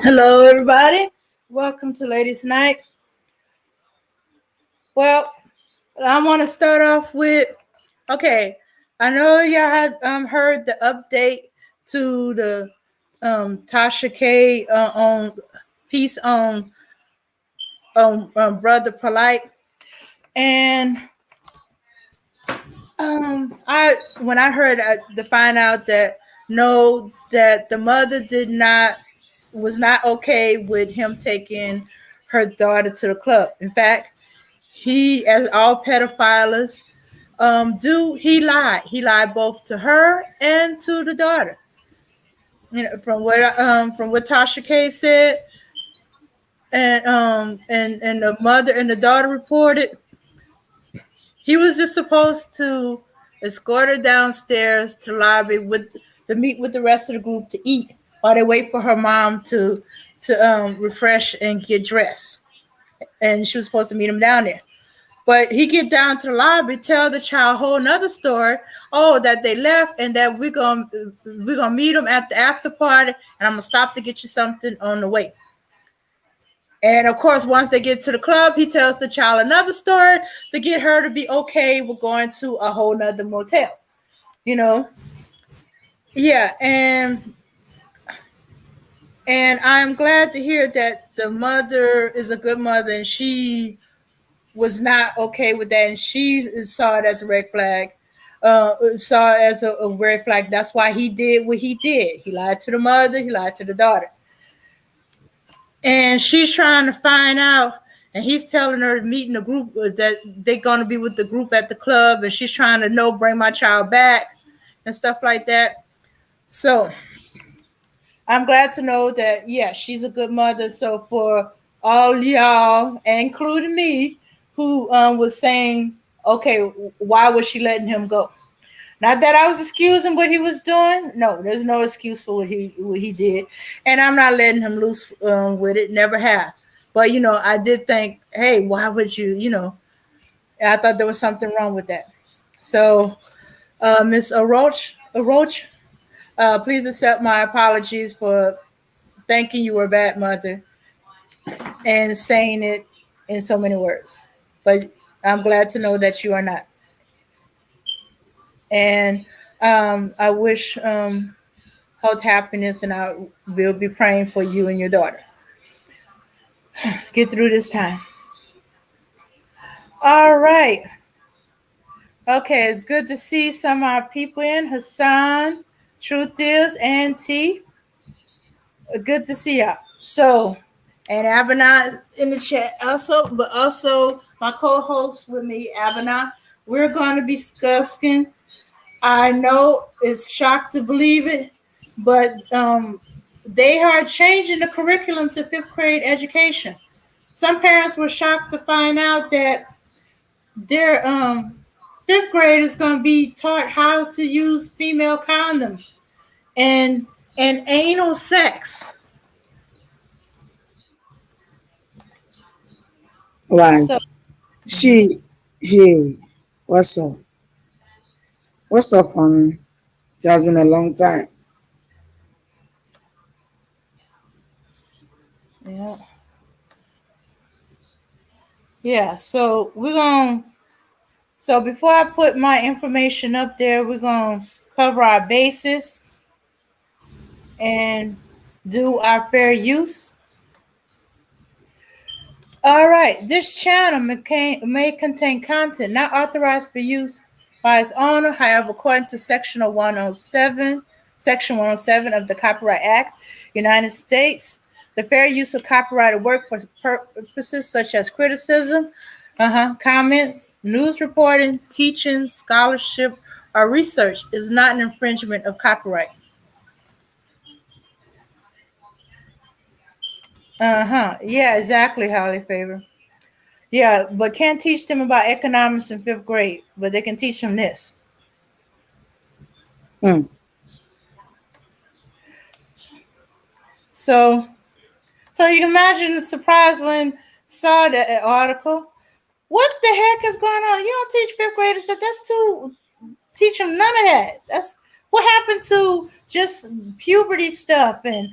Hello, everybody. Welcome to Ladies Night. Well, I want to start off with okay. I know y'all had heard the update to the Tasha K on piece on Brother Polite, and I when I heard to find out that no, that the mother did not was not okay with him taking her daughter to the club. In fact, he, as all pedophiles do, he lied. He lied both to her and to the daughter. You know, from what Tasha K said, and the mother and the daughter reported, he was just supposed to escort her downstairs to lobby with to meet with the rest of the group to eat while they wait for her mom to refresh and get dressed. And she was supposed to meet him down there. But he get down to the lobby, tell the child a whole nother story. Oh, that they left and that we're gonna meet them at the after party, and I'm gonna stop to get you something on the way. And of course, once they get to the club, he tells the child another story to get her to be okay with going to a whole nother motel. You know, yeah, and I'm glad to hear that the mother is a good mother and she was not okay with that, and she saw it as a red flag. Saw it as a red flag. That's why he did what he did. He lied to the mother. He lied to the daughter, and she's trying to find out. And he's telling her to meet in the group that they're going to be with the group at the club, and she's trying to know bring my child back and stuff like that. So I'm glad to know that yeah, she's a good mother. So for all y'all, including me, who was saying, okay, why was she letting him go? Not that I was excusing what he was doing. No, there's no excuse for what he did, and I'm not letting him loose with it. Never have. But you know, I did think, hey, why would you? You know, I thought there was something wrong with that. So, Miss Aroch, please accept my apologies for thinking you were a bad mother and saying it in so many words. But I'm glad to know that you are not. And I wish health, happiness, and I will be praying for you and your daughter. Get through this time. All right. Okay, it's good to see some of our people in. Hassan, Truth is, and T. Good to see y'all. So, and Abana in the chat also, but also my co-host with me, Abana. We're going to be discussing. I know it's shocked to believe it, but they are changing the curriculum to fifth grade education. Some parents were shocked to find out that their fifth grade is going to be taught how to use female condoms and anal sex. Right. So Hey, what's up? What's up, honey? It has been a long time. yeah, yeah. So we're going. So before I put my information up there, we're going to cover our bases and do our fair use. All right, this channel may contain content not authorized for use by its owner. However, according to Section 107 of the Copyright Act, United States, the fair use of copyrighted work for purposes such as criticism, comments, news reporting, teaching, scholarship, or research is not an infringement of copyright. Yeah, exactly, Holly Favor. Yeah, but can't teach them about economics in fifth grade, but they can teach them this. Hmm. So, so you can imagine the surprise when saw the article. What the heck is going on? You don't teach fifth graders that. That's too teach them none of that. That's What happened to just puberty stuff and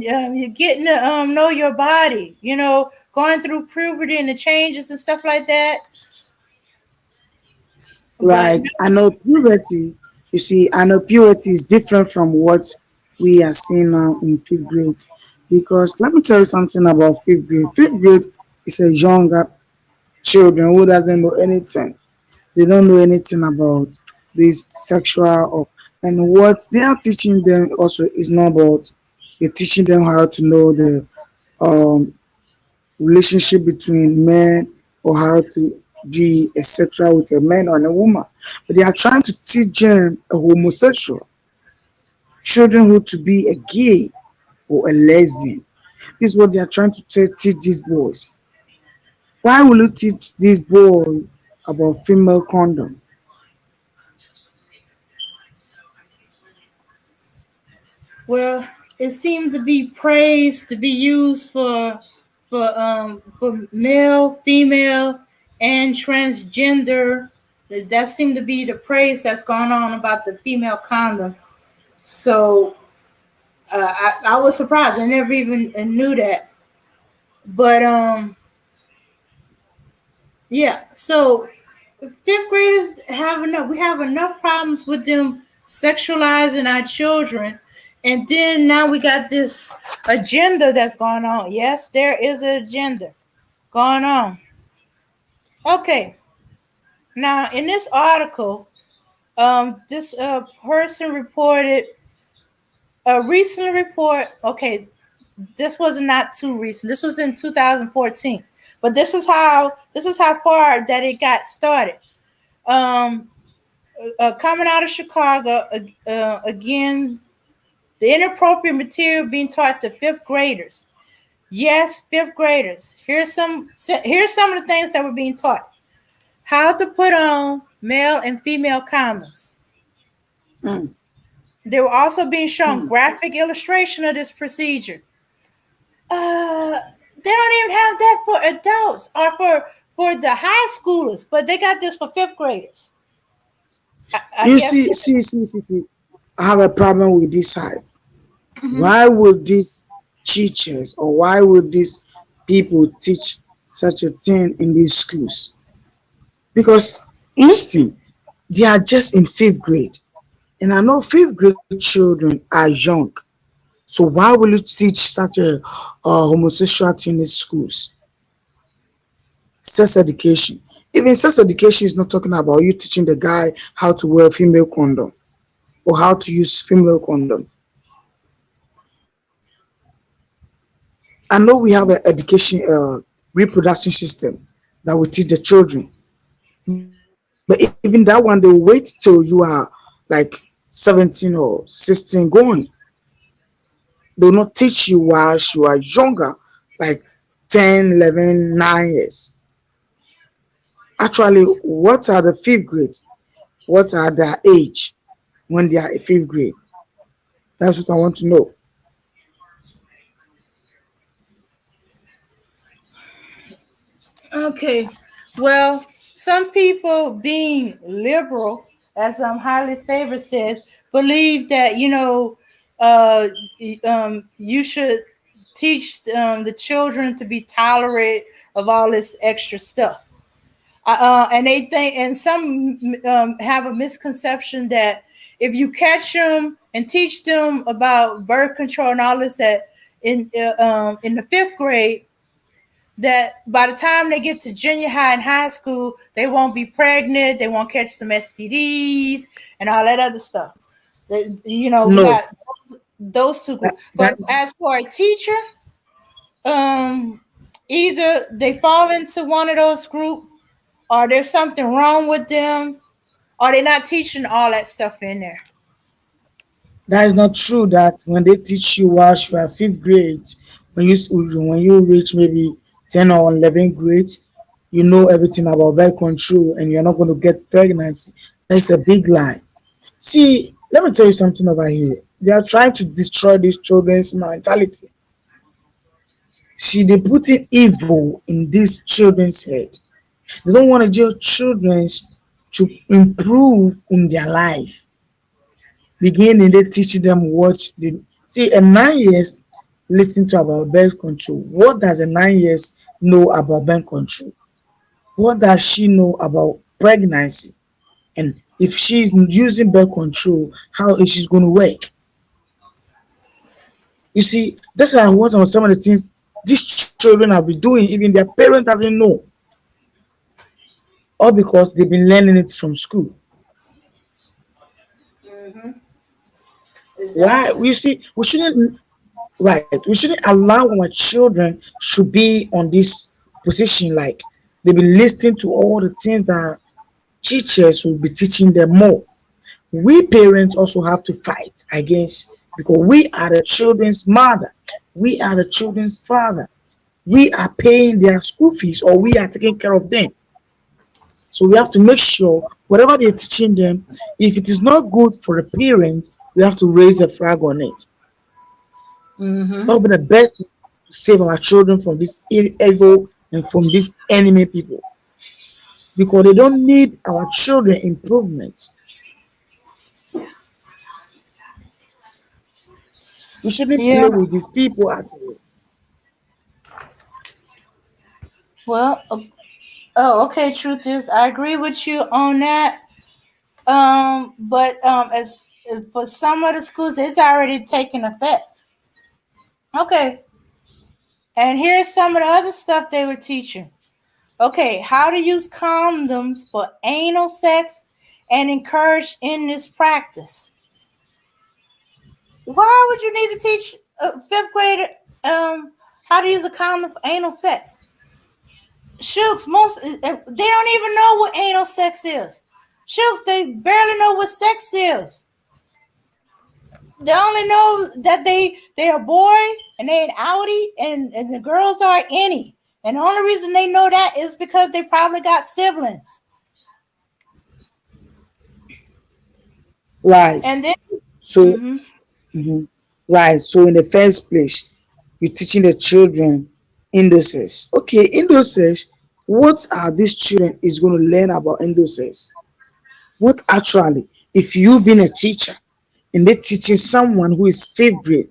you getting to know your body? You know, going through puberty and the changes and stuff like that. But Right. I know puberty, you see, I know puberty is different from what we are seeing now in fifth grade. Because let me tell you something about fifth grade. Fifth grade is a younger children who doesn't know anything. They don't know anything about this sexual or and what they are teaching them also is not about they're teaching them how to know the um relationship between men or how to be a sexual with a man or a woman. But they are trying to teach them a homosexual children who to be a gay or a lesbian. This is what they are trying to teach these boys. Why will you teach this boy about female condom? well, it seemed to be praised to be used for male, female, and transgender. That seemed to be the praise that's going on about the female condom. So I was surprised. I never even knew that. But yeah. So fifth graders have enough. We have enough problems with them sexualizing our children, and then now we got this agenda that's going on. Yes, there is an agenda going on. Okay. Now in this article, this person reported a recent report. Okay, this was not too recent. This was in 2014. But this is how far that it got started. Um, Coming out of Chicago again, the inappropriate material being taught to fifth graders. Yes, fifth graders. Here's some of the things that were being taught: how to put on male and female condoms. Mm, They were also being shown mm. graphic illustration of this procedure. Uh, they don't even have that for adults or for the high schoolers, but they got this for fifth graders. I You guess. see. I have a problem with this side. Mhm. Why would these teachers or why would these people teach such a thing in these schools? Because listen, they are just in fifth grade. And I know fifth grade children are young. So why will you teach such a homosexuality in these schools? Sex education. Even sex education is not talking about you teaching the guy how to wear female condom or how to use female condom. I know we have an education reproduction system that will teach the children, but even that one they will wait till you are like 17 or 16 going. They will not teach you while you are younger, like 10, 11, 9 years. Actually, what are the fifth grade? What are their age when they are in fifth grade? That's what I want to know. Okay. Well, some people being liberal, as highly favored says, believe that you should teach the children to be tolerant of all this extra stuff. And they think, and some have a misconception that if you catch them and teach them about birth control and all this that in the fifth grade, that by the time they get to junior high and high school, they won't be pregnant, they won't catch some STDs and all that other stuff. We No, got those two that, groups. that But as for a teacher, um, either they fall into one of those groups, or there's something wrong with them, or they're not teaching all that stuff in there. that is not true. That when they teach you while you are fifth grade, when you reach maybe 10 or 11 grade, you know everything about birth control and you're not going to get pregnancy. That's a big lie. See, let me tell you something over here. They are trying to destroy these children's mentality. See, they put in evil in these children's head. They don't want their children to improve in their life. beginning they teaching them what they see. A 9 years listen to about birth control. What does a 9 years know about birth control? What does she know about pregnancy? And if she's using birth control, how is she going to work? You see, these are what are some of the things these children have been doing, even their parent doesn't know, all because they've been learning it from school. Mm-hmm. Why? Exactly. We see we shouldn't right. We shouldn't allow our children should be on this position like they've been listening to all the things that teachers will be teaching them more. We parents also have to fight against because we are the children's mother, we are the children's father. We are paying their school fees or we are taking care of them. So we have to make sure whatever they're teaching them, if it is not good for a parent, we have to raise a flag on it. That Mm-hmm. would be the best to save our children from this evil and from these enemy people because they don't need our children improvements. We shouldn't Yeah. play with these people at all. Well, oh, okay. Truth is, I agree with you on that. But as for some of the schools, it's already taken effect. Okay, and here's some of the other stuff they were teaching. Okay, how to use condoms for anal sex and encourage in this practice. Why would you need to teach a fifth grader how to use a condom for anal sex? Shooks, most they don't even know what anal sex is. Shooks, they barely know what sex is. They only know that they're a boy and they're an outie and the girls are any. And the only reason they know that is because they probably got siblings. Right. And then So, mm-hmm, mhm. Right. So, in the first place, you're teaching the children indices. Okay, indices. What are these children is going to learn about indices? What actually, if you've been a teacher and they're teaching someone who is fifth grade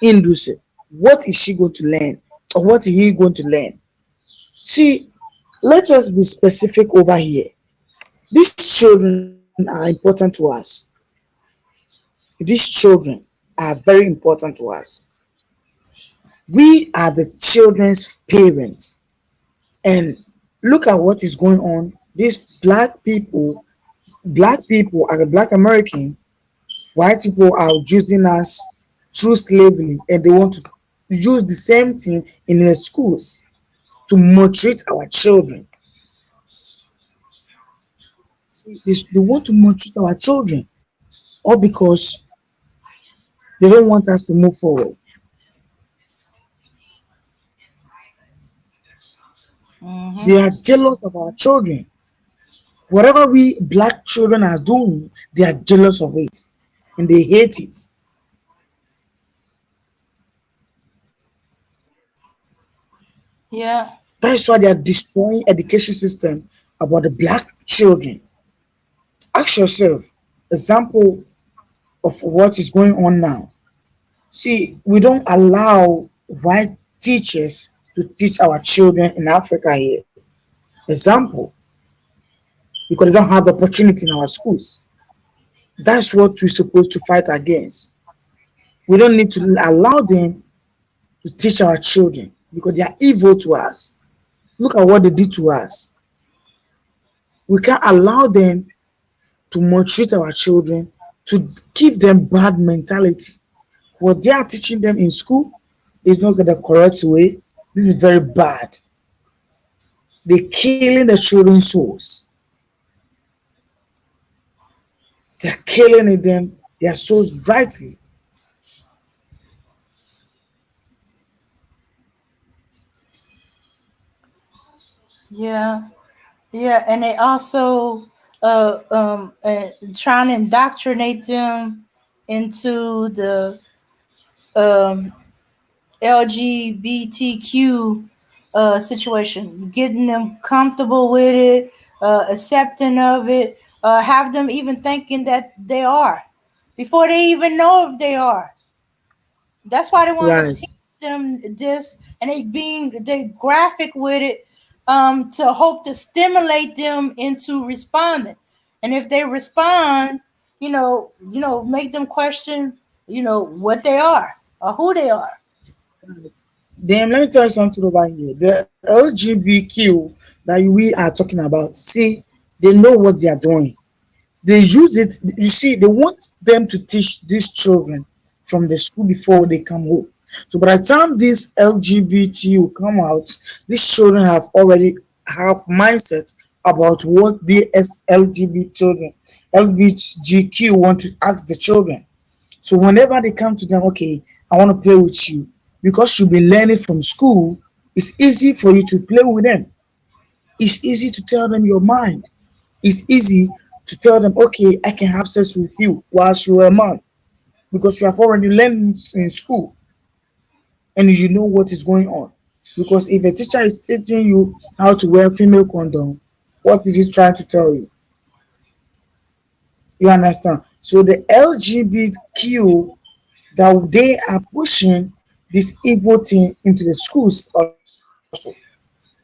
indices, what is she going to learn or what is he going to learn? See, let us be specific over here. These children are important to us. These children are very important to us. We are the children's parents. And look at what is going on. These black people as a black American, white people are using us through slavery and they want to use the same thing in the schools to maltreat our children. See, they want to maltreat our children all because they don't want us to move forward. mm-hmm, They are jealous of our children. Whatever we black children are doing, they are jealous of it and they hate it. yeah, That is why they are destroying education system about the black children. Ask yourself, example of what is going on now. See, we don't allow white teachers to teach our children in Africa here. Example, because they don't have the opportunity in our schools. That's what we're supposed to fight against. We don't need to allow them to teach our children because they are evil to us. Look at what they did to us. We can't allow them to maltreat our children, to give them bad mentality. What they are teaching them in school is not the correct way. This is very bad. They're killing the children's souls. They're killing them their souls rightly. yeah, yeah, and they also trying to indoctrinate them into the um LGBTQ situation, getting them comfortable with it, accepting of it, have them even thinking that they are. before they even know if they are. That's why they want to Right. teach them this, and they graphic with it, to hope to stimulate them into responding. And if they respond, make them question, what they are or who they are. Right. Then let me tell you something over here. The LGBTQ that we are talking about, see, they know what they are doing. They use it. You see, they want them to teach these children from the school before they come home. So by the time this LGBT will come out, these children have already have mindset about what the LGBT children, LGBTQ want to ask the children. So whenever they come to them, okay, I want to play with you, because you've been learning from school, it's easy for you to play with them. It's easy to tell them your mind. It's easy to tell them, okay, I can have sex with you whilst you're a man, because you have already learned in school and you know what is going on. Because if a teacher is teaching you how to wear female condom, what is he trying to tell you? You understand? So the LGBTQ, that they are pushing this evil thing into the schools also,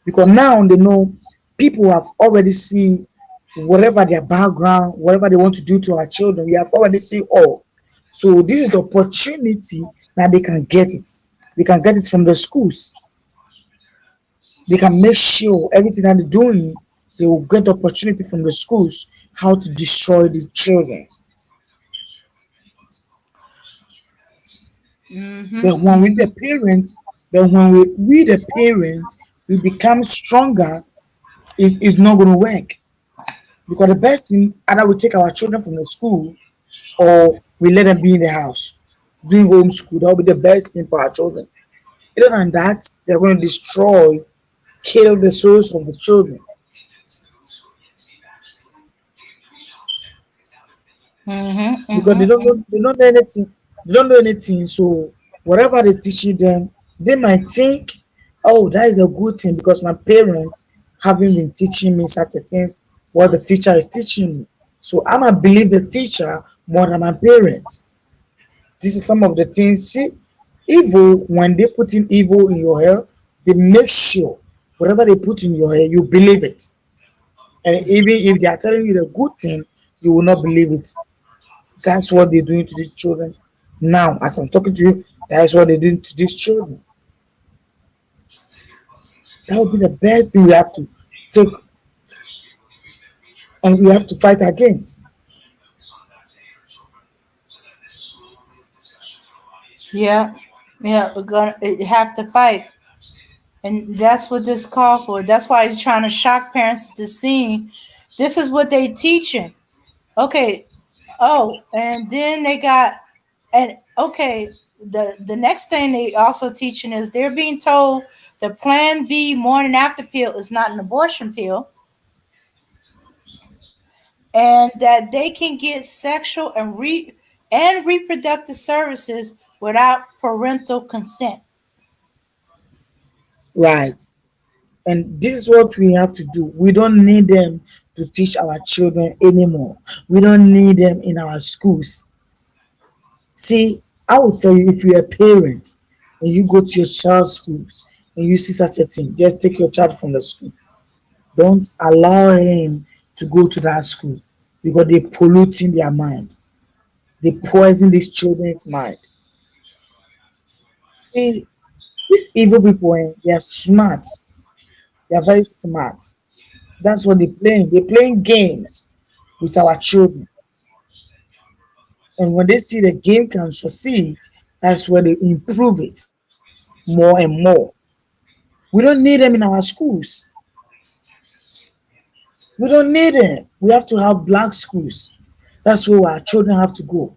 because now they know people have already seen whatever their background, whatever they want to do to our children, we have already seen all. So this is the opportunity that they can get it. They can get it from the schools. They can make sure everything that they're doing, they will get the opportunity from the schools how to destroy the children. But when we the parents, but when we the parents, we become stronger, it's not going to work. Because the best thing, either we take our children from the school or we let them be in the house doing homeschool. That will be the best thing for our children. Other than that, they're going to destroy, kill the souls of the children, Mm-hmm, because mm-hmm. they don't know anything. They don't know anything. So whatever they teach them, they might think, oh, that is a good thing because my parents haven't been teaching me such a things. What the teacher is teaching me, so I might believe the teacher more than my parents. This is some of the things. See, evil, when they put in evil in your hair, they make sure whatever they put in your hair, you believe it. And even if they are telling you the good thing, you will not believe it. That's what they're doing to these children. Now, as I'm talking to you, that's what they're doing to these children. That would be the best thing we have to take and we have to fight against. Yeah, yeah, we're gonna have to fight. And that's what this call for. That's why he's trying to shock parents to seeing this is what they teaching. Okay. Oh, and then they got, and okay, the next thing they also teaching is they're being told the Plan B morning after pill is not an abortion pill, and that they can get sexual and reproductive services without parental consent. Right. And this is what we have to do. We don't need them to teach our children anymore. We don't need them in our schools. See, I will tell you, if you're a parent and you go to your child's schools and you see such a thing, just take your child from the school. Don't allow him to go to that school because they're polluting their mind. They poison these children's mind. See, these evil people, they are smart. They are very smart. That's what they're playing. They're playing games with our children. And when they see the game can succeed, that's where they improve it more and more. We don't need them in our schools. We don't need them. We have to have black schools. That's where our children have to go.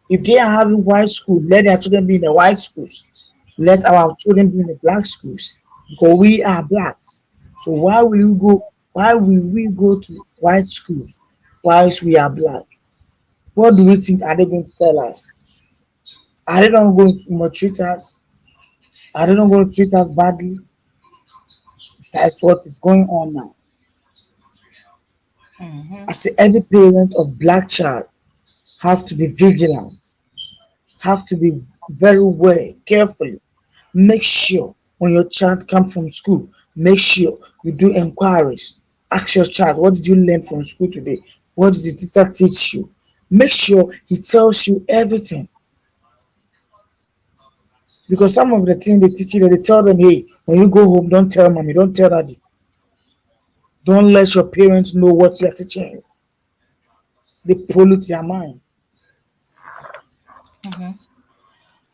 If they are having white school, let their children be in the white schools. Let our children be in the black schools because we are blacks. So why will we go to white schools whilst we are black? What do we think are they going to tell us? Are they not going to maltreat us? Are they not going to treat us badly? That's what is going on now. Hmm. I say every parent of black child have to be vigilant, have to be very well, carefully. Make sure when your child comes from school, make sure you do inquiries. Ask your child, what did you learn from school today? What did the teacher teach you? Make sure he tells you everything. Because some of the things they teach you, they tell them, hey, when you go home, don't tell mommy, don't tell daddy. Don't let your parents know what you're teaching you. They pollute your mind. Mhm.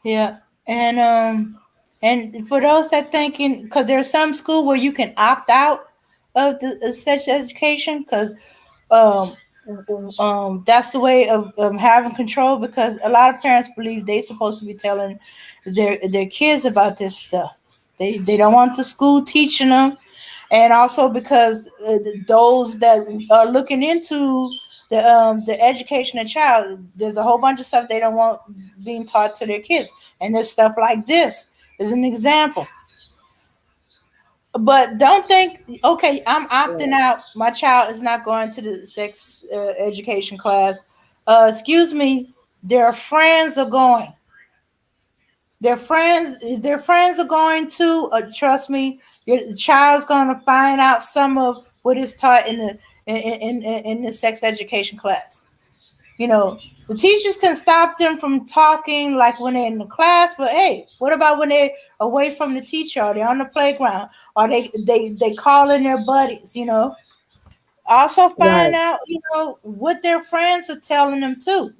Yeah, and for those that thinking, because there's some school where you can opt out of the sex education, because um that's the way of having control. Because a lot of parents believe they supposed to be telling their kids about this stuff. They don't want the school teaching them, and also because those that are looking into the education of child, there's a whole bunch of stuff they don't want being taught to their kids, and there's stuff like this is an example. But don't think, okay, I'm opting out. My child is not going to the sex education class. Excuse me, their friends are going. Their friends are going to. Trust me, your child's going to find out some of what is taught in the sex education class. You know, the teachers can stop them from talking like when they're in the class, but hey, what about when they're away from the teacher, or they're on the playground, or they call in their buddies, Also find Right, out, what their friends are telling them too.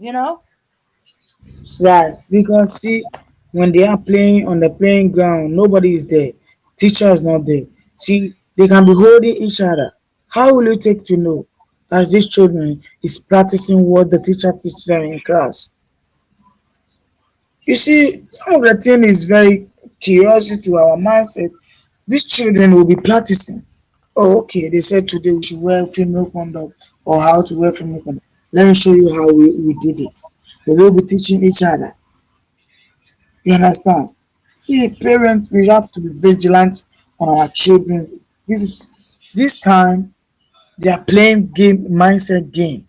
right. Because see, when they are playing on the playing ground, nobody is there. Teacher is not there. See, they can be holding each other. How will you take to know that this children is practicing what the teacher teach them in class? You see, some of the thing is very curiosity to our mindset. These children will be practicing. Oh, okay, they said today we should wear female condom or how to wear female condom. Let me show you how we did it. They will be teaching each other. You understand? See, parents, we have to be vigilant on our children. This time they are playing game mindset game.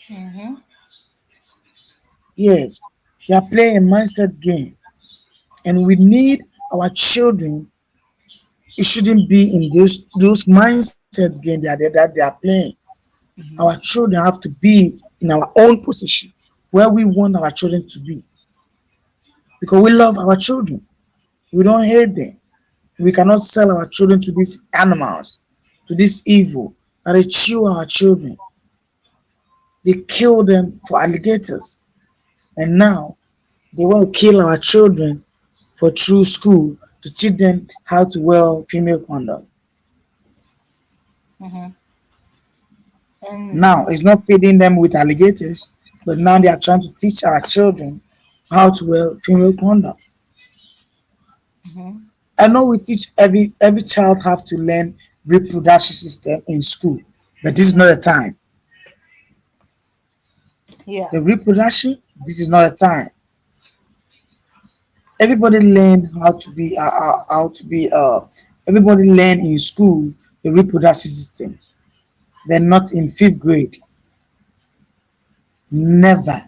Hmm. Yeah, they are playing a mindset game, and we need our children. It shouldn't be in those mindset game that they are playing. Our Hmm. children have to be in our own position where we want our children to be because we love our children. We don't hate them. We cannot sell our children to these animals, to this evil that they chew our children. They kill them for alligators, and now they want to kill our children for true school to teach them how to wear female condom. Hmm. And Now it's not feeding them with alligators, but now they are trying to teach our children how to wear female condom. hmm. I know we teach every child have to learn reproduction system in school, but this is not the time. Yeah. The reproduction, this is not the time. Everybody learn how to be everybody learn in school the reproduction system. They're not in fifth grade. Never.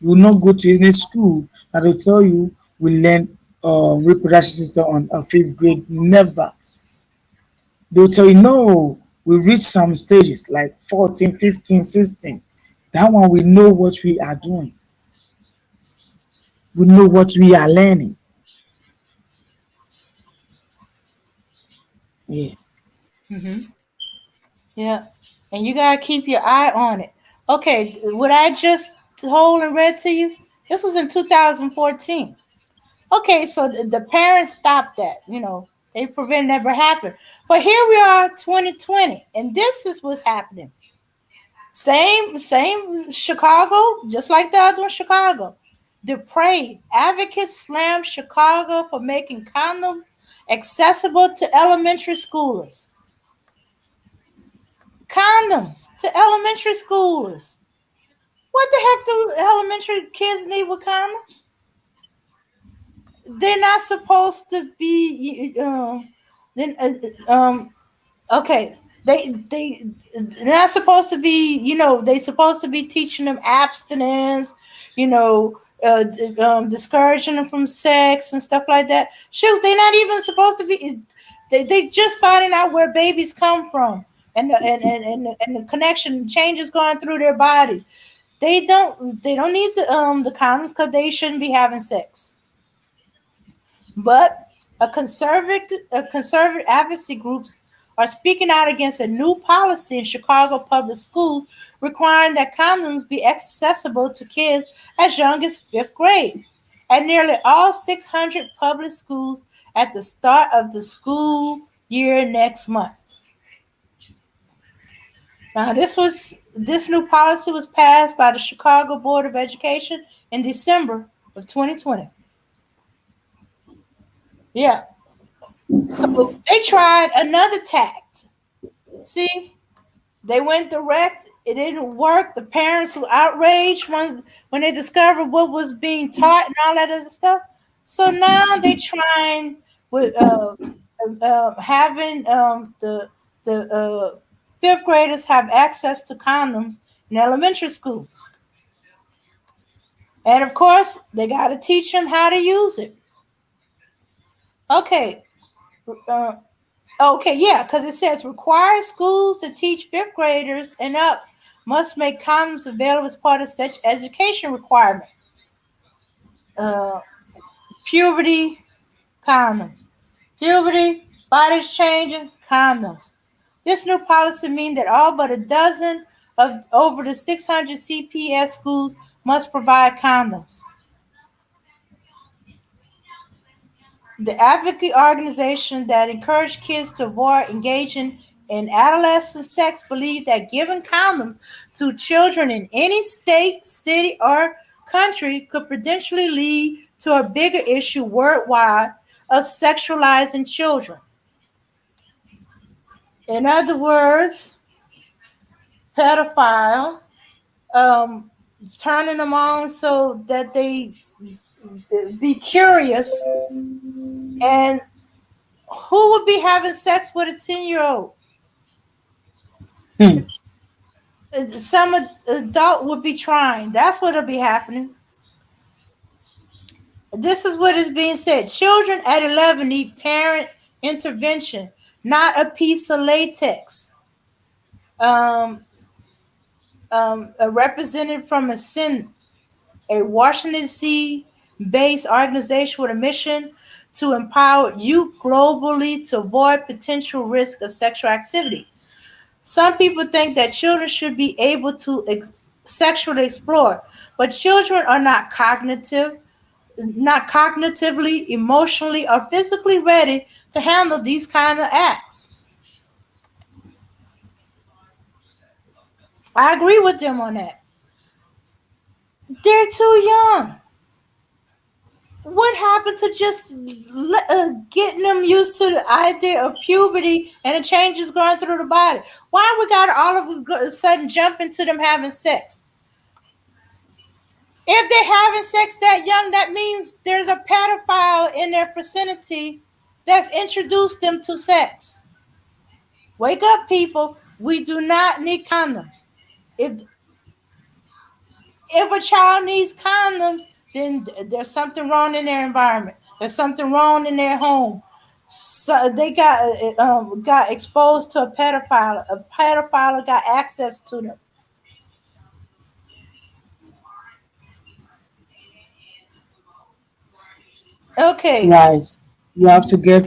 You will not go to any school that will tell you we learn reproduction system on a fifth grade. Never. They will tell you no. We reach some stages like 14, 15, 16. That one we know what we are doing. We know what we are learning. Yeah. Hmm. Yeah. And you gotta keep your eye on it. Okay, what I just told and read to you, this was in 2014. Okay, so the parents stopped that. They prevented that from happening. But here we are, 2020, and this is what's happening. Same Chicago, just like the other one, Chicago. Depraved advocates slam Chicago for making condom accessible to elementary schoolers. Condoms to elementary schoolers. What the heck do elementary kids need with condoms? They're not supposed to be. Then Okay. They're not supposed to be, they supposed to be teaching them abstinence, discouraging them from sex and stuff like that. Shoot, they're not even supposed to be. They just finding out where babies come from, and the connection changes going through their body. They don't need the condoms because they shouldn't be having sex. But a conservative advocacy groups are speaking out against a new policy in Chicago public schools requiring that condoms be accessible to kids as young as fifth grade at nearly all 600 public schools at the start of the school year next month. Now, this new policy was passed by the Chicago Board of Education in December of 2020. Yeah. So they tried another tact. See, they went direct. It didn't work. The parents were outraged when they discovered what was being taught and all that other stuff. So now they trying with having the fifth graders have access to condoms in elementary school, and of course they got to teach them how to use it. Okay. Uh, Okay, yeah, because it says require schools to teach fifth graders and up must make condoms available as part of such education requirement. Uh, Puberty condoms. Puberty, bodies changing, condoms. This new policy means that all but a dozen of over the 600 CPS schools must provide condoms. The advocate organization that encourage kids to avoid engaging in adolescent sex believe that giving condoms to children in any state, city, or country could potentially lead to a bigger issue worldwide of sexualizing children. In other words, pedophile, um, turning them on so that they be curious. And who would be having sex with a 10-year-old? Hmm. Some adult would be trying. That's what'll be happening. This is what is being said. Children at 11 need parent intervention, not a piece of latex. Um, a representative from a Washington D.C. based organization with a mission to empower youth globally to avoid potential risk of sexual activity. Some people think that children should be able to sexually explore, but children are not cognitively, emotionally, or physically ready to handle these kind of acts. I agree with them on that. They're too young. What happened to just getting them used to the idea of puberty and the changes going through the body? Why we got all of a sudden jump into them having sex? If they're having sex that young, that means there's a pedophile in their vicinity that's introduced them to sex. Wake up, people. We do not need condoms. If if a child needs condoms, then there's something wrong in their environment. There's something wrong in their home. So they got exposed to a pedophile. A pedophile got access to them. Okay. Right. You have to get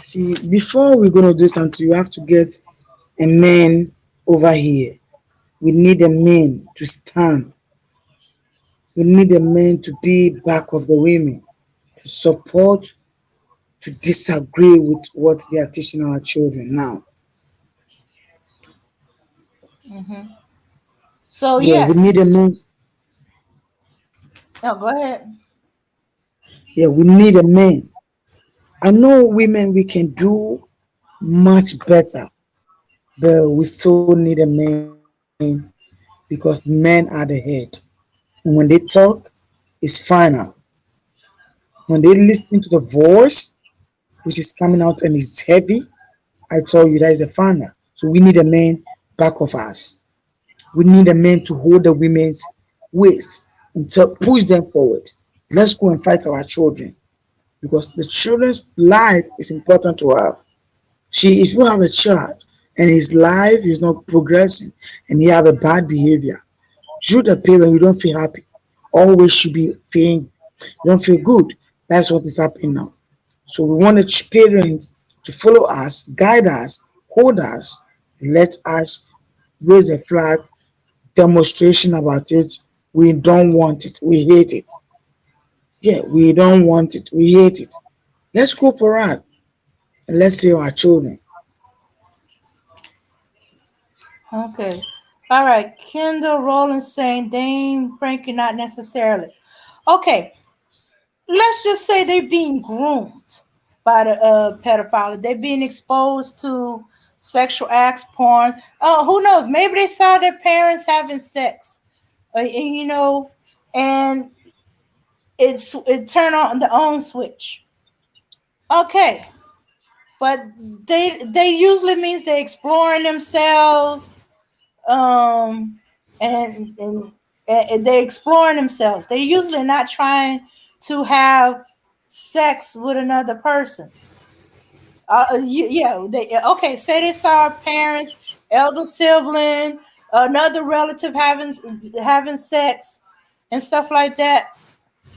see before we're gonna do something, you have to get a man over here. We need a man to stand. We need a man to be back of the women, to support, to disagree with what they are teaching our children now. So Yeah, we yes. need a man. No, go ahead. Yeah, we need a man. I know women we can do much better, but we still need a man because men are the head. And when they talk, it's final. When they listen to the voice, which is coming out and it's heavy, I tell you that is the father. So we need a man back of us. We need a man to hold the women's waist and push them forward. Let's go and fight our children because the children's life is important to have. See, if you have a child and his life is not progressing and he have a bad behavior, you the parent you don't feel happy. Always should be feeling you don't feel good. That's what is happening now. So we want the parents to follow us, guide us, hold us, let us raise a flag, demonstration about it. We don't want it. We hate it. Yeah, we don't want it. We hate it. Let's go for it and let's save our children. Okay. All right. Kendall Rowland saying Dame Frankie, not necessarily. Okay. Let's just say they're being groomed by the pedophile. They're being exposed to sexual acts, porn. Oh, who knows? Maybe they saw their parents having sex, and it turned on the on switch. Okay, but they usually means they're exploring themselves, um, and they're exploring themselves. They're usually not trying to have sex with another person. Yeah, okay. Say they saw parents, elder sibling, another relative having sex and stuff like that,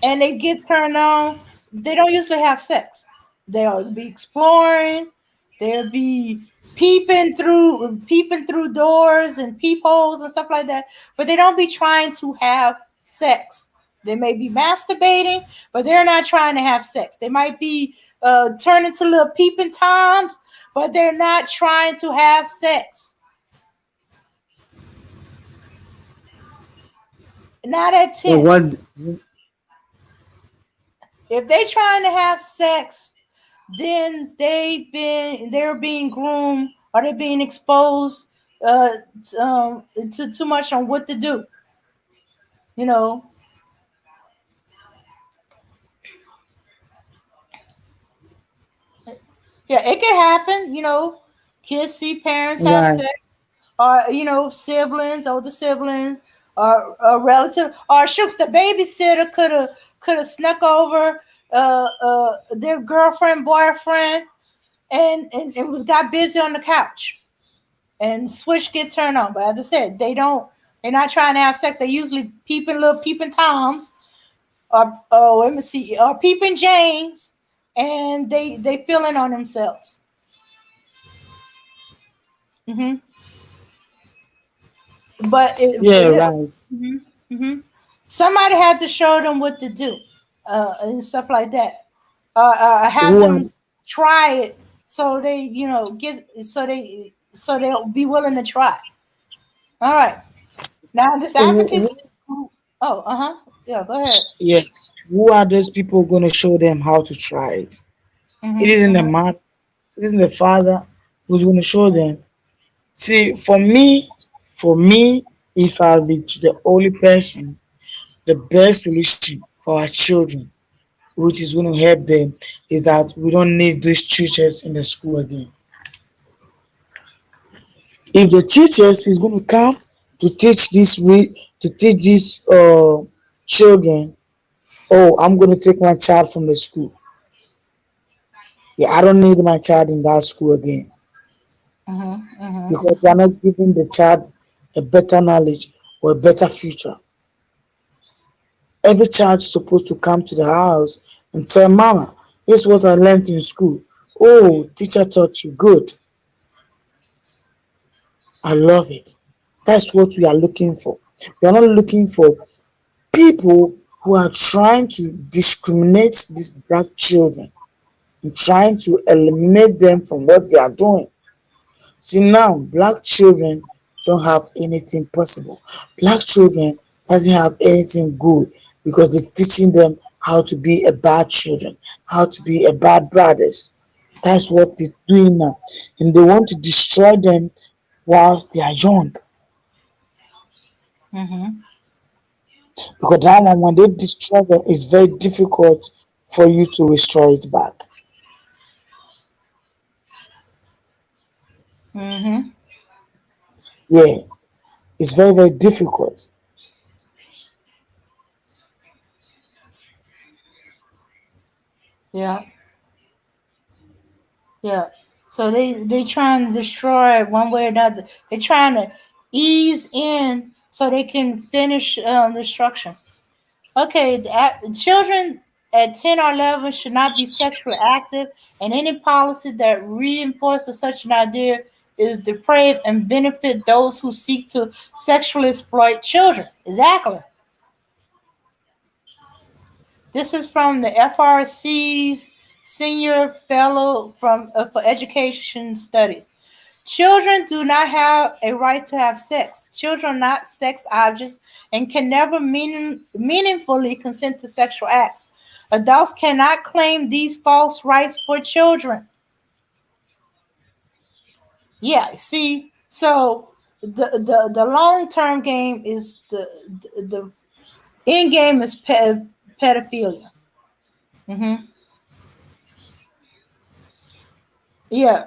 and they get turned on. They don't usually have sex. They'll be exploring. They'll be peeping through doors and peepholes and stuff like that. But they don't be trying to have sex. They may be masturbating, but they're not trying to have sex. They might be turning to little peeping toms, but they're not trying to have sex. Not at Well, 10. what If they trying to have sex, then they're being groomed or they're being exposed to too much on what to do. You know, yeah, it can happen. Kids see parents have right? sex, or siblings, older siblings, or a relative, or shooks the babysitter could have snuck over their girlfriend, boyfriend, and was got busy on the couch, and switch get turned on. But as I said, they're not trying to have sex. They usually little peeping toms, or let me see, or peeping Janes, and they feeling on themselves. Hmm. But Yeah, right. mhm, mhm. Somebody had to show them what to do, and stuff like that. Have Who are them try it so they, so they'll be willing to try. All right. Now this advocacy who, group. Oh, yeah. Go ahead. yes, who are those people going to show them how to try it? It Mm-hmm, isn't the mm-hmm, man, it isn't the father who's going to show them. See, for me, if I'll be the only person, the best solution for our children, which is going to help them, is that we don't need these teachers in the school again. If the teachers is going to come to teach to teach these children, oh, I'm going to take my child from the school. Yeah, I don't need my child in that school again mm-hmm, mm-hmm. because they are not giving the child a better knowledge or a better future. Every child is supposed to come to the house and tell mama, this is what I learned in school. Oh, teacher taught you good. I love it. That's what we are looking for. We are not looking for people who are trying to discriminate these black children and trying to eliminate them from what they are doing. See now, black children don't have anything possible. Black children doesn't have anything good because they're teaching them how to be a bad children, how to be a bad brothers. That's what they're doing now. And they want to destroy them whilst they are young. Mm-hmm. Because that one, when they destroy them, it's very difficult for you to restore it back. Mm-hmm. Yeah, it's very, very difficult. Yeah. Yeah. So they trying to destroy it one way or another. They trying to ease in so they can finish destruction. Okay, children at 10 or 11 should not be sexually active, and any policy that reinforces such an idea is depraved and benefit those who seek to sexually exploit children. Exactly. This is from the FRC's Senior Fellow for Education Studies. Children do not have a right to have sex. Children are not sex objects and can never meaningfully consent to sexual acts. Adults cannot claim these false rights for children. Yeah, see, so the long term game is the end game is pedophilia. Hmm. Yeah.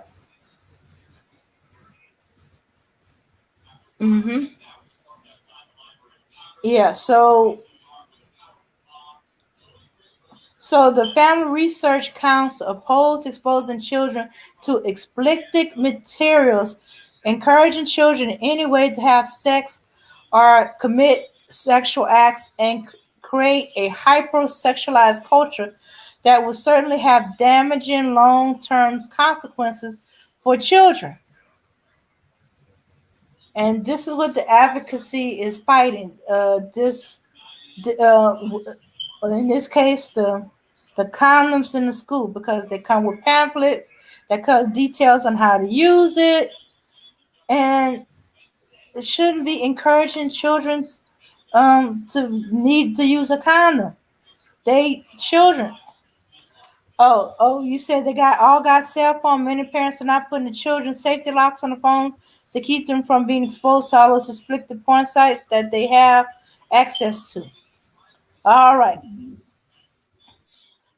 Hmm. Yeah. So the Family Research Council opposed exposing children to explicit materials, encouraging children in any way to have sex or commit sexual acts, and create a hypersexualized culture that will certainly have damaging long-term consequences for children. And this is what the advocacy is fighting. In this case, the condoms in the school, because they come with pamphlets that cover details on how to use it, and it shouldn't be encouraging children to need to use a condom. They children. Oh, you said they got cell phone. Many parents are not putting the children's safety locks on the phone to keep them from being exposed to all those explicit porn sites that they have access to. All right.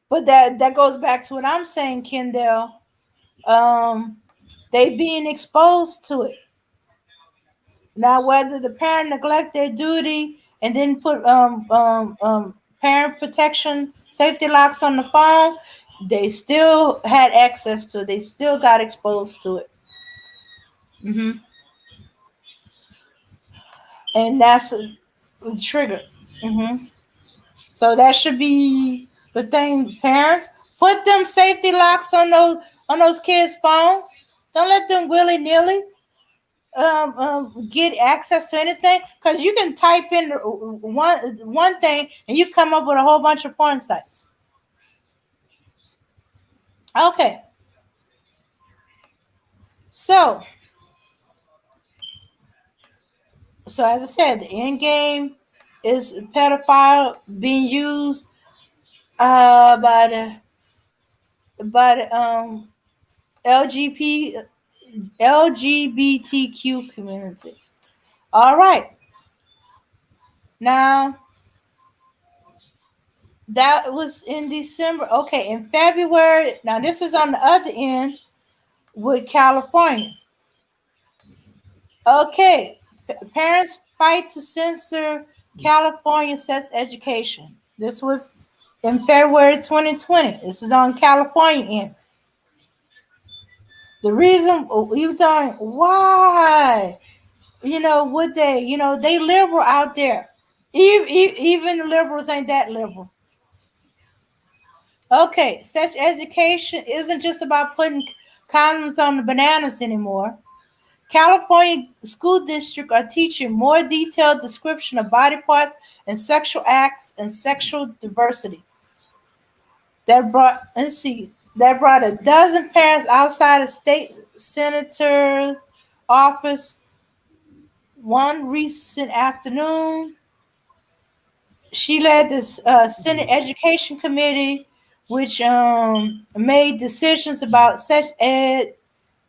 But that goes back to what I'm saying, Kendall. Um, they being exposed to it. Now, whether the parent neglect their duty and then put parent protection safety locks on the phone, they still had access to it. They still got exposed to it. Hmm. And that's a trigger. Hmm. So that should be the thing. Parents, put them safety locks on those kids' phones. Don't let them willy nilly get access to anything, because you can type in one thing and you come up with a whole bunch of porn sites. Okay, so as I said, the end game is pedophile being used by the LGBT LGBTQ community. All right, now that was in December. Okay, in February. Now this is on the other end with California. Okay, parents fight to censor California sex education. This was in February 2020. This is on California end. The reason you thought why, would they, they liberal out there. Even the liberals ain't that liberal. Okay, sex education isn't just about putting condoms on the bananas anymore. California school districts are teaching more detailed description of body parts and sexual acts and sexual diversity. That brought a dozen parents outside of state senator office one recent afternoon. She led this Senate Education Committee, which made decisions about sex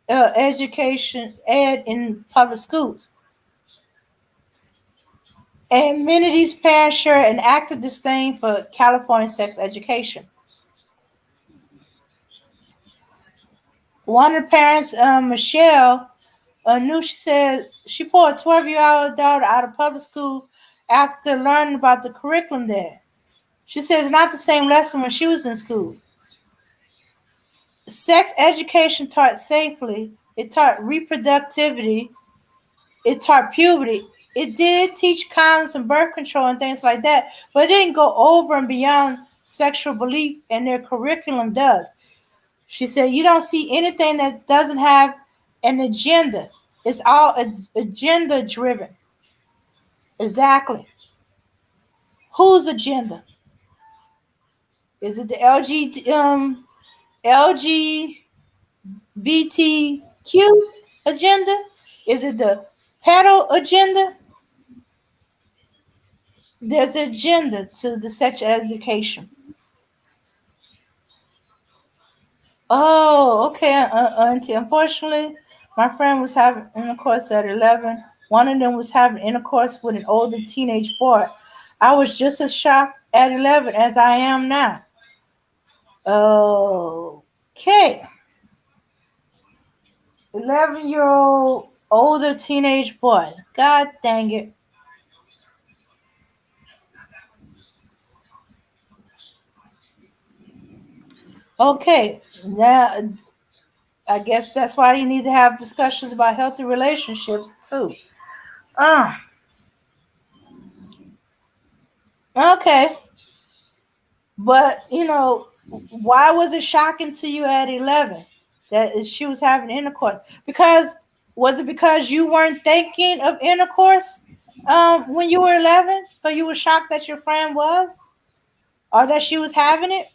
education ed in public schools. And many of these parents share an active disdain for California sex education. One of the parents, Michelle, New, she said she pulled a 12-year-old daughter out of public school after learning about the curriculum there. She says it's not the same lesson when she was in school. Sex education taught safely. It taught reproductivity. It taught puberty. It did teach condoms and birth control and things like that, but it didn't go over and beyond sexual belief, and their curriculum does. She said you don't see anything that doesn't have an agenda. It's all agenda driven. Exactly. Whose agenda? Is it the LGBTQ agenda? Is it the pedo agenda? There's an agenda to the sexual education. Oh, okay, Auntie. Unfortunately, my friend was having intercourse at 11. One of them was having intercourse with an older teenage boy. I was just as shocked at 11 as I am now. Okay. 11-year-old older teenage boy. God dang it. Okay, now I guess that's why you need to have discussions about healthy relationships too. Uh, okay, but why was it shocking to you at 11 that she was having intercourse? Because was it because you weren't thinking of intercourse when you were 11? So you were shocked that your friend was, or that she was having it?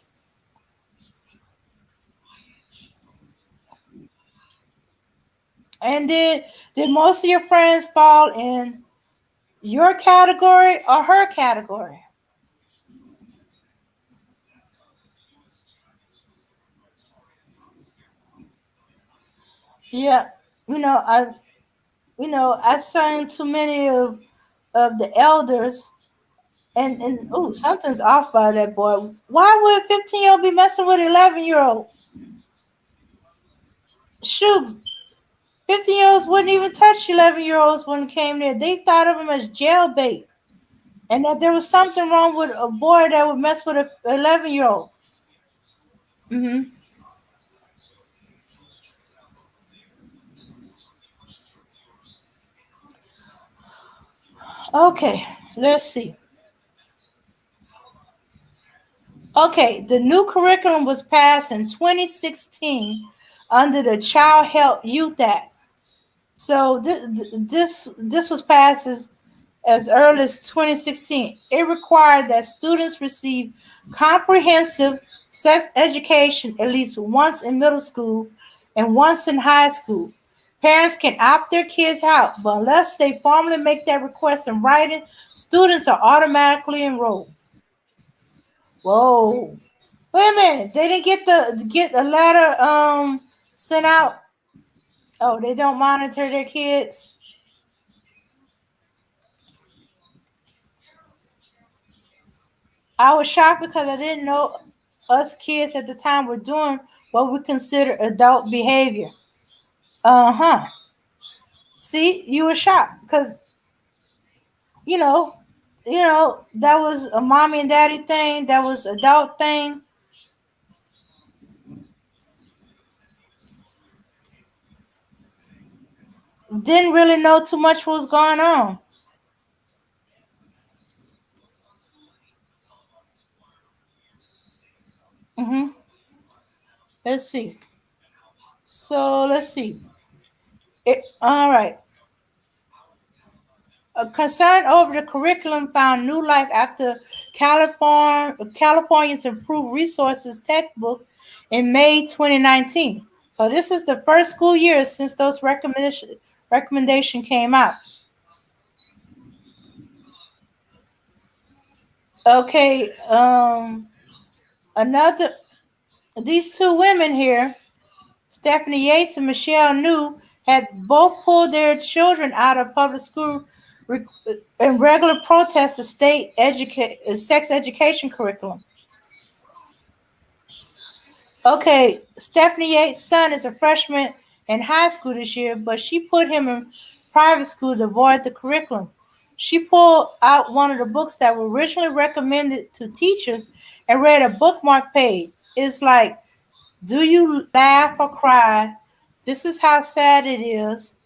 And did most of your friends fall in your category or her category? Yeah, you know, I I sang to many of the elders, and oh, something's off by that boy. Why would 15-year-old be messing with 11-year-old? Shoot, 15-year-olds wouldn't even touch 11-year-olds when it came there. They thought of them as jailbait, and that there was something wrong with a boy that would mess with a 11-year-old. Mm-hmm. Okay, let's see. Okay, the new curriculum was passed in 2016 under the Child Help Youth Act. So this was passed as early as 2016. It required that students receive comprehensive sex education at least once in middle school and once in high school. Parents can opt their kids out, but unless they formally make that request in writing, students are automatically enrolled. Whoa. Wait a minute. They didn't get a letter sent out. Oh, they don't monitor their kids. I was shocked because I didn't know us kids at the time were doing what we consider adult behavior. Uh-huh. See, you were shocked because you know, that was a mommy and daddy thing, that was adult thing. Didn't really know too much what was going on. Mm-hmm. Let's see. So let's see. All right. A concern over the curriculum found new life after California's Improved Resources textbook in May 2019. So this is the first school year since those recommendation came out. Okay, another these two women here, Stephanie Yates and Michelle New, had both pulled their children out of public school re- in regular protest of sex education curriculum. Okay, Stephanie Yates' son is a freshman in high school this year, but she put him in private school to avoid the curriculum. She pulled out one of the books that were originally recommended to teachers and read a bookmark page. It's like, do you laugh or cry? This is how sad it is.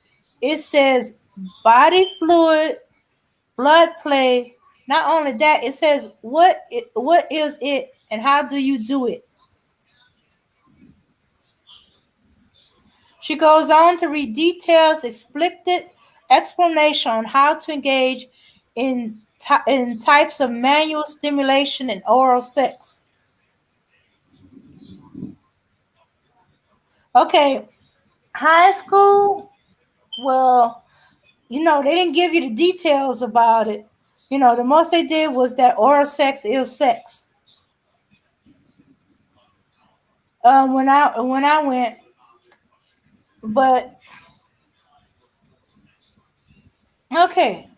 It says body fluid, blood play. Not only that, it says what is it and how do you do it. She goes on to read details, explicit explanation on how to engage in in types of manual stimulation and oral sex. Okay, high school. Well, they didn't give you the details about it. The most they did was that oral sex is sex. When I went, but okay,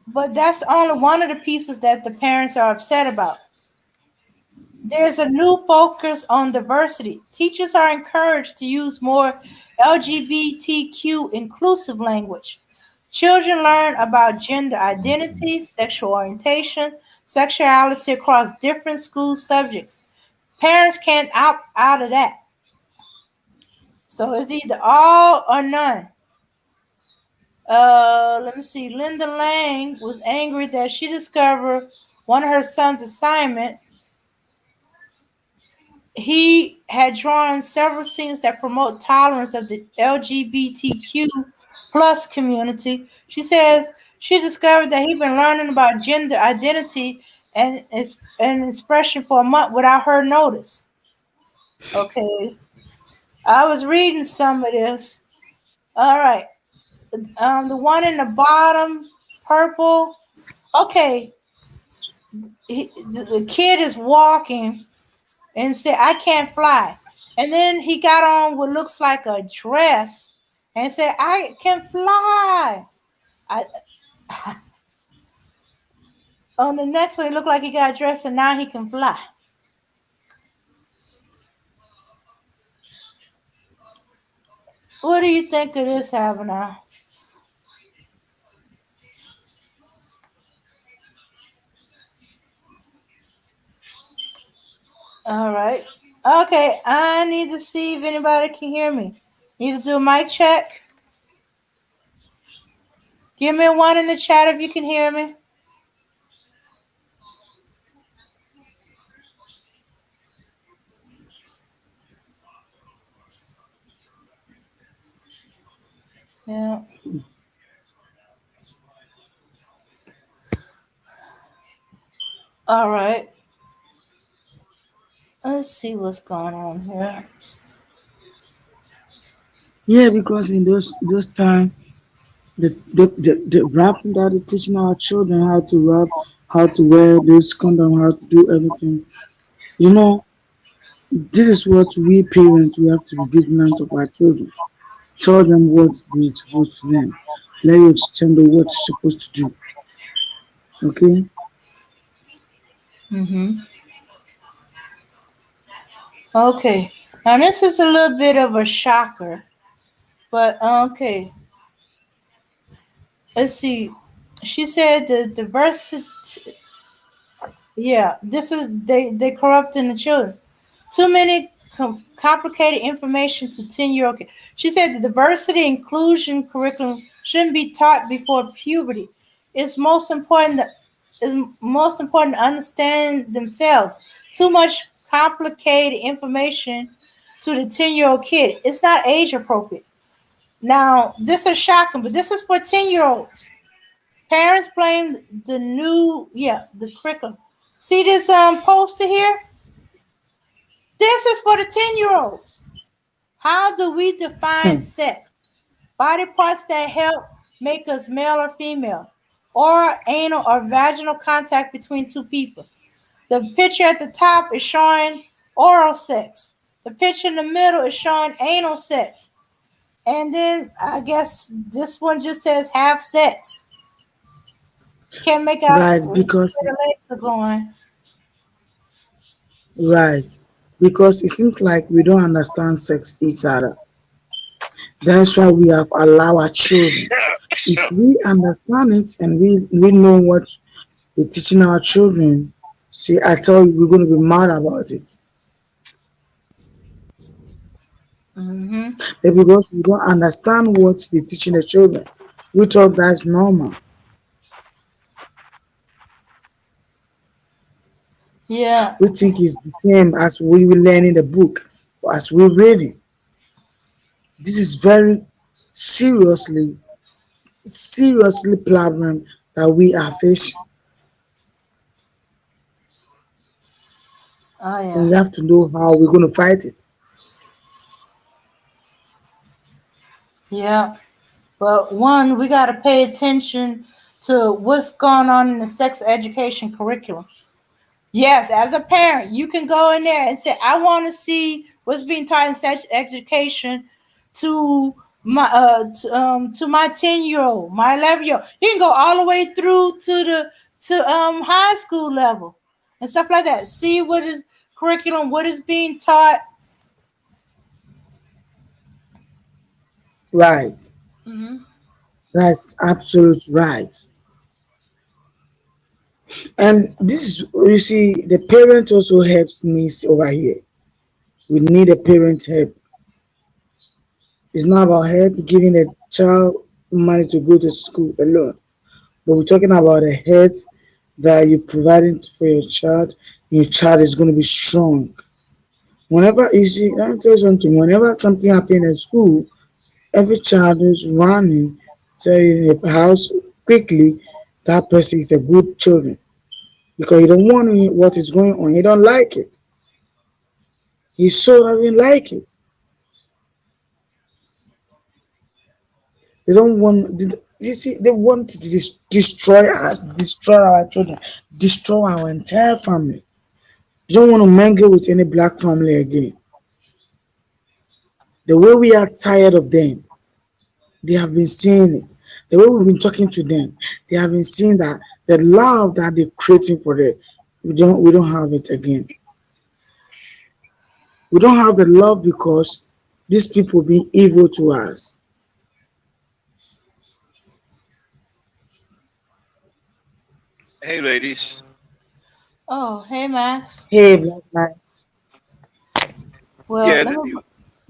but that's only one of the pieces that the parents are upset about. There's a new focus on diversity. Teachers are encouraged to use more LGBTQ inclusive language. Children learn about gender identity, sexual orientation, sexuality across different school subjects. Parents can't opt out of that. So it's either all or none. Let me see. Linda Lang was angry that she discovered one of her son's assignment. He had drawn several scenes that promote tolerance of the LGBTQ plus community. She says she discovered that he'd been learning about gender identity and expression for a month without her notice. Okay, I was reading some of this. All right, the one in the bottom, purple. Okay, the kid is walking and said, I can't fly. And then he got on what looks like a dress and said, I can fly. I, on the next one, it looked like he got dressed and now he can fly. What do you think of this, Havana? All right. Okay, I need to see if anybody can hear me. Need to do a mic check. Give me a one in the chat if you can hear me. Yeah. All right. Let's see what's going on here. Yeah, because in those time, the rapping that they're teaching our children how to rap, how to wear this condom, how to do everything. You know, this is what we parents we have to be vigilant of our children. Tell them what they're supposed to learn. Let your children know what you're supposed to do. Okay? Mm-hmm. Okay. Now this is a little bit of a shocker, but okay. Let's see. She said the diversity. Yeah, this is they corrupting the children. Too many complicated information to 10-year-old kids. She said the diversity inclusion curriculum shouldn't be taught before puberty. It's most important. It's most important to understand themselves. Too much complicated information to the 10-year-old kid. It's not age appropriate. Now, this is shocking, but this is for 10-year-olds. Parents blame the curriculum. See this poster here? This is for the 10-year-olds. How do we define Hmm. sex? Body parts that help make us male or female, or anal or vaginal contact between two people. The picture at the top is showing oral sex. The picture in the middle is showing anal sex. And then I guess this one just says have sex. Can't make out Right, where because the legs are going. right. Because it seems like we don't understand sex each other. That's why we have allowed our children. If we understand it and we know what we're teaching our children, see, I tell you, we're going to be mad about it. Mm-hmm. But because we don't understand what they're teaching the children, we thought that's normal. Yeah. We think it's the same as we will learn in the book or as we read it. This is very seriously, seriously problem that we are facing. Oh And yeah. we have to know how we're going to fight it. Yeah. But one, we got to pay attention to what's going on in the sex education curriculum. Yes, as a parent, you can go in there and say, I want to see what's being taught in sex education to to my 10-year-old, my 11-year-old. You can go all the way through to the to high school level and stuff like that. See what is curriculum, what is being taught. Right. Hmm. That's absolute right. And this is, you see, the parent also helps needs over here. We need a parent's help. It's not about help giving a child money to go to school alone, but we're talking about a health that you're providing for your child. Your child is going to be strong. Whenever you see, let me tell you something. Whenever something happens in school, every child is running to the house quickly. That person is a good children because he don't want to hear what is going on. He don't like it. He so doesn't like it. They don't want. You see, they want to destroy us, destroy our children, destroy our entire family. They don't want to mingle with any black family again. The way we are tired of them, they have been seeing it. The way we've been talking to them, they have been seeing that the love that they're creating for them, we don't have it again. We don't have the love because these people being evil to us. Hey, ladies. Oh, hey Max. Hey, Black Knight. Well, Yeah, let me.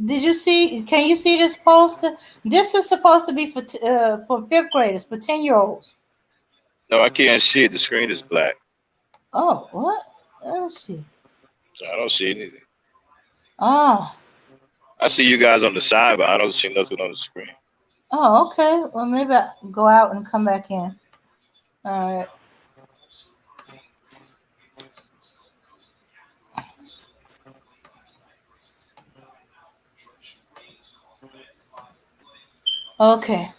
Did you see? Can you see this poster? This is supposed to be for fifth graders, for 10-year-olds. no, I can't see it. The screen is black, Oh, what? Let me see. so I don't see anything. Oh, I see you guys on the side, but I don't see nothing on the screen. oh, okay. Well, maybe I go out and come back in. All right. Okay.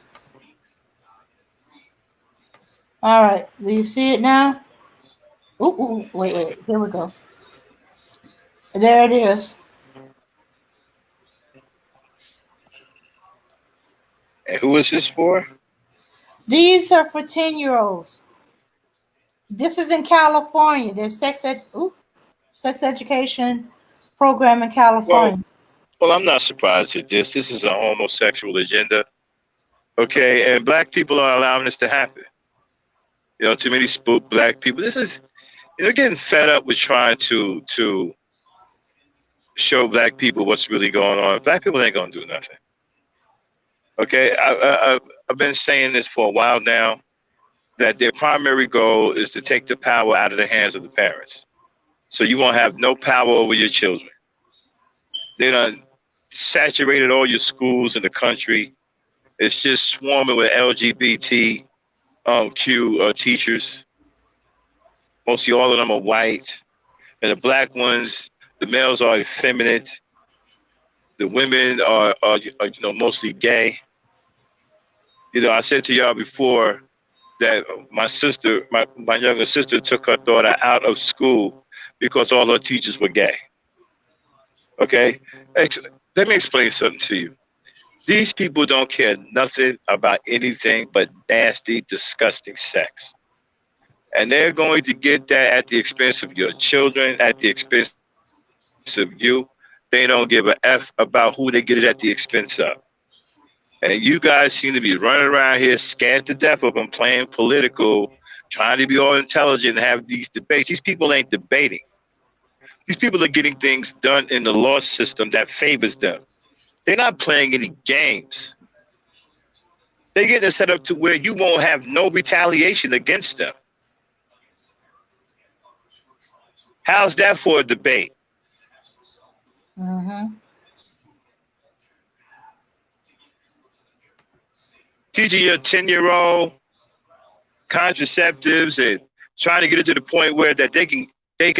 All right. Do you see it now? Ooh, ooh, wait, wait. Here we go. There it is. And who is this for? These are for 10-year-olds. This is in California. There's sex education program in Well, California. well, I'm not surprised at this. This is a homosexual agenda, okay? And black people are allowing this to happen. You know, too many spook black people. This is they're getting fed up with trying to show black people what's really going on. Black people ain't gonna do nothing. Okay, I've been saying this for a while now that their primary goal is to take the power out of the hands of the parents. So you won't have no power over your children. They done saturated all your schools in the country. It's just swarming with LGBT Q teachers. Mostly all of them are white, and the black ones, the males are effeminate. The women are mostly gay. You know, I said to y'all before that my younger sister took her daughter out of school because all her teachers were gay. Okay, let me explain something to you. These people don't care nothing about anything but nasty, disgusting sex. And they're going to get that at the expense of your children, at the expense of you. They don't give a F about who they get it at the expense of. And you guys seem to be running around here scared to death of them playing political, trying to be all intelligent and have these debates. These people ain't debating. These people are getting things done in the law system that favors them. They're not playing any games. They're getting it set up to where you won't have no retaliation against them. How's that for a debate? Mm-hmm. Teaching your 10-year-old contraceptives and trying to get it to the point where that they can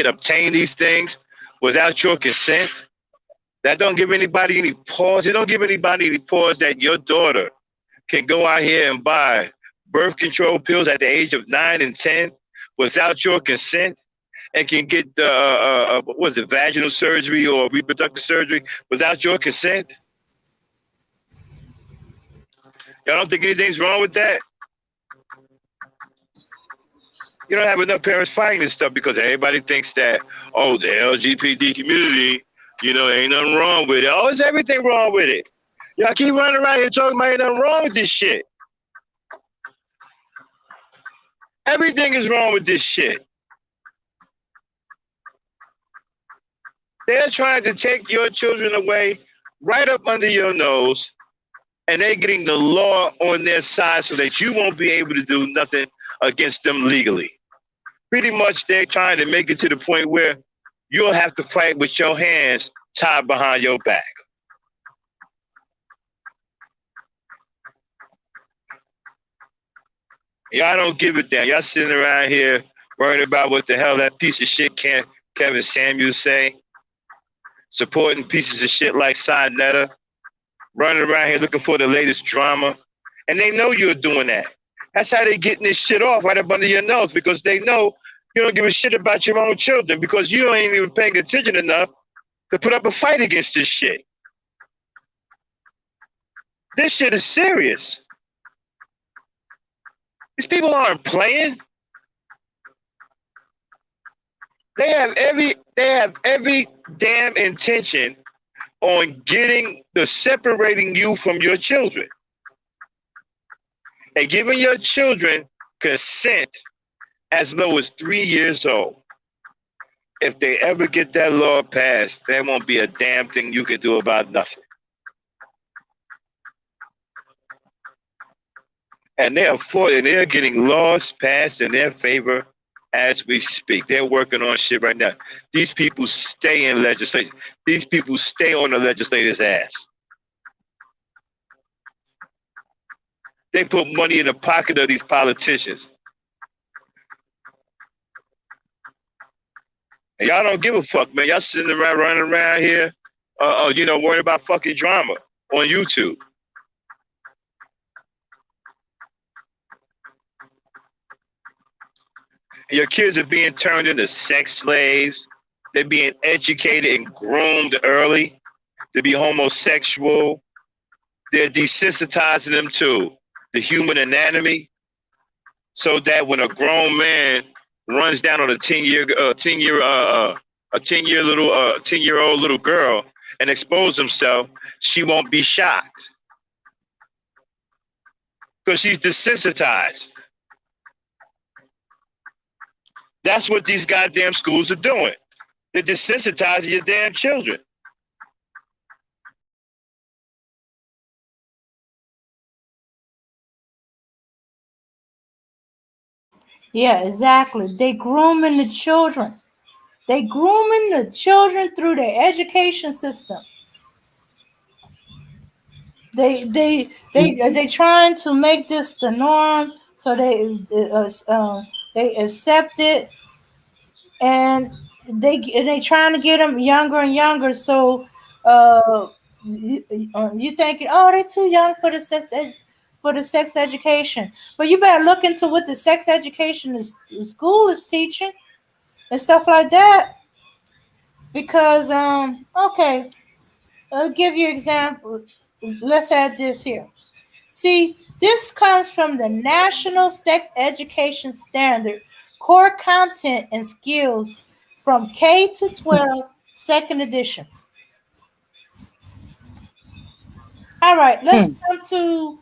obtain these things without your consent. That don't give anybody any pause. It don't give anybody any pause that your daughter can go out here and buy birth control pills at the age of 9 and 10 without your consent, and can get vaginal surgery or reproductive surgery without your consent. Y'all don't think anything's wrong with that? You don't have enough parents fighting this stuff because everybody thinks that, oh, the LGBT community, ain't nothing wrong with it. Oh, is everything wrong with it? Y'all keep running around here talking about ain't nothing wrong with this shit. Everything is wrong with this shit. They're trying to take your children away right up under your nose, and they're getting the law on their side so that you won't be able to do nothing against them legally. Pretty much they're trying to make it to the point where you'll have to fight with your hands tied behind your back. Y'all don't give a damn. Y'all sitting around here worrying about what the hell that piece of shit Kevin Samuels say, supporting pieces of shit like Sinetta, running around here looking for the latest drama. And they know you're doing that. That's how they getting this shit off right up under your nose, because they know you don't give a shit about your own children because you ain't even paying attention enough to put up a fight against this shit. This shit is serious. These people aren't playing. They have every damn intention on separating you from your children and giving your children consent as low as 3 years old. If they ever get that law passed, there won't be a damn thing you can do about nothing. And they're getting laws passed in their favor as we speak. They're working on shit right now. These people stay in legislation. These people stay on the legislator's ass. They put money in the pocket of these politicians. And y'all don't give a fuck, man. Y'all sitting around, running around here, worried about fucking drama on YouTube. Your kids are being turned into sex slaves. They're being educated and groomed early to be homosexual. They're desensitizing them to the human anatomy so that when a grown man runs down on a 10-year-old little girl and exposes himself, she won't be shocked because she's desensitized. That's what these goddamn schools are doing. They're desensitizing your damn children. Yeah, exactly. They grooming the children. They grooming the children through their education system. They trying to make this the norm, so they accept it, and they trying to get them younger and younger. So you thinking, oh, they're too young for the sex education, but you better look into what the sex education school is teaching and stuff like that. Because okay, I'll give you an example. Let's add this here. See, this comes from the National Sex Education Standard, Core Content and Skills from K to 12, second edition. All right, let's Hmm. jump to.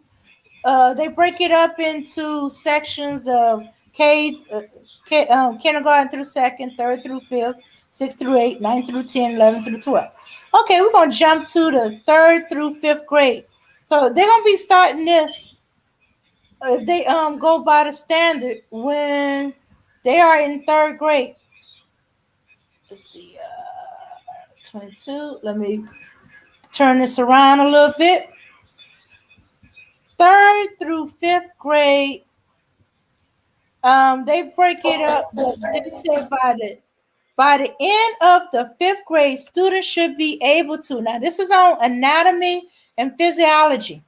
They break it up into sections of kindergarten through second, third through fifth, six through eight, nine through 10, 11 through 12. Okay, we're gonna jump to the third through fifth grade. So they're gonna be starting this if they go by the standard when they are in third grade. Let's see, 22. Let me turn this around a little bit. Third through fifth grade, they break it up. They say by the end of the fifth grade, students should be able to. Now, this is on anatomy and physiology.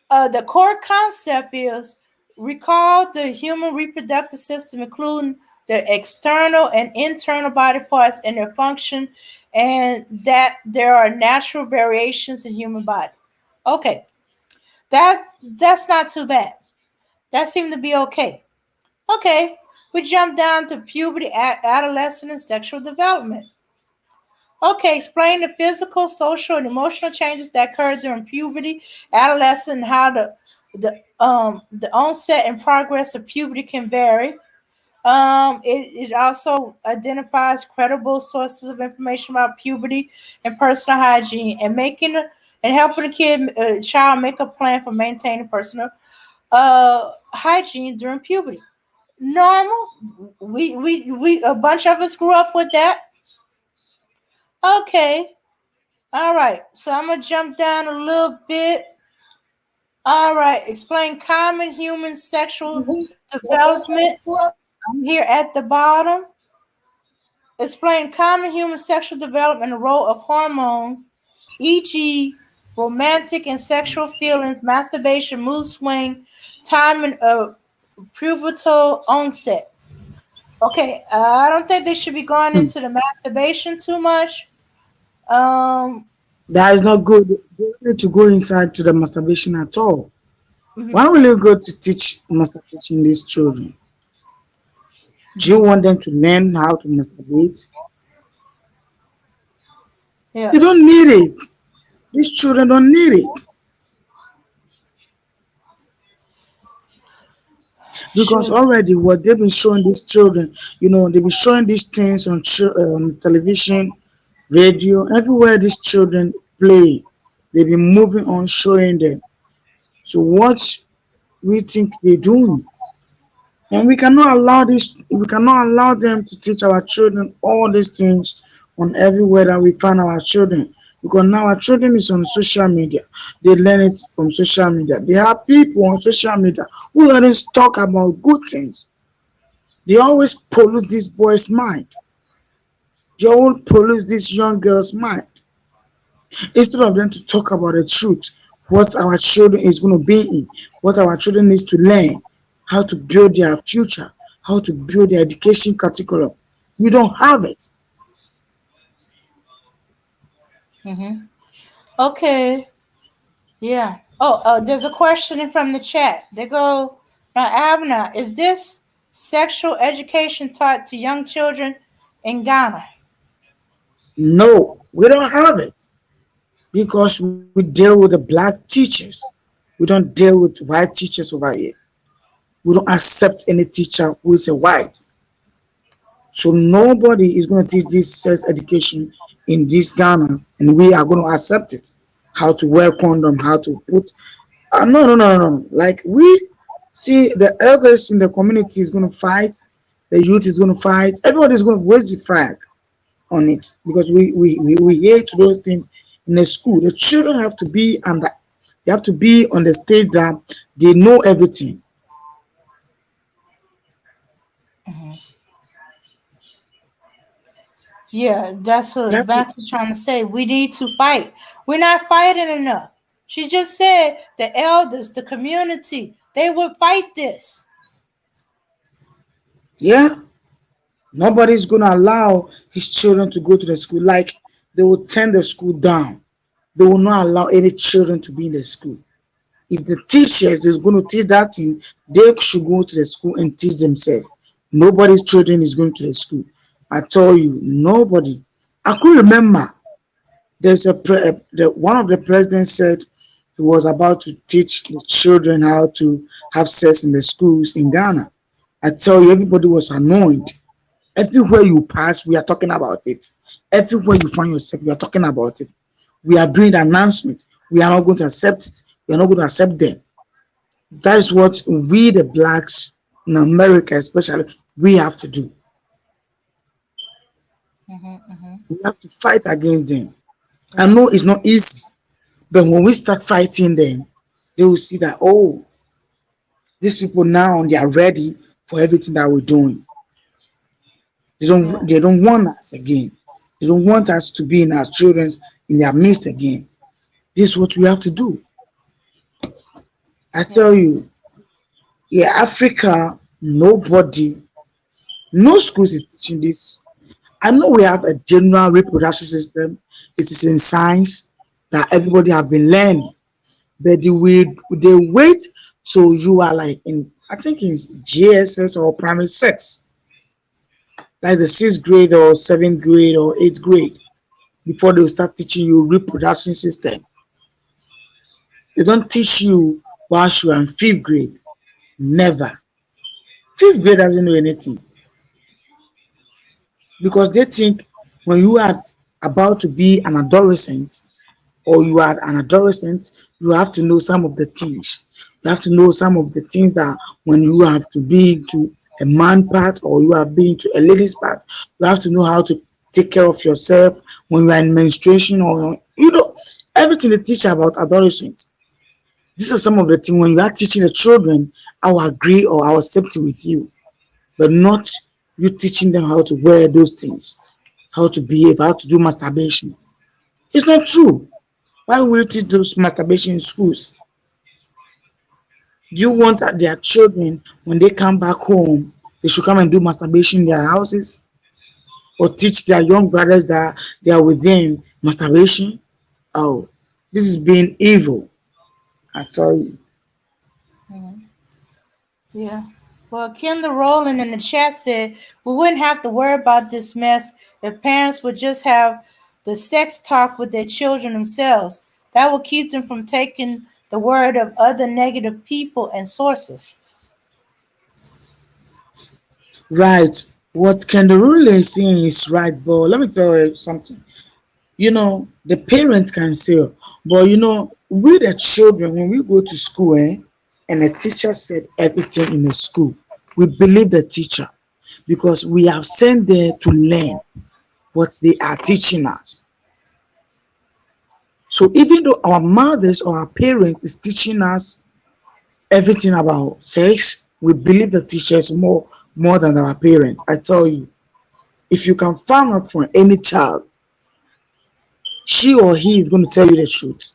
The core concept is recall the human reproductive system, including the external and internal body parts and their function, and that there are natural variations in human body. Okay, that's not too bad. That seemed to be okay. Okay, we jump down to puberty, adolescent, and sexual development. Okay, explain the physical, social, and emotional changes that occur during puberty, adolescence, and how the onset and progress of puberty can vary. It also identifies credible sources of information about puberty and personal hygiene, and helping child make a plan for maintaining personal hygiene during puberty. Normal. We a bunch of us grew up with that. Okay. All right. So I'm gonna jump down a little bit. All right. Explain common human sexual development. I'm here at the bottom. Explain common human sexual development and the role of hormones, e.g., romantic and sexual feelings, masturbation, mood swing, timing of pubertal onset. Okay, I don't think they should be going Hmm. into the masturbation too much. Um, That is not good. You don't need to go inside to the masturbation at all. mhm, Why will you go to teach masturbation these children? Do you mhm. want them to learn how to masturbate? Yeah, They don't need it. These children don't need it because shoot. already what they've been showing these children, they've been showing these things on television, radio, everywhere these children play. They've been moving on showing them. So what we think they're doing? And we cannot allow them to teach our children all these things on everywhere that we find our children. Because now our children is on social media. They learn it from social media. They have people on social media who always talk about good things. They always pollute this boy's mind. They always pollute this young girl's mind. Instead of them to talk about the truth, what our children is going to be in, what our children needs to learn, how to build their future, how to build their education curriculum. We don't have it. Hmm. Okay, yeah. Oh, there's a question from the chat. They go, now, Abner, is this sexual education taught to young children in Ghana? No, we don't have it because we deal with the black teachers. We don't deal with white teachers over here. We don't accept any teacher who is a white. So nobody is going to teach this sex education in this Ghana, and we are going to accept it. How to wear condom, how to put. No, no, no, no, no. Like we see, the elders in the community is going to fight. The youth is going to fight. Everybody is going to raise the flag on it because we hate those things in the school. The children have to be under. They have to be on the stage that they know everything. Mhm. Yeah, that's They what have to. Max is trying to say. We need to fight. We're not fighting enough. She just said the elders, the community, they would fight this. Yeah, nobody's going to allow his children to go to the school. Like they will turn the school down. They will not allow any children to be in the school. If the teachers is going to teach that thing, they should go to the school and teach themselves. Nobody's children is going to the school. I tell you, nobody. I could remember There's one of the presidents said he was about to teach the children how to have sex in the schools in Ghana. I tell you, everybody was annoyed. Everywhere you pass, we are talking about it. Everywhere you find yourself, we are talking about it. We are doing the announcement. We are not going to accept it. We are not going to accept them. That is what we, the blacks in America, especially, we have to do. We have to fight against them. I know it's not easy, but when we start fighting them, they will see that, oh, these people now they are ready for everything that we're doing. They don't want us again. They don't want us to be in our children's in their midst again. This is what we have to do. I tell you, yeah, Africa, nobody, no schools is teaching this. I know we have a general reproduction system. It is in science that everybody have been learning, but they wait so you are like in, I think it's GSS or primary six, like the sixth grade or seventh grade or eighth grade, before they will start teaching you reproduction system. They don't teach you whilst you are in fifth grade. Never. Fifth grade doesn't know anything because they think when you are about to be an adolescent or you are an adolescent, you have to know some of the things. You have to know some of the things that when you have to be to a man part or you are being to a lady's part, you have to know how to take care of yourself when you are in menstruation or everything they teach about adolescents. These are some of the things when you are teaching the children, I will agree or I will accept it with you, but not you teaching them how to wear those things, how to behave, how to do masturbation. It's not true. Why will you teach those masturbation in schools? Do you want that their children, when they come back home, they should come and do masturbation in their houses? Or teach their young brothers that they are with them masturbation? Oh, this is being evil. I tell you. Yeah. Well, Kendall Rowland in the chat said we wouldn't have to worry about this mess if parents would just have the sex talk with their children themselves. That will keep them from taking the word of other negative people and sources. Right. What Kendall Rowland is saying is right, but let me tell you something. The parents can say, but we the children, when we go to school, and the teacher said everything in the school, we believe the teacher because we have sent there to learn what they are teaching us. So even though our mothers or our parents is teaching us everything about sex, we believe the teachers more than our parents. I tell you, if you can find out from any child, she or he is going to tell you the truth.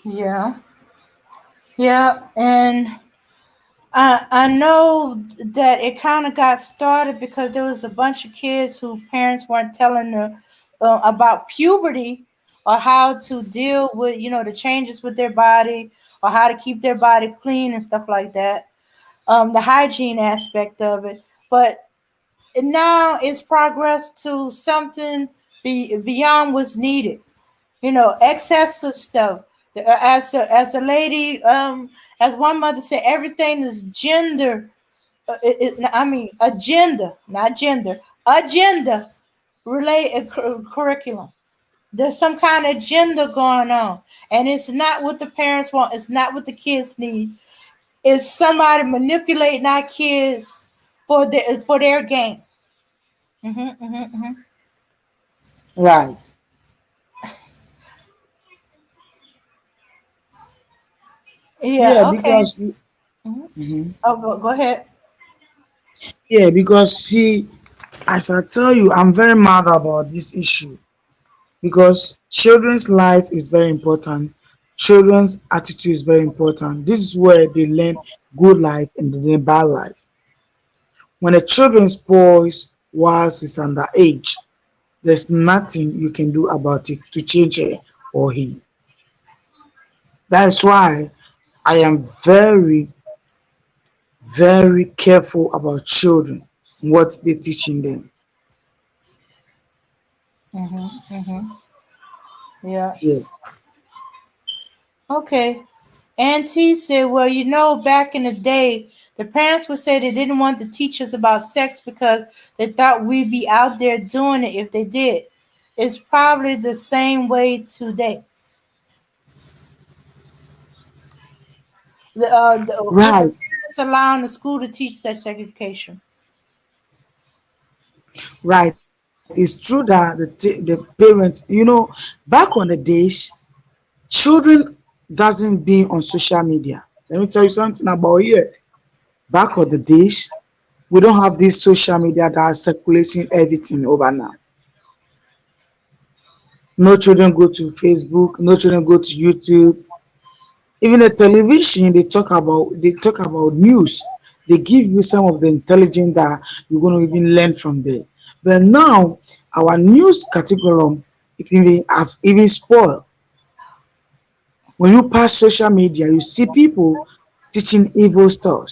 Yeah. Yeah. And I know that it kind of got started because there was a bunch of kids who parents weren't telling them about puberty or how to deal with the changes with their body or how to keep their body clean and stuff like that. The hygiene aspect of it, but now it's progressed to something beyond what's needed. Excessive stuff. As the lady, as one mother said, everything is gender. I mean, agenda, not gender, agenda related curriculum. There's some kind of agenda going on, and it's not what the parents want. It's not what the kids need. It's somebody manipulating our kids for their gain. Mm-hmm. Right. Yeah, Yeah. Okay. because Hmm. Mhm. Oh, go ahead. Yeah, because see, as I tell you, I'm very mad about this issue because children's life is very important. Children's attitude is very important. This is where they learn good life and they learn bad life. When a children spoils whilst it's underage, there's nothing you can do about it to change her or he. That's why I am very, very careful about children. what they're teaching them. Yeah. Yeah. Okay. Auntie said, well, you know, back in the day, the parents would say they didn't want to teach us about sex because they thought we'd be out there doing it if they did. It's probably the same way today. With the Right, parents allowing the school to teach sex education. right. It's true that the parents, back on the days, children doesn't be on social media. Let me tell you something about here. Back on the days, we don't have this social media that are circulating everything over now. No children go to Facebook, no children go to YouTube. Even the television, they talk about news. They give you some of the intelligence that you're going to even learn from there. But now our news curriculum, it even have even spoiled. When you pass social media, you see people teaching evil stuff.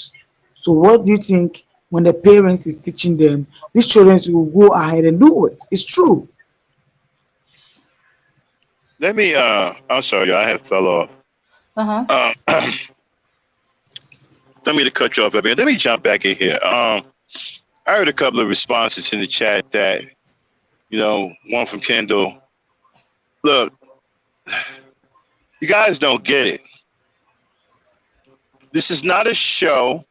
So what do you think when the parents is teaching them? These children will go ahead and do it. It's true. Let me. I'm sorry, I have fell off. Uh huh. Um, let me to cut you off a bit. Let me jump back in here. I heard a couple of responses in the chat that one from Kendall. Look, you guys don't get it. This is not a show.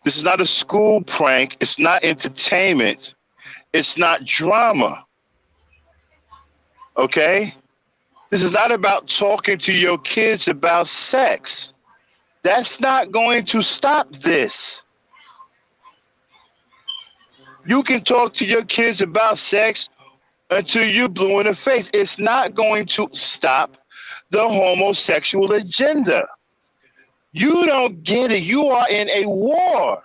This is not a school prank. It's not entertainment. It's not drama. Okay? This is not about talking to your kids about sex. That's not going to stop this. You can talk to your kids about sex until you're blue in the face. It's not going to stop the homosexual agenda. You don't get it. You are in a war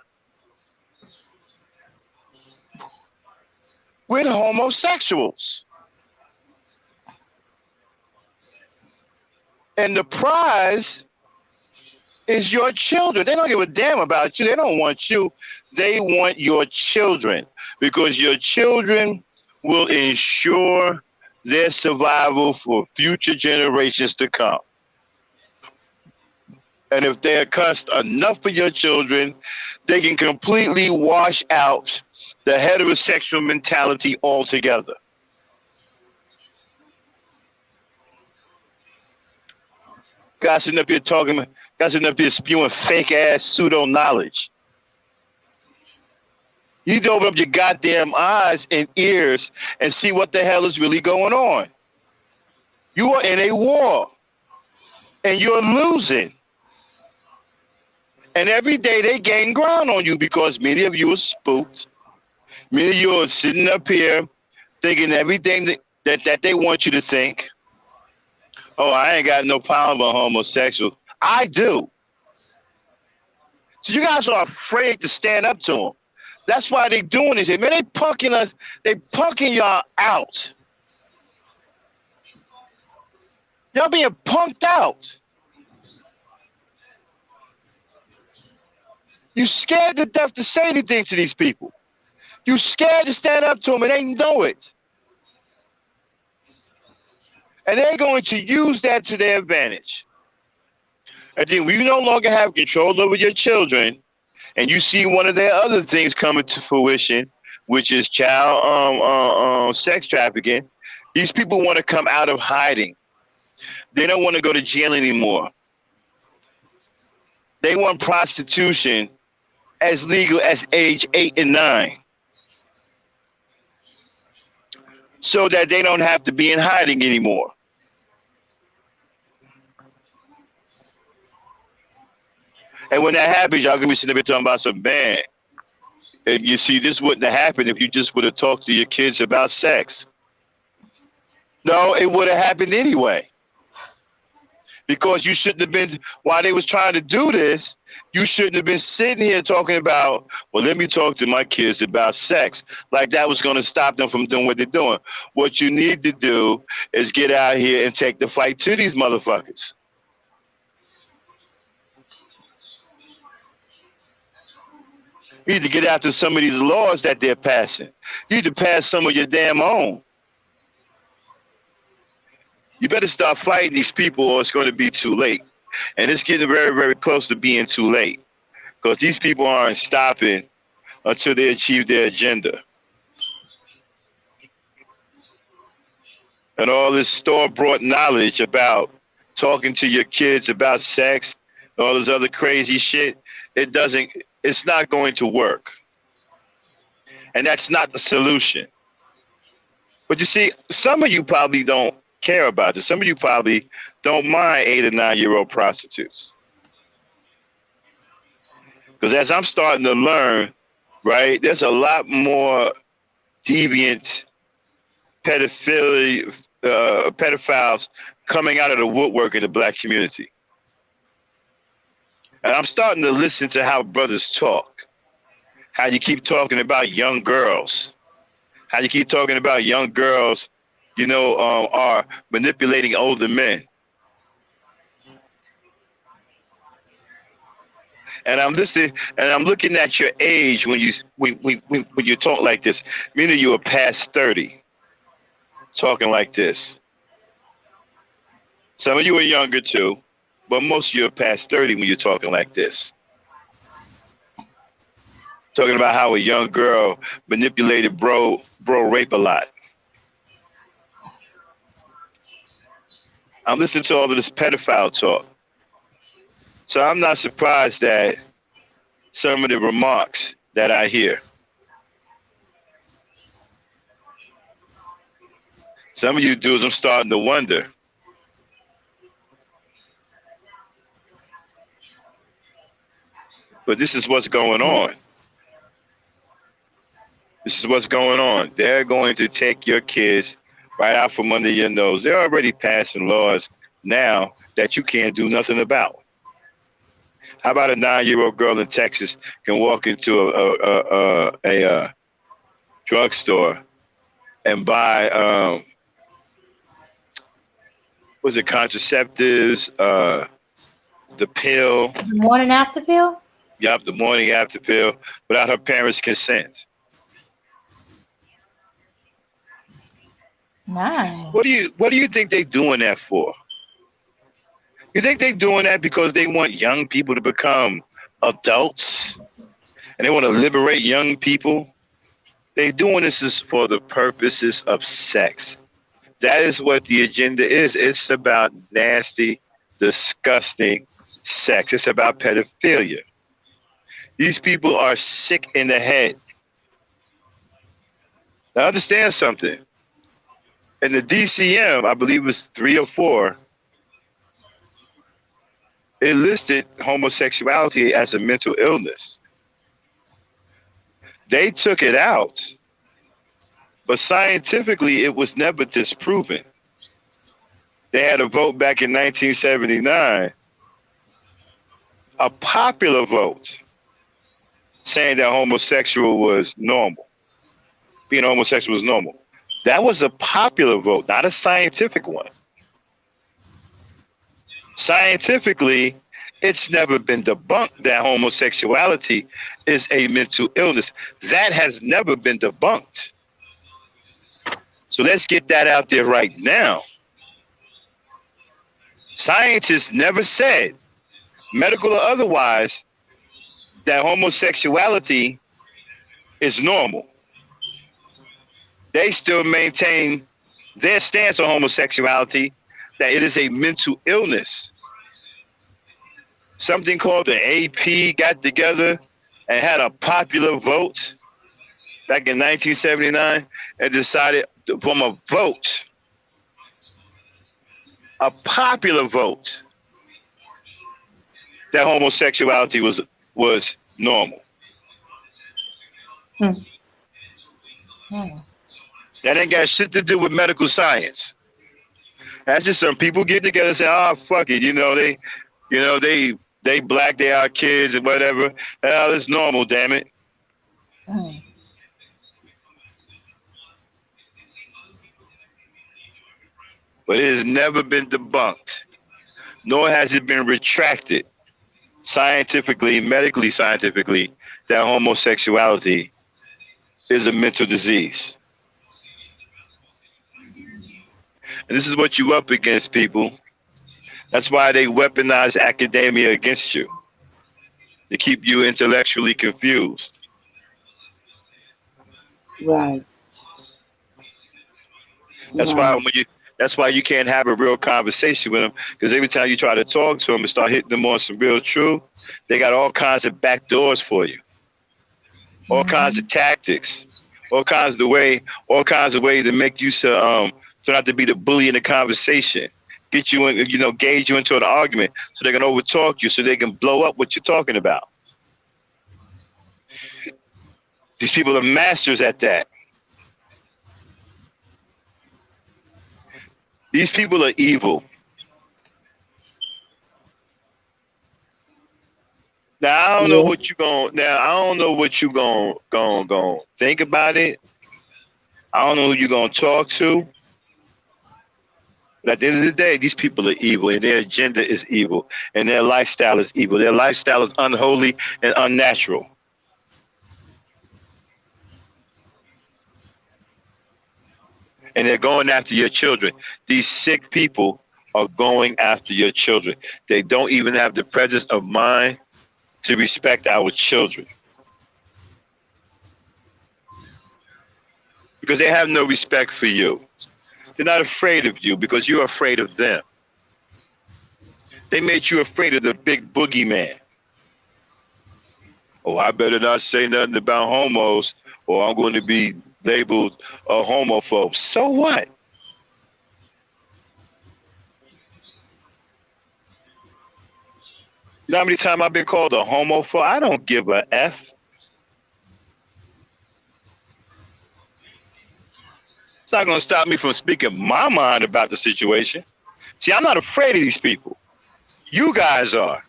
with homosexuals. And the prize is your children. They don't give a damn about you. They don't want you. They want your children because your children will ensure their survival for future generations to come. And if they're cussed enough for your children, they can completely wash out the heterosexual mentality altogether. Guys sitting up here talking, guys sitting up here spewing fake ass pseudo knowledge. You need to open up your goddamn eyes and ears and see what the hell is really going on. You are in a war and you're losing. And every day they gain ground on you because many of you are spooked. Many of you are sitting up here thinking everything that they want you to think. Oh, I ain't got no problem with homosexuals. I do. So you guys are afraid to stand up to them. That's why they doing this. Man, they punking us. They punking y'all out. Y'all being punked out. You scared to death to say anything to these people. You scared to stand up to them and they know it. And they're going to use that to their advantage. And then when you no longer have control over your children, and you see one of their other things coming to fruition, which is child sex trafficking, these people want to come out of hiding. They don't want to go to jail anymore. They want prostitution as legal as age 8 and 9. So that they don't have to be in hiding anymore. And when that happens, y'all gonna be sitting there talking about some man. And you see, this wouldn't have happened if you just would have talked to your kids about sex. No, it would have happened anyway. Because you shouldn't have been, while they was trying to do this, you shouldn't have been sitting here talking about, well, let me talk to my kids about sex. Like that was going to stop them from doing what they're doing. What you need to do is get out here and take the fight to these motherfuckers. You need to get after some of these laws that they're passing. You need to pass some of your damn own. You better start fighting these people or it's going to be too late. And it's getting very, very close to being too late because these people aren't stopping until they achieve their agenda. And all this store-bought knowledge about talking to your kids about sex, all this other crazy shit, it's not going to work. And that's not the solution. But you see, some of you probably don't care about this. Some of you probably don't mind 8 or 9-year-old prostitutes. Because as I'm starting to learn, right, there's a lot more deviant pedophiles coming out of the woodwork in the black community. And I'm starting to listen to how brothers talk. How you keep talking about young girls. How you keep talking about young girls, are manipulating older men. And I'm listening, and I'm looking at your age when you talk like this. Meaning you are past 30, talking like this. Some of you are younger too, but most of you are past 30 when you're talking like this. Talking about how a young girl manipulated bro rape a lot. I'm listening to all of this pedophile talk. So I'm not surprised that some of the remarks that I hear. Some of you dudes, I'm starting to wonder. But this is what's going on. This is what's going on. They're going to take your kids right out from under your nose. They're already passing laws now that you can't do nothing about. How about a 9-year-old girl in Texas can walk into a drugstore and buy contraceptives, the pill. Morning after pill? Yep, the morning after pill without her parents' consent. Nice. What do you think they're doing that for? You think they're doing that because they want young people to become adults and they want to liberate young people? They're doing this for the purposes of sex. That is what the agenda is. It's about nasty, disgusting sex. It's about pedophilia. These people are sick in the head. Now understand something. In the DCM, I believe it was 3 or 4, it listed homosexuality as a mental illness. They took it out, but scientifically it was never disproven. They had a vote back in 1979, a popular vote, saying that homosexual was normal. Being homosexual was normal. That was a popular vote, not a scientific one. Scientifically, it's never been debunked that homosexuality is a mental illness. That has never been debunked. So let's get that out there right now. Scientists never said, medical or otherwise, that homosexuality is normal. They still maintain their stance on homosexuality, that it is a mental illness. Something called the AP got together and had a popular vote back in 1979 and decided from a vote, a popular vote, that homosexuality was normal. That ain't got shit to do with medical science. That's just some people get together and say, "Oh, fuck it," they black, they are kids and whatever. Hell, it's normal, damn it. But it has never been debunked, nor has it been retracted scientifically, medically scientifically, that homosexuality is a mental disease. And this is what you up against, people. That's why they weaponize academia against you, to keep you intellectually confused. Right. That's why Right. that's why you can't have a real conversation with them, because every time you try to talk to them and start hitting them on some real truth, they got all kinds of back doors for you, all kinds of tactics, all kinds of ways to make you so not to be the bully in the conversation, get you in, gauge you into an argument, so they can overtalk you, so they can blow up what you're talking about. These people are masters at that. These people are evil. Now I don't know Yeah. what you going. Now I don't know what you going think about it. I don't know who you're gonna talk to. But at the end of the day, these people are evil, and their agenda is evil, and their lifestyle is evil. Their lifestyle is unholy and unnatural. And they're going after your children. These sick people are going after your children. They don't even have the presence of mind to respect our children, because they have no respect for you. They're not afraid of you because you're afraid of them. They made you afraid of the big boogeyman. Oh, I better not say nothing about homos, or I'm going to be labeled a homophobe. So what? You know how many times I've been called a homophobe? I don't give a F. It's not going to stop me from speaking my mind about the situation. See, I'm not afraid of these people. You guys are.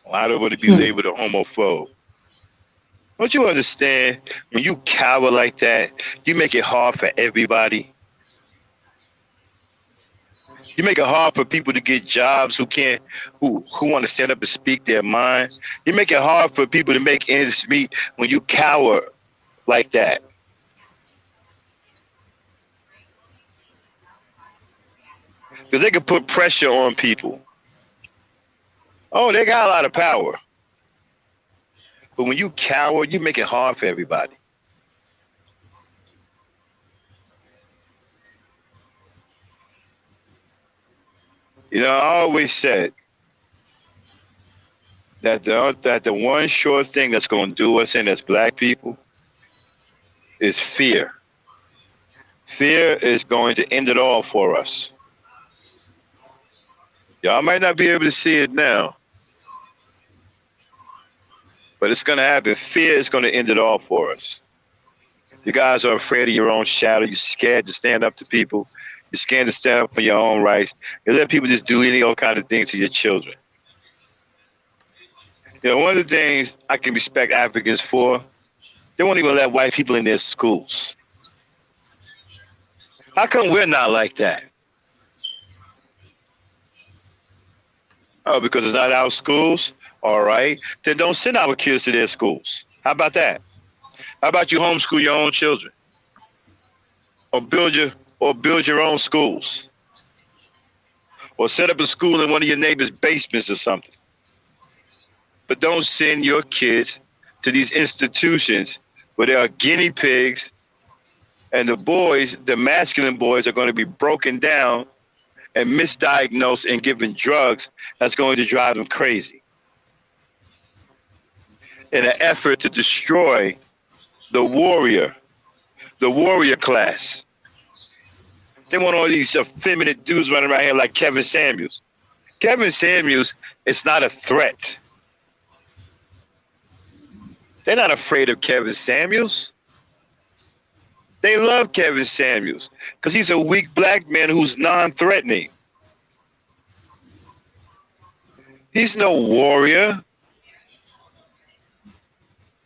Well, I don't want to be labeled a homophobe. Don't you understand? When you cower like that, you make it hard for everybody. You make it hard for people to get jobs who want to stand up and speak their mind. You make it hard for people to make ends meet when you cower like that. Because they can put pressure on people. Oh, they got a lot of power. But when you cower, you make it hard for everybody. I always said that the one sure thing that's going to do us in as black people is fear. Fear is going to end it all for us. Y'all might not be able to see it now, but it's going to happen. Fear is going to end it all for us. You guys are afraid of your own shadow. You're scared to stand up to people. You're scared to stand up for your own rights. You let people just do any old kind of things to your children. One of the things I can respect Africans for, they won't even let white people in their schools. How come we're not like that? Oh, because it's not our schools? All right. Then don't send our kids to their schools. How about that? How about you homeschool your own children? Or build your own schools? Or set up a school in one of your neighbor's basements or something. But don't send your kids to these institutions where there are guinea pigs, and the masculine boys, are going to be broken down and misdiagnosed and given drugs that's going to drive them crazy, in an effort to destroy the warrior class. They want all these effeminate dudes running around here like Kevin Samuels. Kevin Samuels is not a threat. They're not afraid of Kevin Samuels. They love Kevin Samuels because he's a weak black man who's non-threatening. He's no warrior.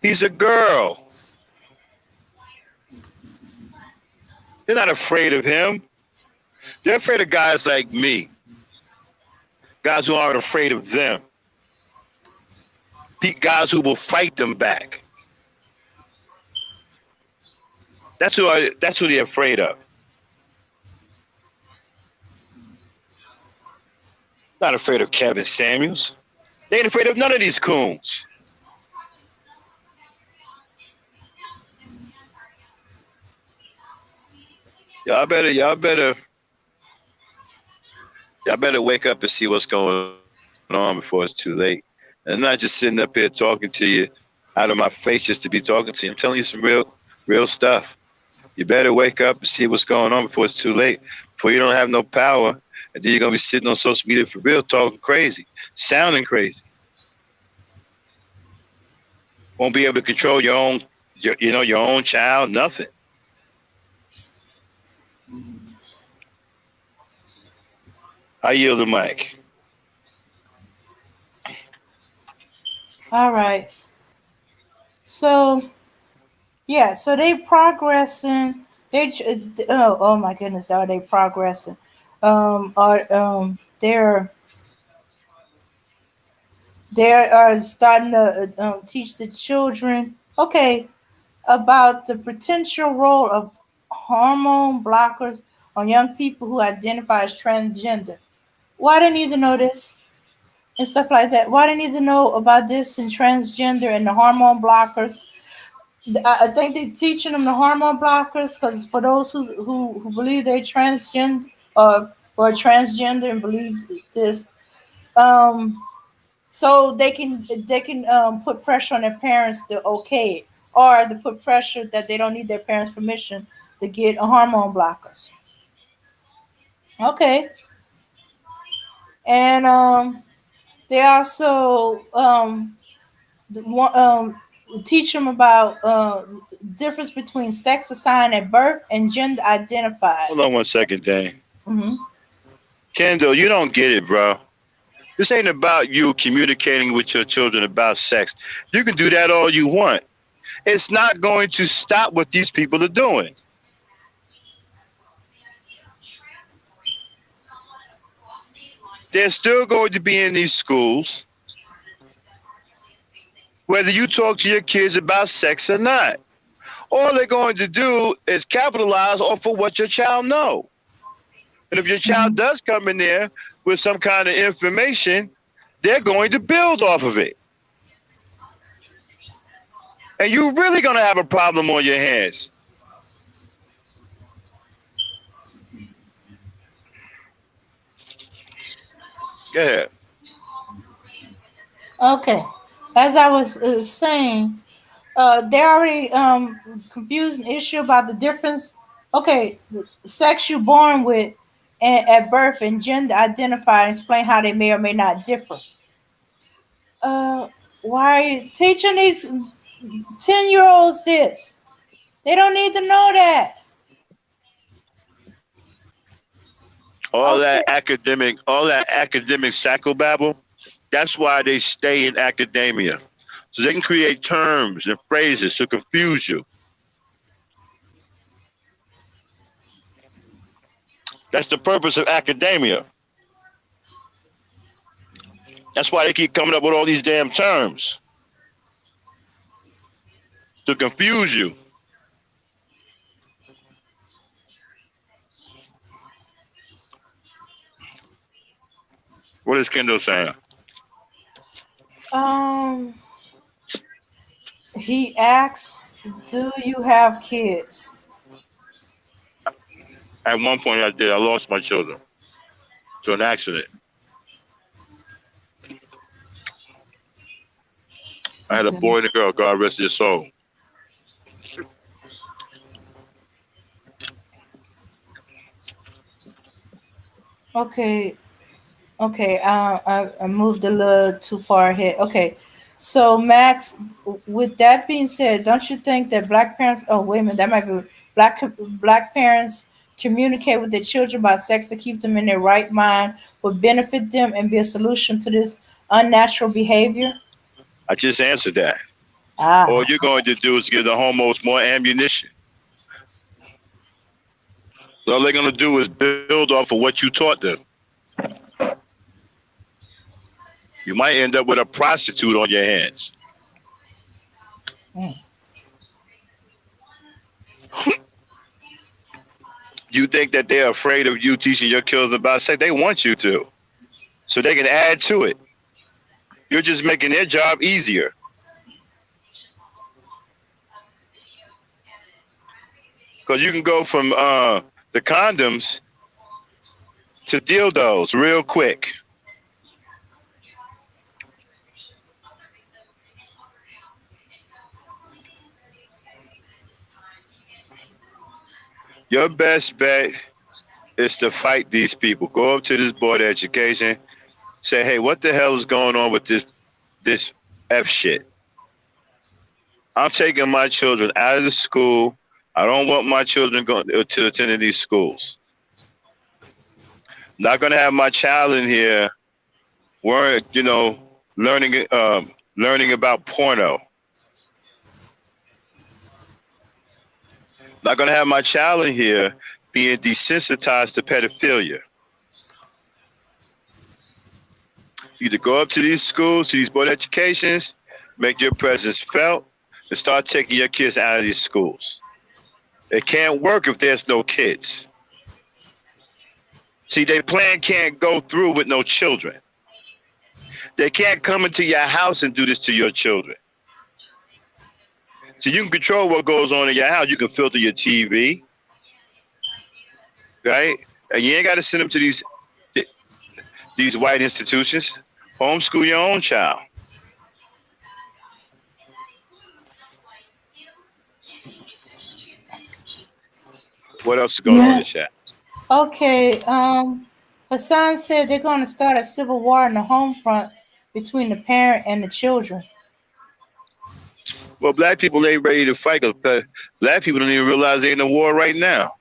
He's a girl. They're not afraid of him. They're afraid of guys like me. Guys who aren't afraid of them. Guys who will fight them back. That's who they're afraid of. Not afraid of Kevin Samuels. They ain't afraid of none of these coons. Y'all better wake up and see what's going on before it's too late. And not just sitting up here talking to you out of my face just to be talking to you. I'm telling you some real stuff. You better wake up and see what's going on before it's too late. Before you don't have no power, and then you're gonna be sitting on social media for real, talking crazy, sounding crazy. Won't be able to control your own child, nothing. I yield the mic. All right. So, yeah, so they progressing. Oh my goodness, are they progressing? They are starting to teach the children, okay, about the potential role of hormone blockers on young people who identify as transgender. Why do they need to know this and stuff like that? Why do they need to know about this and transgender and the hormone blockers? I think they're teaching them the hormone blockers because for those who believe they're transgender or transgender and believe this, so they can put pressure on their parents to okay it, or to put pressure that they don't need their parents' permission to get a hormone blockers. Okay, and they also teach them about difference between sex assigned at birth and gender identified. Hold on 1 second, Dane. Mm-hmm. Kendall, you don't get it, bro. This ain't about you communicating with your children about sex. You can do that all you want. It's not going to stop what these people are doing. They're still going to be in these schools, whether you talk to your kids about sex or not. All they're going to do is capitalize off of what your child knows. And if your child does come in there with some kind of information, they're going to build off of it. And you're really going to have a problem on your hands. Go ahead. Okay. As I was saying, they already confused an issue about the difference. Okay, the sex you're born with at birth and gender identify and explain how they may or may not differ. Why are you teaching these 10-year-olds this? They don't need to know that. All that academic psychobabble, that's why they stay in academia. So they can create terms and phrases to confuse you. That's the purpose of academia. That's why they keep coming up with all these damn terms. To confuse you. What is Kendall saying? He asks, "Do you have kids?" At one point I did. I lost my children to an accident. I had a boy and a girl. God rest his soul. Okay. I moved a little too far ahead. Okay. So Max, with that being said, don't you think that black parents? Oh, wait a minute, that might be black parents communicate with their children about sex to keep them in their right mind would benefit them and be a solution to this unnatural behavior? I just answered that. All you're going to do is give the homos more ammunition. All they're going to do is build off of what you taught them. You might end up with a prostitute on your hands. Mm. You think that they're afraid of you teaching your kids about sex? They want you to, so they can add to it. You're just making their job easier. Because you can go from the condoms to dildos real quick. Your best bet is to fight these people. Go up to this board of education, say, hey, what the hell is going on with this F shit? I'm taking my children out of the school. I don't want my children going to attend these schools. Not going to have my child in here, learning about porno. Not going to have my child in here being desensitized to pedophilia. Either go up to these schools, to these board educations, make your presence felt, and start taking your kids out of these schools. It can't work if there's no kids. See, their plan can't go through with no children. They can't come into your house and do this to your children. So you can control what goes on in your house. You can filter your TV, right? And you ain't got to send them to these white institutions. Homeschool your own child. What else is going on in the chat? Okay. Hassan said they're going to start a civil war in the home front between the parent and the children. Well, black people ain't ready to fight. Black people don't even realize they're in a war right now.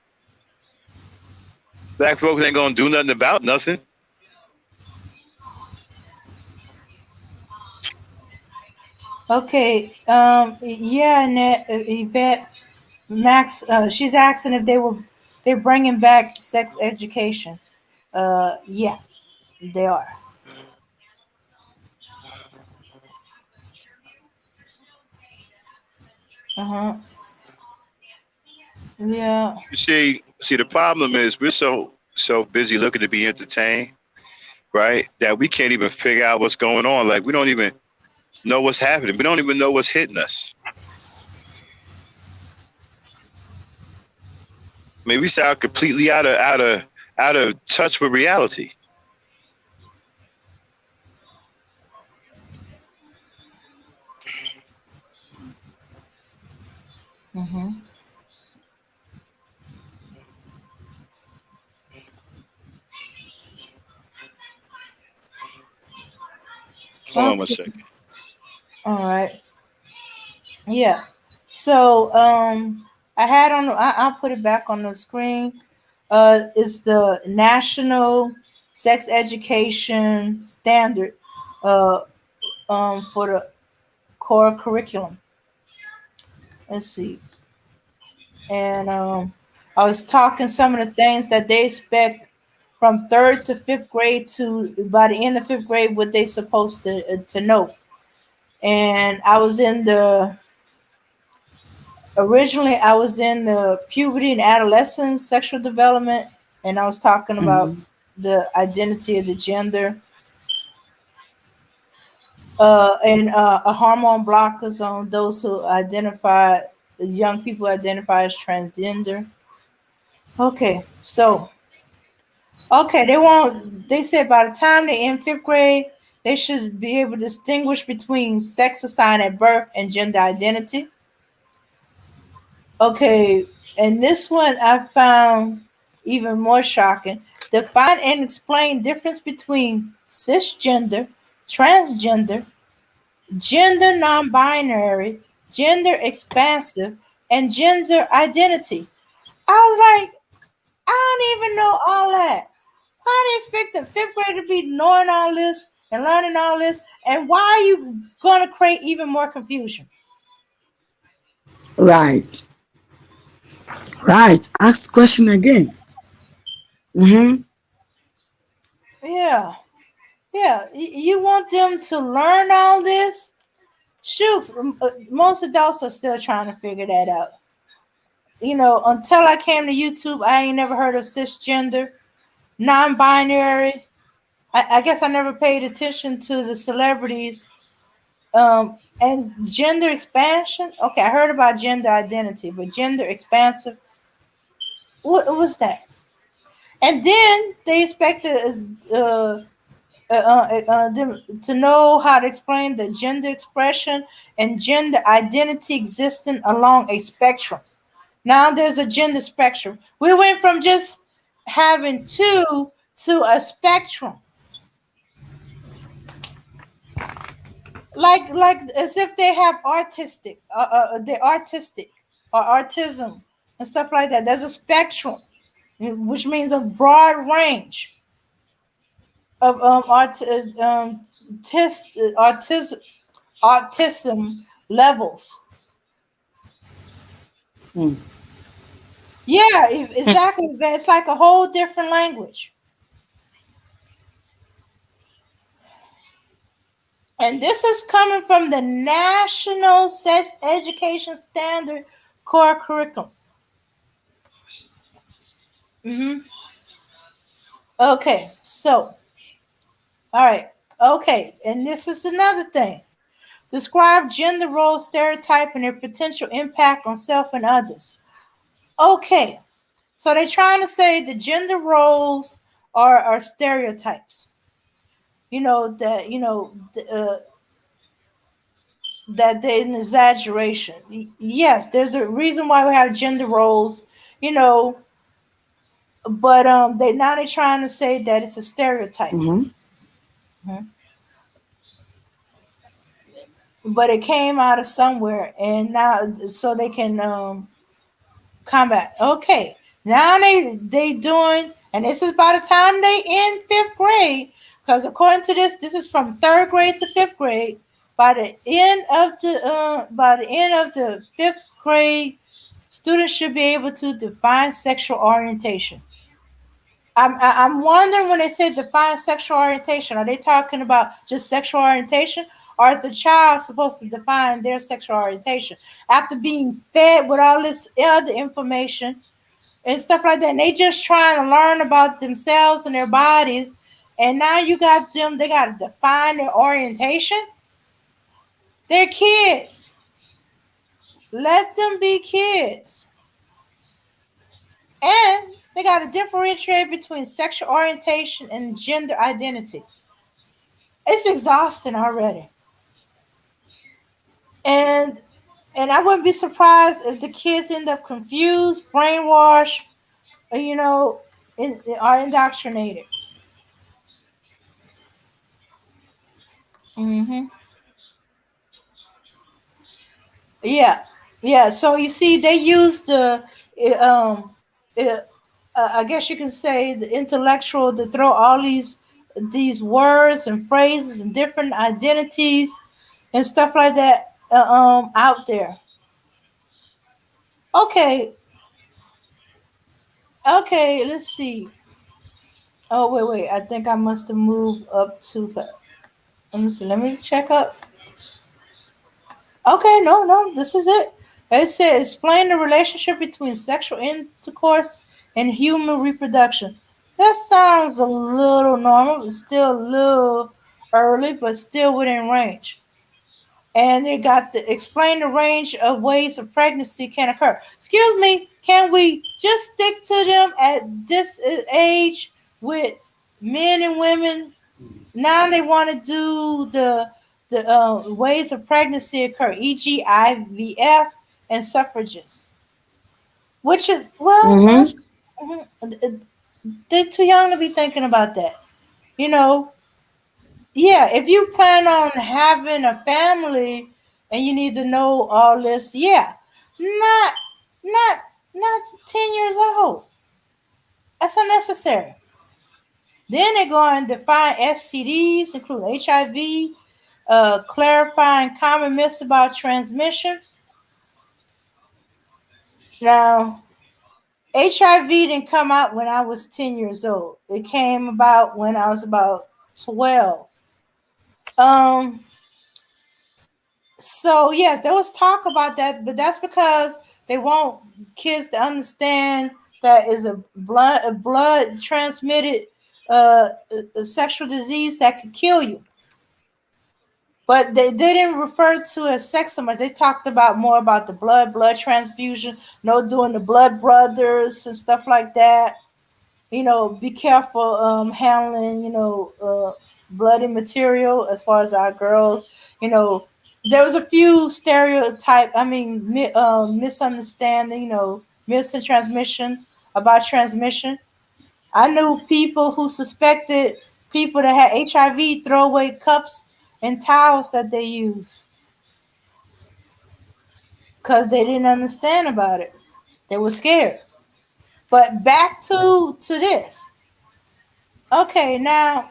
Black folks ain't gonna do nothing about nothing. Okay. Yeah, and Yvette Max. She's asking if they're bringing back sex education. Yeah, they are. Yeah. You see, the problem is we're so busy looking to be entertained, right? That we can't even figure out what's going on. Like we don't even know what's happening. We don't even know what's hitting us. I mean, we sound completely out of touch with reality. Hold on one second. All right. Yeah. So I had on. I'll put it back on the screen. It's the National Sex Education Standard for the core curriculum. Let's see. And I was talking some of the things that they expect from 3rd to 5th grade to by the end of 5th grade what they supposed to know. And I was in the puberty and adolescence, sexual development, and I was talking about the identity of the gender. And a hormone blockers on those who identify, young people identify as transgender. Okay, so they said by the time they in 5th grade, they should be able to distinguish between sex assigned at birth and gender identity. Okay, and this one I found even more shocking. Define and explain difference between cisgender, transgender, gender non-binary, gender expansive, and gender identity. I was like, I don't even know all that. Why do you expect the 5th grade to be knowing all this and learning all this? And why are you going to create even more confusion? Right. Ask question again. Yeah. Yeah, you want them to learn all this? Shoots, most adults are still trying to figure that out. Until I came to YouTube, I ain't never heard of cisgender, non-binary. I guess I never paid attention to the celebrities. And gender expansion. Okay, I heard about gender identity, but gender expansive. What was that? And then they expected them to know how to explain the gender expression and gender identity existing along a spectrum. Now there's a gender spectrum. We went from just having two to a spectrum. Like as if they have they're artistic or autism and stuff like that. There's a spectrum, which means a broad range of autism levels. Hmm. Yeah, exactly. It's like a whole different language. And this is coming from the National Sex Education Standard Core Curriculum. Okay, so, all right. Okay, and this is another thing. Describe gender role stereotype and their potential impact on self and others. Okay, so they're trying to say the gender roles are stereotypes. That they're an exaggeration. Yes, there's a reason why we have gender roles, you know, but they're trying to say that it's a stereotype. Mm-hmm. Mhm. But it came out of somewhere, and now so they can combat. Okay, now they doing, and this is by the time they end fifth grade, because according to this is from third grade to fifth grade. By the end of the fifth grade, students should be able to define sexual orientation. I'm wondering when they say define sexual orientation, are they talking about just sexual orientation, or is the child supposed to define their sexual orientation after being fed with all this other information and stuff like that? And they just trying to learn about themselves and their bodies, and now you got them. They got to define their orientation. They're kids. Let them be kids. And they got to differentiate between sexual orientation and gender identity. It's exhausting already. And I wouldn't be surprised if the kids end up confused, brainwashed, or, are indoctrinated. hmm Yeah, yeah. So you see, they use uh, I guess you can say the intellectual to throw all these words and phrases and different identities and stuff like that out there. Okay, okay. Let's see. Oh wait. I think I must have moved up too fast. Let me see. Let me check up. Okay, no. This is it. It says explain the relationship between sexual intercourse and human reproduction. That sounds a little normal. It's still a little early, but still within range. And they got to explain the range of ways of pregnancy can occur. Excuse me, can we just stick to them at this age with men and women? Now they want to do the ways of pregnancy occur, e.g., IVF and suffragists. Which is Mm-hmm. they're too young to be thinking about that. You know, yeah, if you plan on having a family and you need to know all this, yeah, not not not 10 years old. That's unnecessary. Then they go and define STDs, include HIV, clarifying common myths about transmission. Now, HIV didn't come out when I was 10 years old. It came about when I was about 12. Um, so yes, there was talk about that, but that's because they want kids to understand that is a blood transmitted a sexual disease that could kill you. But they didn't refer to it as sex so much. They talked about more about the blood transfusion, doing the blood brothers and stuff like that. Be careful handling, bloody material as far as our girls. There was a few misunderstanding, mistransmission about transmission. I knew people who suspected people that had HIV throw away cups and towels that they use because they didn't understand about it. They were scared. But back to this. Okay, now,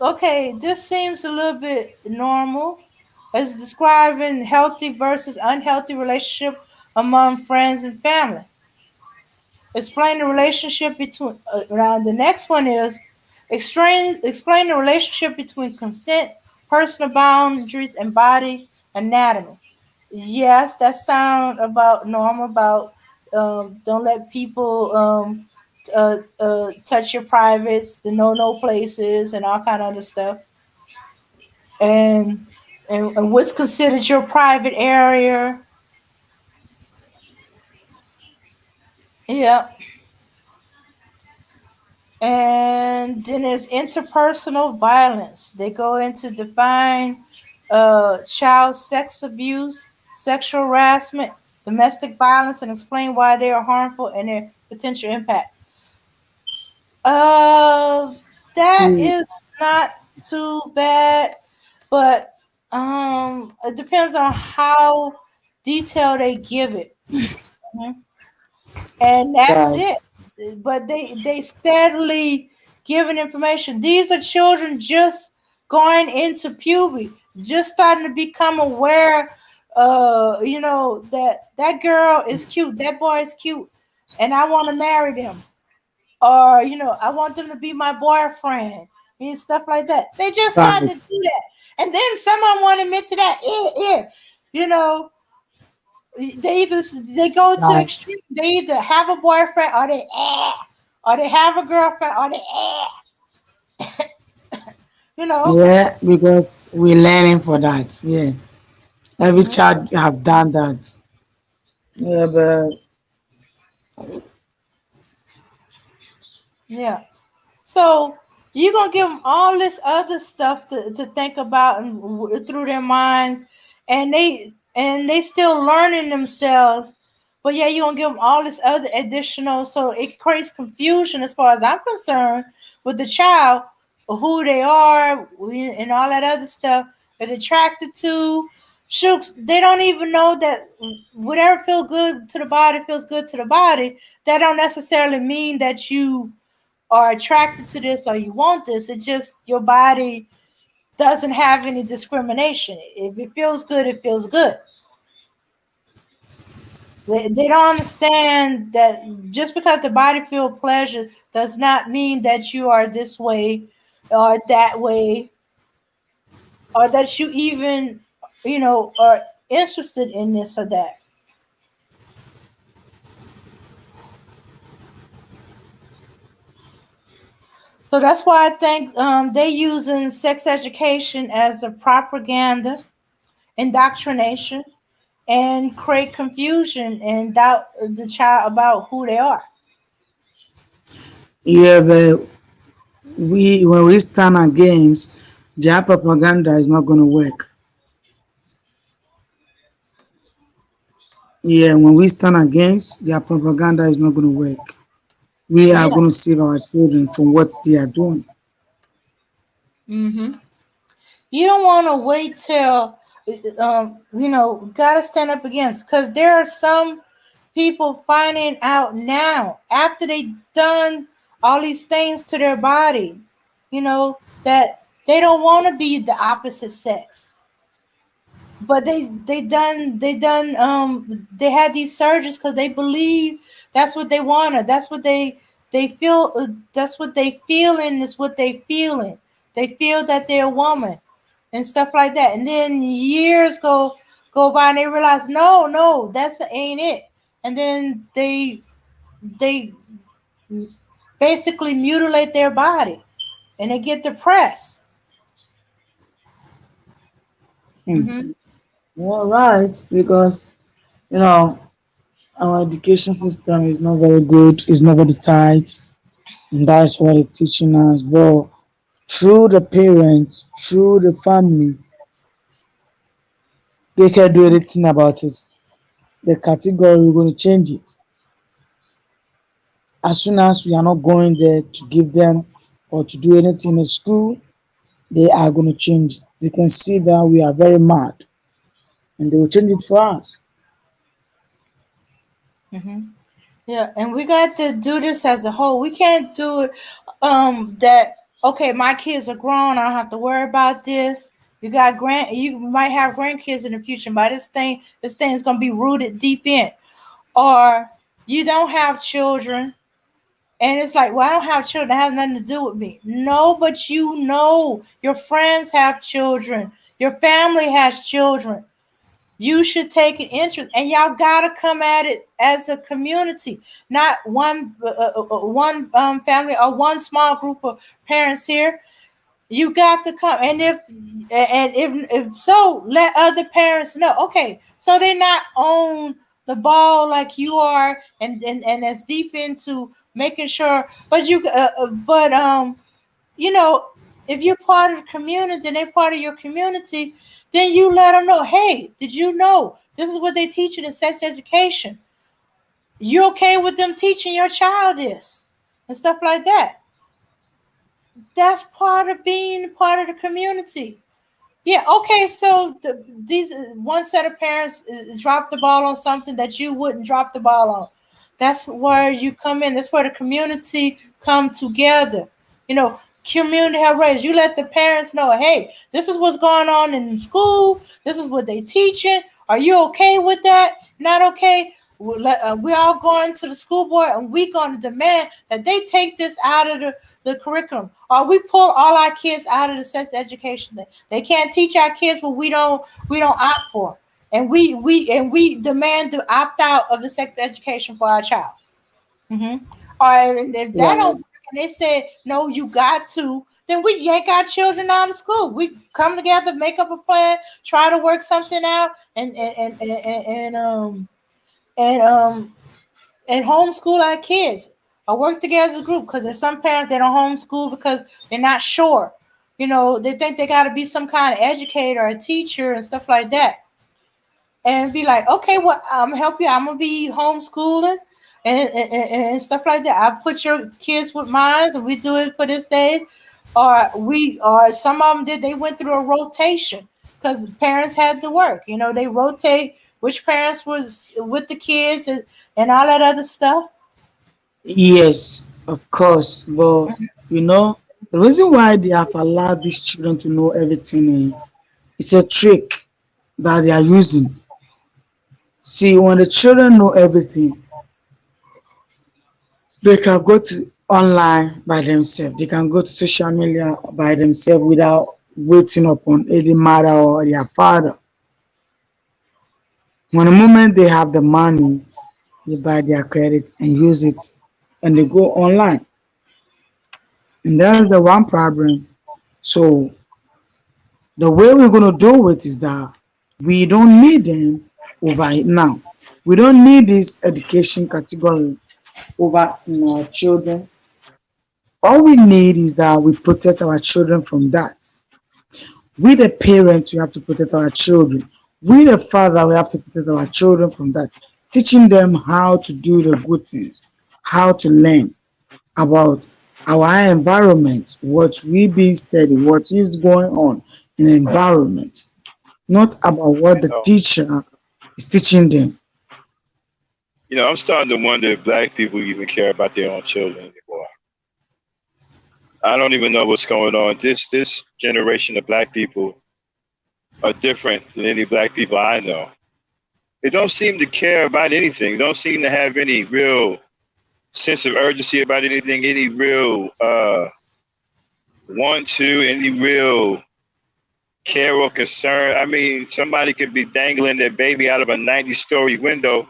okay, this seems a little bit normal. It's describing healthy versus unhealthy relationship among friends and family. Explain the relationship between. Now, the next one is explain the relationship between consent, personal boundaries, and body anatomy. Yes, that sound about normal. About don't let people touch your privates, the no places, and all kind of other stuff. And and what's considered your private area. Yeah. And then there's interpersonal violence. They go into define child sex abuse, sexual harassment, domestic violence, and explain why they are harmful and their potential impact. Uh, that Mm, is not too bad, but it depends on how detailed they give it. Mhm. And that's right. it. But they steadily giving information. These are children just going into puberty, just starting to become aware. That girl is cute, that boy is cute, and I want to marry them, or I want them to be my boyfriend and stuff like that. They just starting to Right. do that, and then someone won't admit to that. You know, they go to the Right. extreme. They either have a boyfriend or they have a girlfriend or they you know. Yeah, because we're learning for that. Yeah. Every Mhm. child have done that. Yeah, but Yeah. So you're gonna give them all this other stuff to think about and through their minds, and they still learning themselves. But yeah, you're gonna give them all this other additional, so it creates confusion as far as I'm concerned with the child, who they are, and all that other stuff they're attracted to. Shooks, they don't even know that whatever feels good to the body feels good to the body. That don't necessarily mean that you are attracted to this or you want this. It's just your body doesn't have any discrimination. If it feels good, it feels good. They don't understand that just because the body feels pleasure does not mean that you are this way or that way, or that you even, are interested in this or that. So that's why I think they using sex education as a propaganda, indoctrination, and create confusion and doubt the child about who they are. yeah, but we when we stand against their propaganda is not gonna work. Yeah, when we stand against their propaganda is not gonna work. We are Yeah. gonna save our children from what they are doing. Hmm. You don't want to wait till, gotta stand up against, because there are some people finding out now after they done all these things to their body, that they don't want to be the opposite sex. But they had these surgeries because they believe that's what they wanted. That's what they feel. That's what they feeling is what they feeling. They feel that they're a woman and stuff like that. And then years go by and they realize, no, that's ain't it. And then they basically mutilate their body and they get depressed. Mm-hmm. You're right, because you know our education system is not very good, it's not very tight, and that's what it's teaching us. But through the parents, through the family, they can do anything about it. The category, we're going to change it. As soon as we are not going there to give them or to do anything in school, they are going to change it. They can see that we are very mad and they will change it for us. Mm-hmm. Yeah, and we got to do this as a whole. We can't do it that okay, my kids are grown, I don't have to worry about this. You might have grandkids in the future, but this thing is gonna be rooted deep in. Or you don't have children, and it's like, well, I don't have children, it has nothing to do with me. No, but you know your friends have children, your family has children. You should take an interest, and y'all gotta come at it as a community, not one family or one small group of parents here. You got to come, and if so, let other parents know. Okay, so they're not on the ball like you are, and as deep into making sure. But you know, if you're part of the community and they're part of your community, then you let them know, hey, did you know this is what they teach you in sex education? You okay with them teaching your child this and stuff like that? That's part of being part of the community. Yeah, okay, so these one set of parents dropped the ball on something that you wouldn't drop the ball on. That's where you come in. That's where the community come together. You know, community have raised. You let the parents know, hey, this is what's going on in school. This is what they teaching. Are you okay with that? Not okay? We're all going to the school board and we're going to demand that they take this out of the curriculum, or we pull all our kids out of the sex education. They can't teach our kids what we don't opt for, and we demand to opt out of the sex education for our child. Mm-hmm. Or if that Yeah. don't work, and they say no, you got to, then we yank our children out of school. We come together, make up a plan, try to work something out, and and homeschool our kids or work together as a group, because there's some parents that don't homeschool because they're not sure. You know, they think they got to be some kind of educator or a teacher and stuff like that. And be like, okay, well, I'm gonna help you. I'm gonna be homeschooling and stuff like that. I put your kids with mine, and we do it for this day. Or some of them did. They went through a rotation because parents had to work. You know, they rotate which parents was with the kids and all that other stuff. Yes, of course. But the reason why they have allowed these children to know everything, it's a trick that they are using. See, when the children know everything, they can go to online by themselves. They can go to social media by themselves without waiting upon any mother or their father. When the moment they have the money, they buy their credit and use it, and they go online. And that's the one problem. So the way we're going to do it is that we don't need them over it now. We don't need this education category over our children. All we need is that we protect our children from that. We, the parents, we have to protect our children. We, the father, we have to protect our children from that. Teaching them how to do the good things, how to learn about our environment, what we being studied, what is going on in the environment, not about what You the know, teacher is teaching them. I'm starting to wonder if black people even care about their own children anymore. I don't even know what's going on. This generation of black people are different than any black people I know. They don't seem to care about anything. They don't seem to have any real sense of urgency about anything, any real want to, any real care or concern. I mean, somebody could be dangling their baby out of a 90-story window.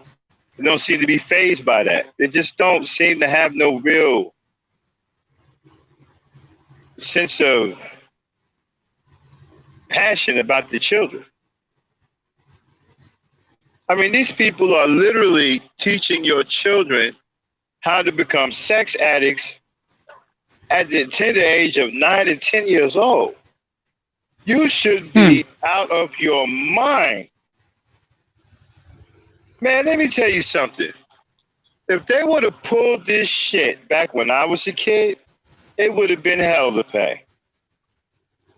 They don't seem to be fazed by that. They just don't seem to have no real sense of passion about the children. I mean, these people are literally teaching your children how to become sex addicts at the tender age of 9 and 10 years old. You should be out of your mind. Man, let me tell you something. If they would have pulled this shit back when I was a kid, it would have been hell to pay.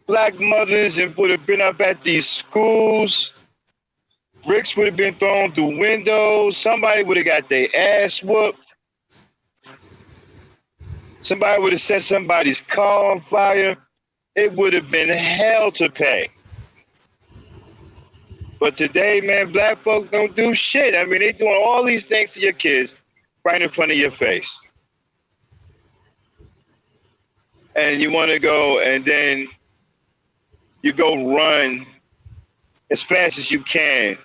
Black mothers would have been up at these schools. Bricks would have been thrown through windows. Somebody would have got their ass whooped. Somebody would have set somebody's car on fire. It would have been hell to pay. But today, man, black folks don't do shit. I mean, they doing all these things to your kids right in front of your face. And you want to go, and then you go run as fast as you can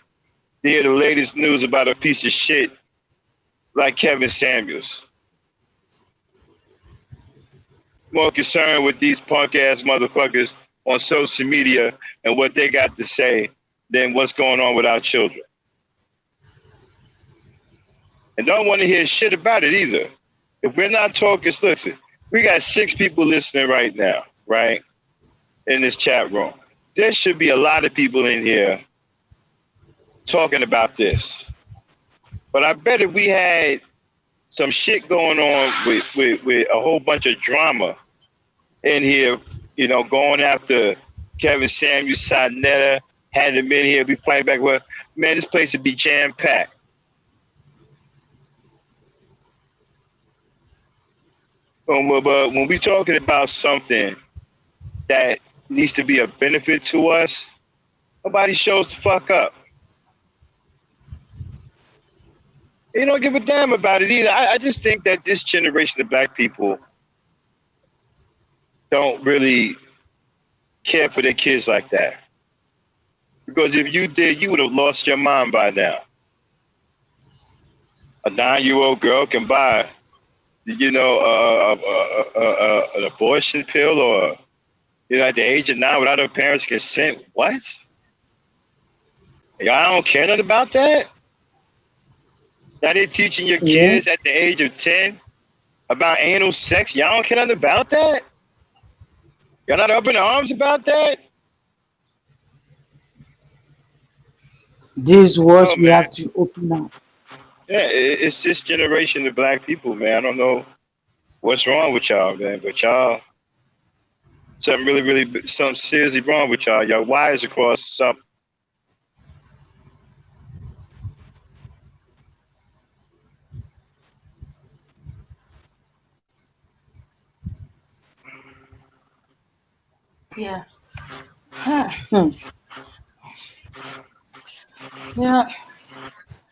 to hear the latest news about a piece of shit like Kevin Samuels. More concerned with these punk ass motherfuckers on social media and what they got to say than what's going on with our children. And don't want to hear shit about it either. If we're not talking, listen, we got 6 people listening right now, right? In this chat room. There should be a lot of people in here talking about this. But I bet if we had some shit going on with a whole bunch of drama in here, you know, going after Kevin Samuels, Sonetta, had him in here, be playing back with, man, this place would be jam-packed. But when we're talking about something that needs to be a benefit to us, nobody shows the fuck up. They don't give a damn about it either. I just think that this generation of black people don't really care for their kids like that. Because if you did, you would have lost your mind by now. A 9-year-old girl can buy, you know, an abortion pill, or, you know, at the age of 9 without her parents' consent. What? Y'all don't care nothing about that? Now they're teaching your kids at the age of 10 about anal sex. Y'all don't care nothing about that? Y'all not up in arms about that? This is what we have to open up. Yeah, it's this generation of black people, man. I don't know what's wrong with y'all, man, but y'all, something really, something seriously wrong with y'all. Y'all wires across something. Yeah. Huh.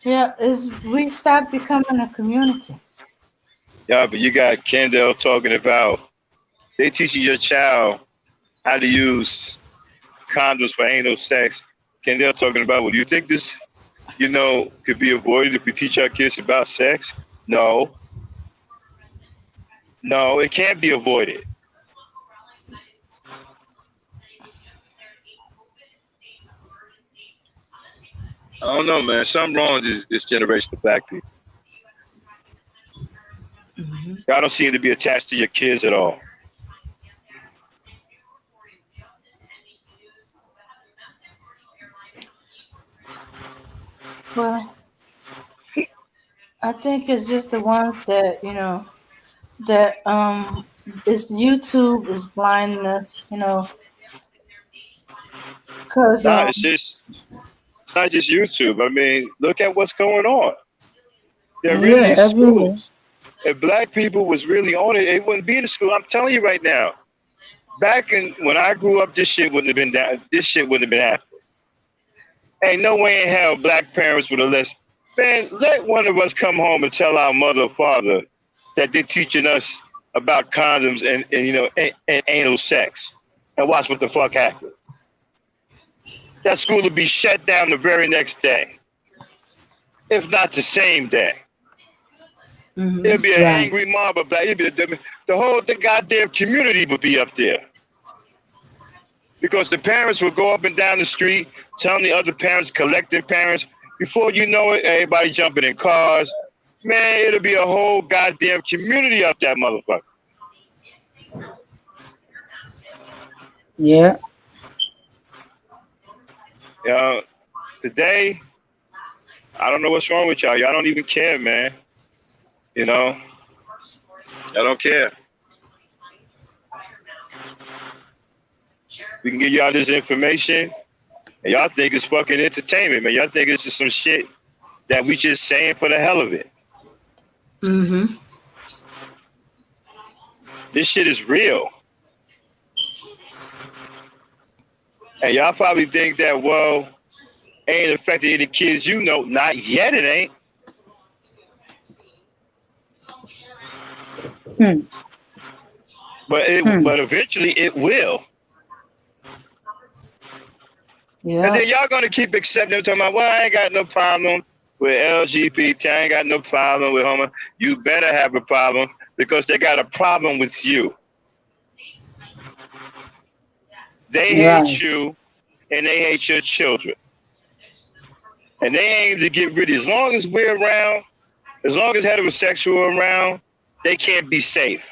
Yeah, we start becoming a community. Yeah, but you got Kendall talking about they teaching your child how to use condoms for anal sex. Kendall talking about, well, do you think this, you know, could be avoided if we teach our kids about sex? No. No, it can't be avoided. I don't know, man. Something wrong with this generation of black people. Y'all don't seem to be attached to your kids at all. Well, I think it's just the ones that, you know, that it's YouTube is blinding us, you know. Cause it's not just YouTube. I mean, look at what's going on. They're really schools. If black people was really on it, it wouldn't be in the school. I'm telling you right now. Back when I grew up, this shit wouldn't have been down. This shit wouldn't have been happening. Ain't no way in hell black parents would have let. Man, let one of us come home and tell our mother or father that they're teaching us about condoms and anal sex, and watch what the fuck happens. That school will be shut down the very next day, if not the same day. It'll be an angry mob of that. The goddamn community would be up there. Because the parents will go up and down the street telling the other parents, collecting parents. Before you know it, everybody jumping in cars. Man, it'll be a whole goddamn community up that motherfucker. Yeah. Today, I don't know what's wrong with y'all. Y'all don't even care, man. You know? I don't care. We can give y'all this information, and y'all think it's fucking entertainment, man. Y'all think it's just some shit that we just saying for the hell of it. This shit is real. And y'all probably think that, well, ain't affecting any kids you know. Not yet, it ain't. But eventually it will. Yeah. And then y'all gonna keep accepting them, talking about, well, I ain't got no problem with LGBT, I ain't got no problem with homo. You better have a problem, because they got a problem with you. They hate you, and they hate your children. And they aim to get rid of, as long as we're around, as long as heterosexual are around, they can't be safe.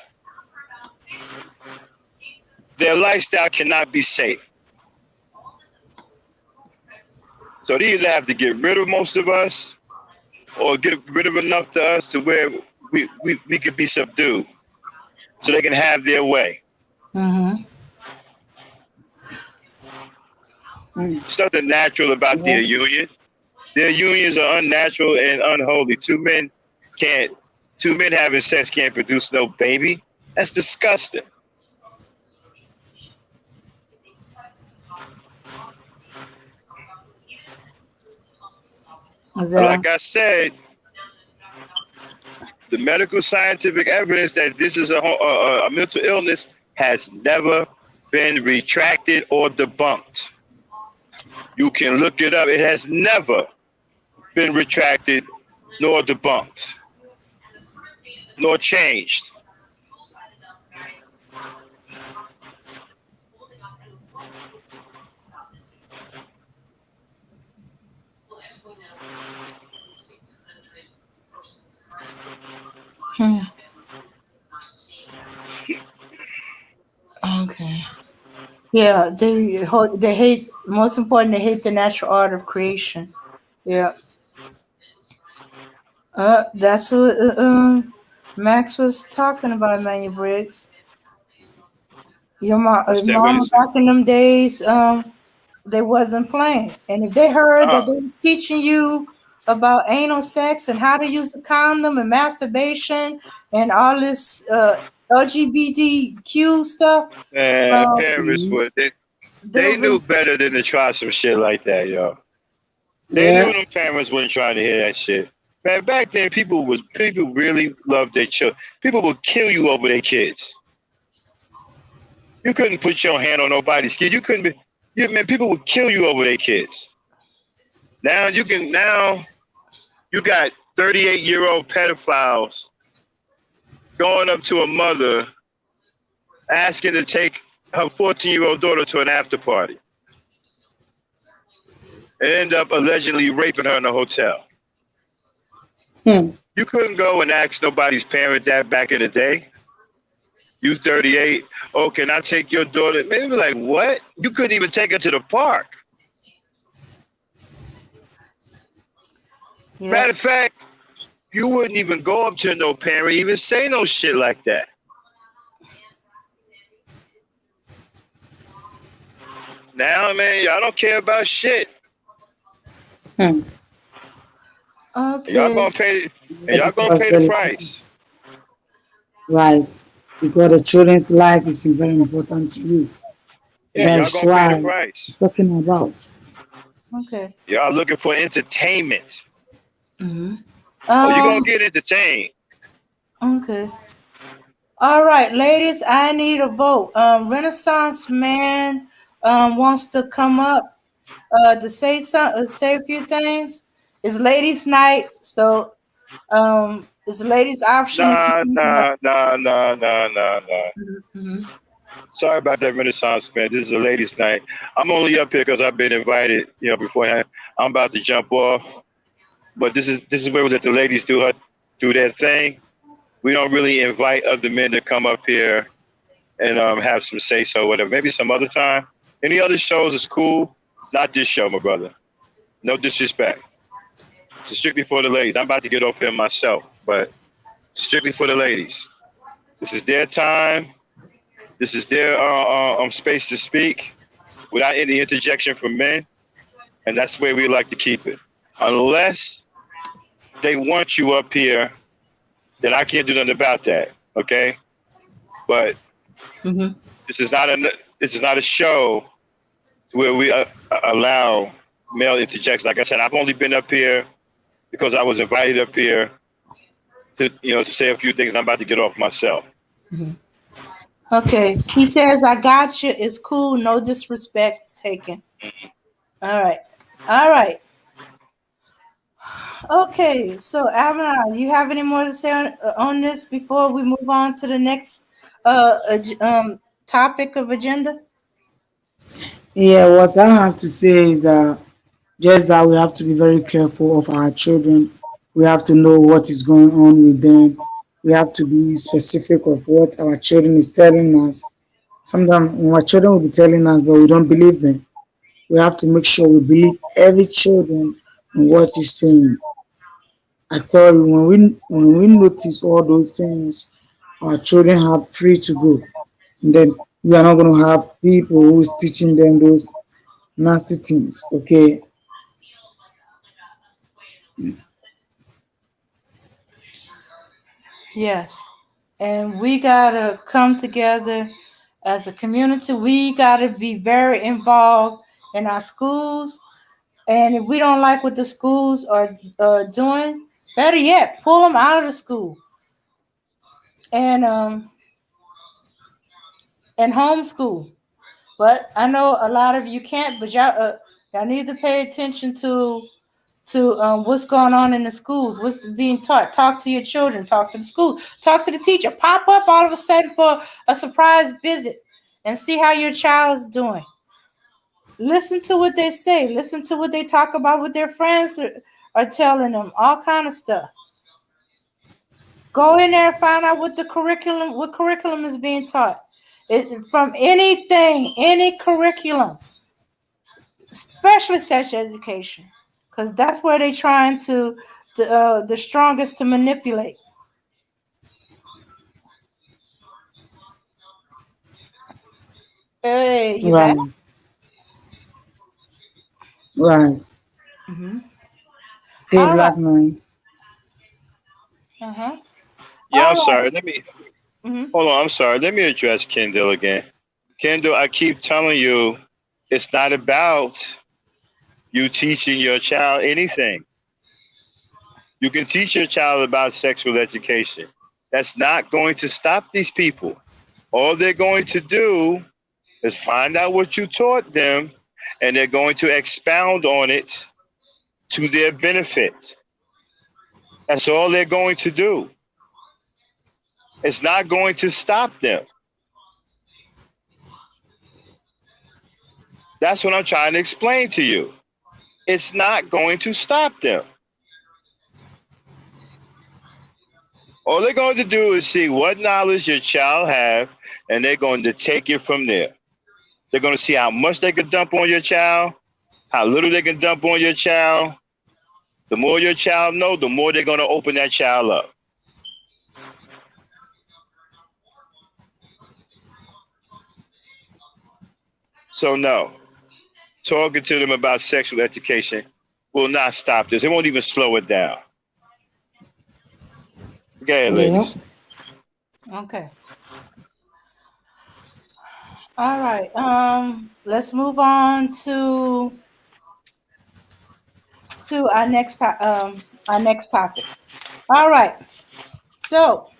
Their lifestyle cannot be safe. So they either have to get rid of most of us, or get rid of enough to us to where we could be subdued, so they can have their way. Something natural about their union. Their unions are unnatural and unholy. Two men having sex can't produce no baby. That's disgusting. But like I said, the medical scientific evidence that this is a mental illness has never been retracted or debunked. You can look it up. It has never been retracted nor debunked nor changed. Okay. Yeah, they hate. Most important, they hate the natural art of creation. Yeah. That's what Max was talking about, Manny Briggs. Your mom back in them days, they wasn't playing, and if they heard that they were teaching you about anal sex and how to use a condom and masturbation and all this LGBTQ stuff, parents would they knew better than to try some shit like that, yo. They knew them parents weren't trying to hear that shit. Man, back then people really loved their children. People would kill you over their kids. You couldn't put your hand on nobody's kid. You couldn't be. Man, people would kill you over their kids. Now you got 38-year-old pedophiles going up to a mother asking to take her 14-year-old daughter to an after party and end up allegedly raping her in a hotel. You couldn't go and ask nobody's parent that back in the day. You 38. Oh, can I take your daughter? Maybe like, what? You couldn't even take her to the park. Yeah. Matter of fact, you wouldn't even go up to no parent, even say no shit like that. Now, man, y'all don't care about shit. Okay. Y'all gonna pay the price. Right. Because the children's life is very important to you. Yeah, that's y'all gonna pay why the price. Talking about. Okay. Y'all looking for entertainment. Mm-hmm. You're gonna get entertained. Okay. All right, ladies, I need a vote. Renaissance man wants to come up to say a few things. It's ladies' night, so it's the ladies' option to Nah, come up. nah, nah, nah, nah, nah, nah. Mhm. Sorry about that, Renaissance man. This is a ladies' night. I'm only up here because I've been invited. Beforehand. I'm about to jump off, but this is where was it the ladies do their thing. We don't really invite other men to come up here and have some say so whatever. Maybe some other time. Any other shows is cool. Not this show, my brother. No disrespect. It's strictly for the ladies. I'm about to get off here myself, but strictly for the ladies. This is their time. This is their space to speak without any interjection from men, and that's the way we like to keep it. Unless they want you up here, then I can't do nothing about that. Okay, but Mhm. this is not a show where we allow male interjection. Like I said, I've only been up here because I was invited up here to say a few things. I'm about to get off myself. Mhm. Okay, he says, "I got you. It's cool. No disrespect taken." All right, all right. Okay, so Avana, you have any more to say on this before we move on to the next topic of agenda? Yeah, what I have to say is that just that we have to be very careful of our children. We have to know what is going on with them. We have to be specific of what our children is telling us. Sometimes our children will be telling us, but we don't believe them. We have to make sure we believe every children in what he's saying. I tell you, when we notice all those things, our children are free to go. And then we are not going to have people who's teaching them those nasty things. Okay. Yes, and we gotta come together as a community. We gotta be very involved in our schools. And if we don't like what the schools are doing, better yet, pull them out of the school and and homeschool. But I know a lot of you can't. But y'all need to pay attention to what's going on in the schools, what's being taught. Talk to your children. Talk to the school. Talk to the teacher. Pop up all of a sudden for a surprise visit and see how your child's doing. Listen to what they say. Listen to what they talk about with their friends are telling them. All kind of stuff. Go in there and find out what curriculum is being taught. From anything, any curriculum, especially sex education, because that's where they're trying to the strongest to manipulate. Hey, you back? Right. Right. Mm-hmm. Hey, All right. Black Knight. Uh-huh. Yeah, All I'm right. sorry. Let me Mm-hmm. hold on. I'm sorry. Let me address Kendall again. Kendall, I keep telling you, it's not about you teaching your child anything. You can teach your child about sexual education. That's not going to stop these people. All they're going to do is find out what you taught them, and they're going to expound on it to their benefit. That's all they're going to do. It's not going to stop them. That's what I'm trying to explain to you. It's not going to stop them. All they're going to do is see what knowledge your child have, and they're going to take it from there. They're going to see how much they can dump on your child, how little they can dump on your child. The more your child knows, the more they're going to open that child up. So no, talking to them about sexual education will not stop this. It won't even slow it down. Go ahead, Yeah. ladies. Okay. All right. Let's move on to our next topic. All right. So,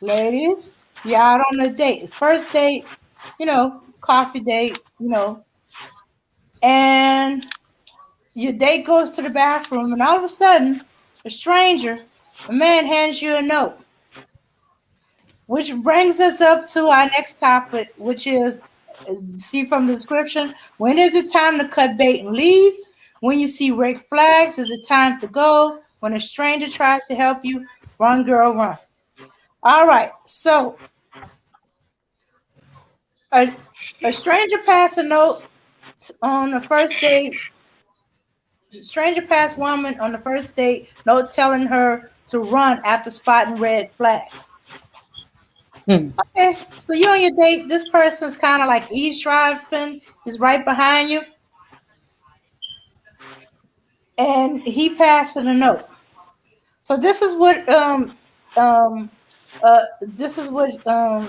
ladies, You're out on a date. First date, coffee date, and your date goes to the bathroom, and all of a sudden, a man hands you a note. Which brings us up to our next topic, which is see from the description, when is it time to cut bait and leave? When you see red flags, is it time to go? When a stranger tries to help you, run, girl, run. All right, so a stranger passed a note on the first date. Stranger passed woman on the first date, note telling her to run after spotting red flags. Okay, so you on your date, this person's kind of like eavesdropping, is right behind you, and he passing a note. So this is what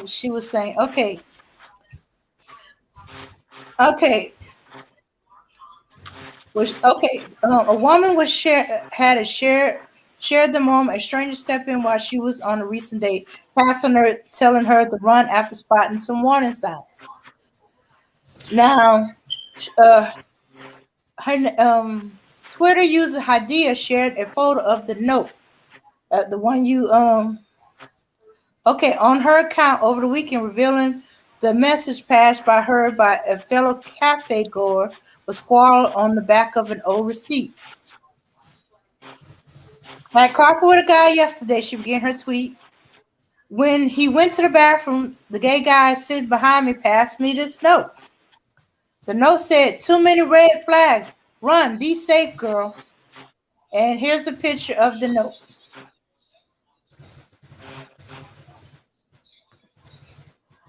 she was saying. Okay. A woman was shared the moment a stranger stepped in while she was on a recent date, passing her, telling her to run after spotting some warning signs. Now, her Twitter user Hadia shared a photo of the note, the one you on her account over the weekend, revealing the message passed by her by a fellow cafe goer was scrawled on the back of an old receipt. I had coffee with a guy yesterday. She began her tweet. When he went to the bathroom, the gay guy sitting behind me passed me this note. The note said, "Too many red flags. Run. Be safe, girl." And here's a picture of the note.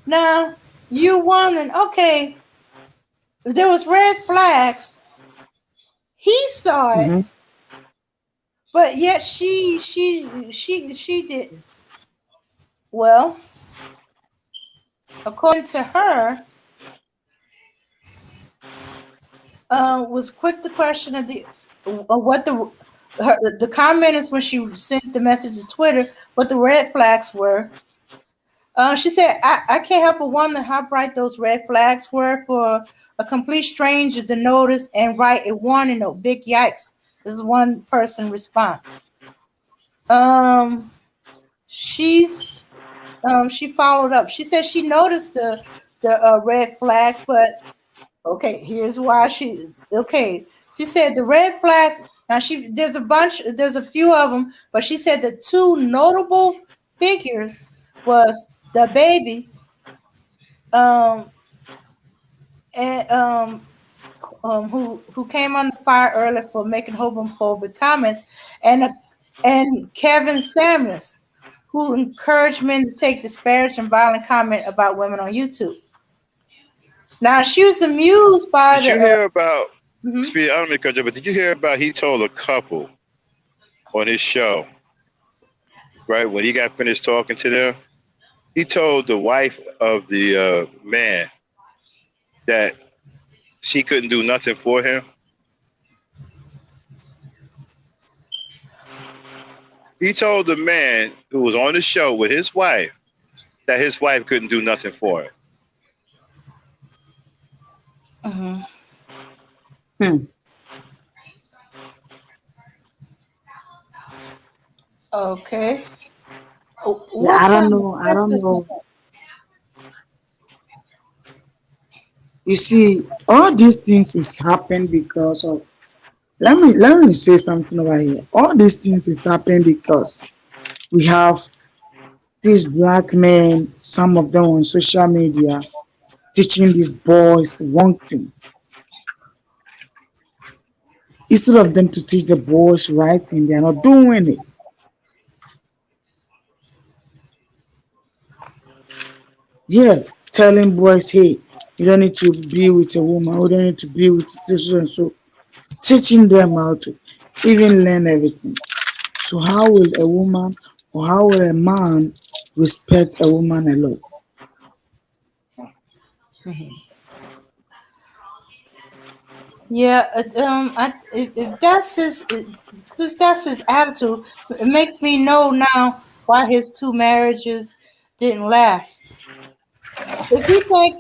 Now, you wondering, okay, there was red flags. He saw it, but yet she didn't. Well, according to her, was quick to question what the commenters when she sent the message to Twitter, what the red flags were. She said, I can't help but wonder how bright those red flags were for a complete stranger to notice and write a warning note. Big yikes. This is one person respond. She followed up. She said she noticed the red flags, but okay, here's why she said the red flags. Now there's a few of them, but she said the two notable figures was the baby, who came under fire earlier for making homophobic comments, and Kevin Samuels, who encouraged men to take disparaging and violent comment about women on YouTube. Now she was amused by Did you hear about? Speed, I don't mean to cut you, but did you hear about? He told a couple on his show, right when he got finished talking to them, he told the wife of the man that she couldn't do nothing for him. He told the man who was on the show with his wife that his wife couldn't do nothing for him. Okay. Yeah, I don't know. You see, all these things is happening because of. Let me say something over here. All these things is happening because we have these black men, some of them on social media, teaching these boys one thing. Instead of them to teach the boys right thing, they are not doing it. Yeah, telling boys, hey, you don't need to be with a woman, you don't need to be with this and so, teaching them how to even learn everything. So how will a woman or how will a man respect a woman a lot? Yeah, if that's since that's his attitude, it makes me know now why his two marriages didn't last. If he think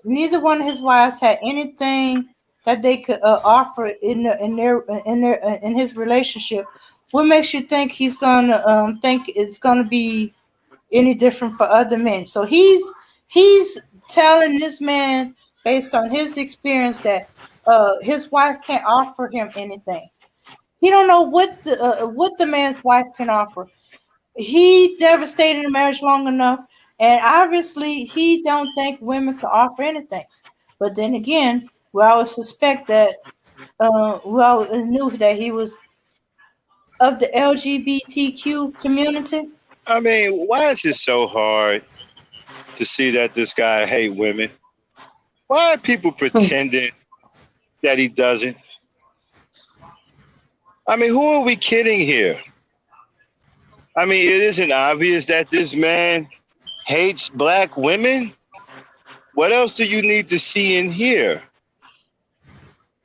neither one of his wives had anything that they could offer in his relationship, what makes you think he's gonna think it's gonna be any different for other men? So he's telling this man based on his experience that his wife can't offer him anything. He don't know what the man's wife can offer. He never stayed in a marriage long enough, and obviously he don't think women can offer anything. But then again, we always suspect that we always knew that he was of the LGBTQ community. I mean, why is it so hard to see that this guy hate women? Why are people pretending that he doesn't? I mean, who are we kidding here? I mean, it isn't obvious that this man hates black women. What else do you need to see in here?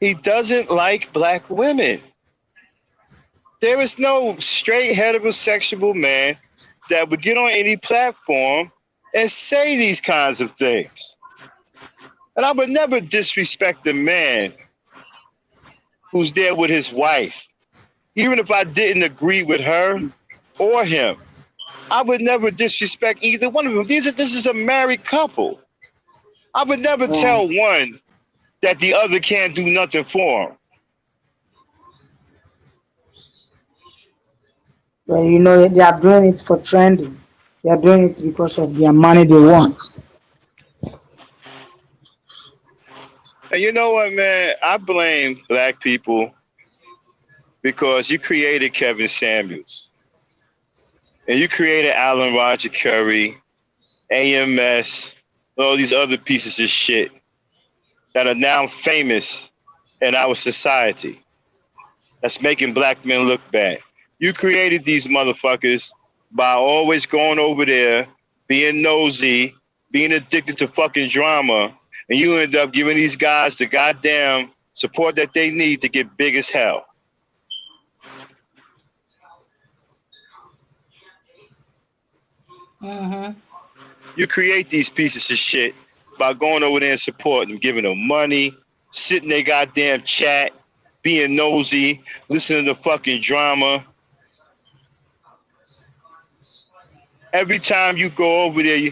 He doesn't like black women. There is no straight heterosexual man that would get on any platform and say these kinds of things. And I would never disrespect a man who's there with his wife, even if I didn't agree with her or him. I would never disrespect either one of them. This is a married couple. I would never tell one that the other can't do nothing for him. Well, you know, they are doing it for trending. They are doing it because of the money they want. And you know what, man? I blame black people because you created Kevin Samuels. And you created Alan Roger Curry, AMS, all these other pieces of shit that are now famous in our society. That's making black men look bad. You created these motherfuckers by always going over there, being nosy, being addicted to fucking drama, and you end up giving these guys the goddamn support that they need to get big as hell. Mm-hmm. You create these pieces of shit by going over there and supporting them, giving them money, sitting in their goddamn chat, being nosy, listening to fucking drama. Every time you go over there,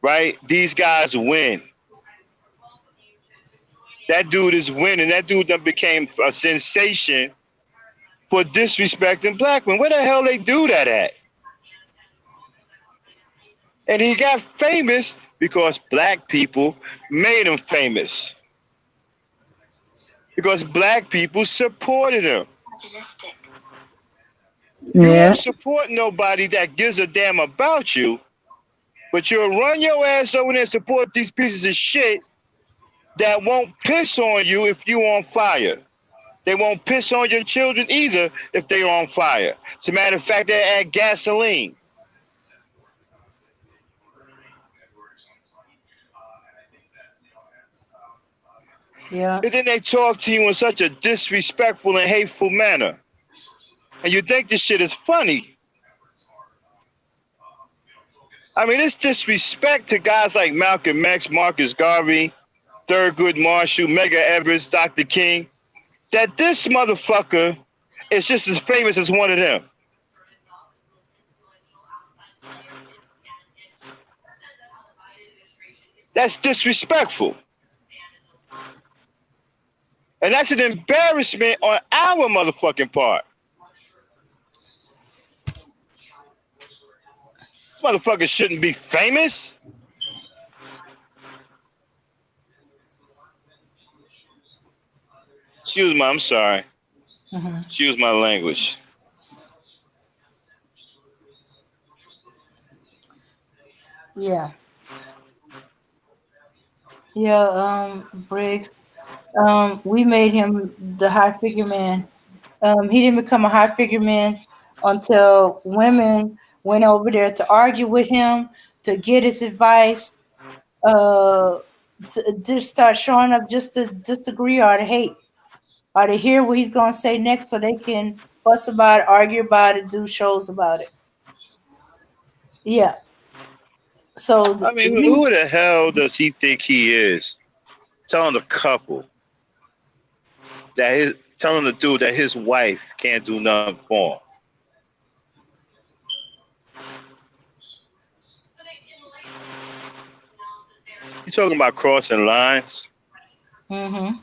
right, these guys win. That dude is winning. That dude done became a sensation for disrespecting black men. Where the hell they do that at? And he got famous because black people made him famous. Because black people supported him. You won't support nobody that gives a damn about you, but you'll run your ass over there and support these pieces of shit that won't piss on you if you on fire. They won't piss on your children either if they're on fire. As a matter of fact, they add gasoline. Yeah. And then they talk to you in such a disrespectful and hateful manner. And you think this shit is funny. I mean, it's disrespect to guys like Malcolm X, Marcus Garvey, Thurgood Marshall, Medgar Evers, Dr. King, that this motherfucker is just as famous as one of them. That's disrespectful. And that's an embarrassment on our motherfucking part. Motherfuckers shouldn't be famous. I'm sorry. Excuse my language. Yeah. Yeah, Briggs. We made him the high figure man. He didn't become a high figure man until women went over there to argue with him, to get his advice, to just start showing up just to disagree or to hate, or to hear what he's gonna say next so they can fuss about it, argue about it, do shows about it. Yeah. So I mean, who the hell does he think he is? Telling the couple telling the dude that his wife can't do nothing for him. You talking about crossing lines? mm-hmm.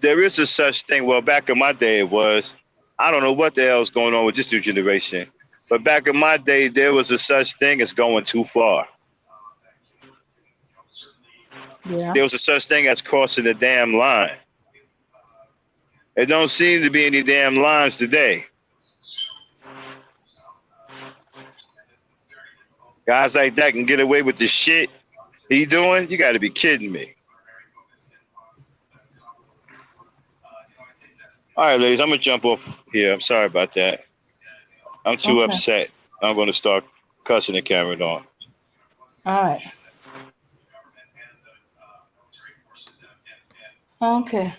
There is a such thing. Well, back in my day, it was. I don't know what the hell's going on with this new generation, but back in my day, there was a such thing as going too far. Yeah. There was a such thing as crossing the damn line. It don't seem to be any damn lines today. Guys like that can get away with the shit he doing. You got to be kidding me. All right, ladies, I'm gonna jump off here. I'm sorry about that. I'm too Okay. upset. I'm gonna start cussing the camera on. All right. Okay.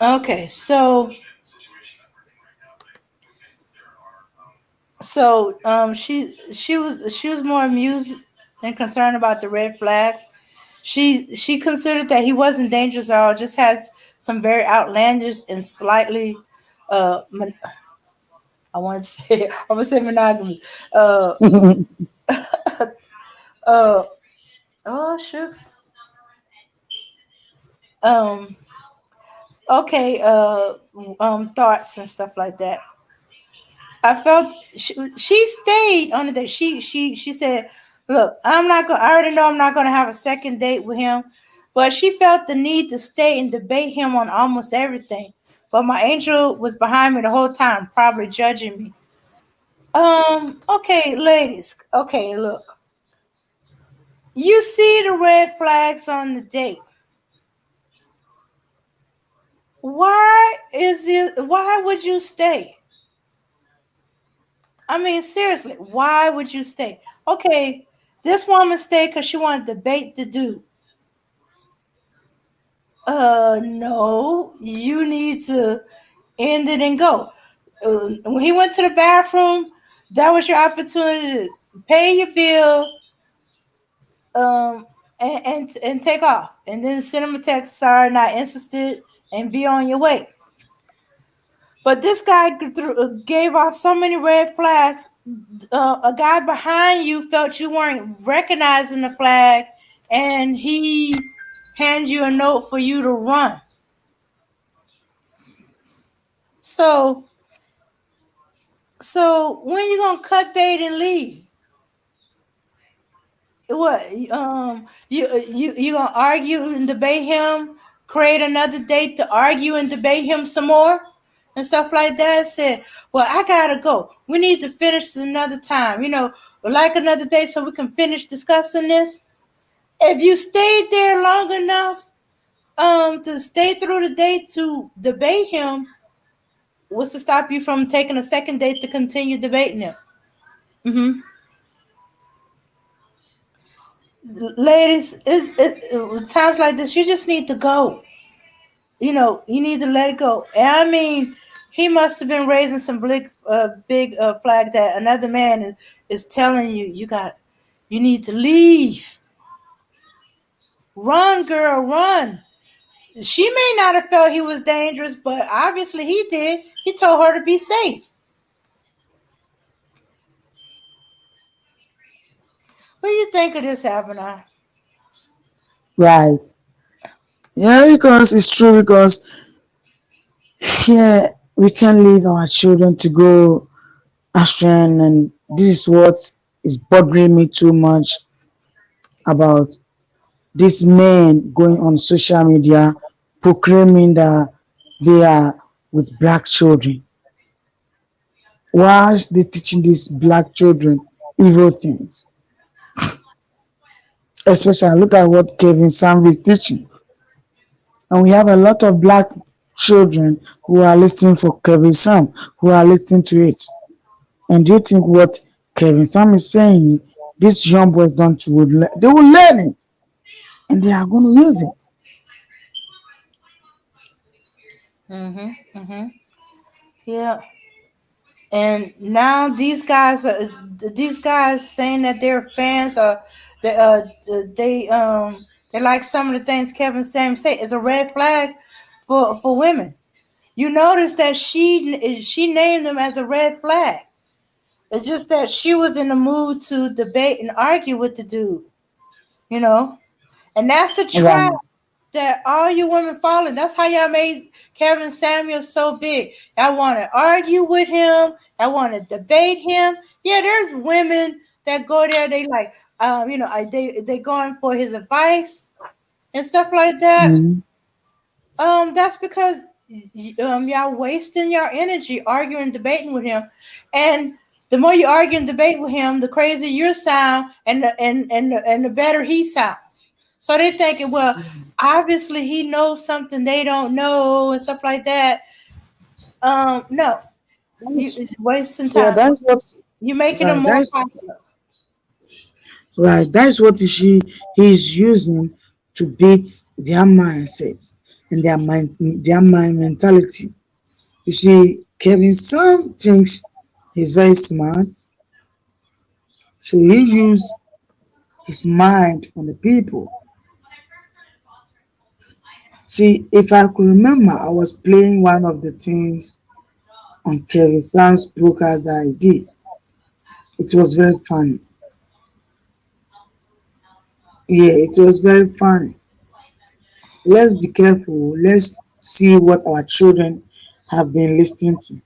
Okay. She was more amused than concerned about the red flags. She considered that he wasn't dangerous at all, just has some very outlandish and slightly I want to say I'm gonna say monogamy. Uh uh oh shucks. Um okay, thoughts and stuff like that. I felt she stayed on the date. She said, "Look, I'm not going. I already know I'm not going to have a second date with him." But she felt the need to stay and debate him on almost everything. But my angel was behind me the whole time, probably judging me. Okay, ladies. Okay, look. You see the red flags on the date. Why would you stay? I mean, seriously, why would you stay? Okay, this woman stayed because she wanted to debate the dude. No, you need to end it and go. When he went to the bathroom, that was your opportunity to pay your bill, and take off, and then send him a text, sorry, not interested, and be on your way. But this guy gave off so many red flags. A guy behind you felt you weren't recognizing the flag, and he hands you a note for you to run. So, when you gonna cut bait and leave? What? You gonna argue and debate him? Create another date to argue and debate him some more? And stuff like that. Said, well, I gotta go. We need to finish another time. Like another day so we can finish discussing this. If you stayed there long enough, to stay through the day to debate him, what's to stop you from taking a second date to continue debating him? Mm-hmm. Ladies, times like this, you just need to go. You need to let it go. And I mean, he must have been raising some big flag that another man is telling you you need to leave. Run, girl, run. She may not have felt he was dangerous, but obviously he did. He told her to be safe. What do you think of this, Abner? Right. Yeah, because it's true. Because here we can leave our children to go astray, and this is what is bothering me too much about these men going on social media proclaiming that they are with black children. Why are they teaching these black children evil things? Especially look at what Kevin Sam is teaching. And we have a lot of black children who are listening for Kevin Sam, who are listening to it. And do you think what Kevin Sam is saying, these young boys don't they will learn it and they are going to use it. Mm-hmm. Mm-hmm. Yeah. And now these guys saying that they're fans or they they like some of the things Kevin Samuels say is a red flag for women. You notice that she named them as a red flag. It's just that she was in the mood to debate and argue with the dude, you know, and that's the trap Right. that all you women fall in. That's how y'all made Kevin Samuels so big. I want to argue with him. I want to debate him. Yeah, there's women that go there. They like, they going for his advice and stuff like that. Mhm. That's because y'all wasting your energy arguing, debating with him, and the more you argue and debate with him, the crazier you sound, and the better he sounds. So they thinking, well, obviously he knows something they don't know and stuff like that. No, That's, it's wasting yeah, time. that's what. You're making them Right. more That's popular. right. That's what he's using to beat their mindset and their mind mentality. You see, Kevin Sam thinks he's very smart, so he use his mind on the people. See, if I could remember, I was playing one of the things on Kevin Sam's broadcast that I did. It was very funny. Yeah, it was very funny. Let's be careful. Let's see what our children have been listening to.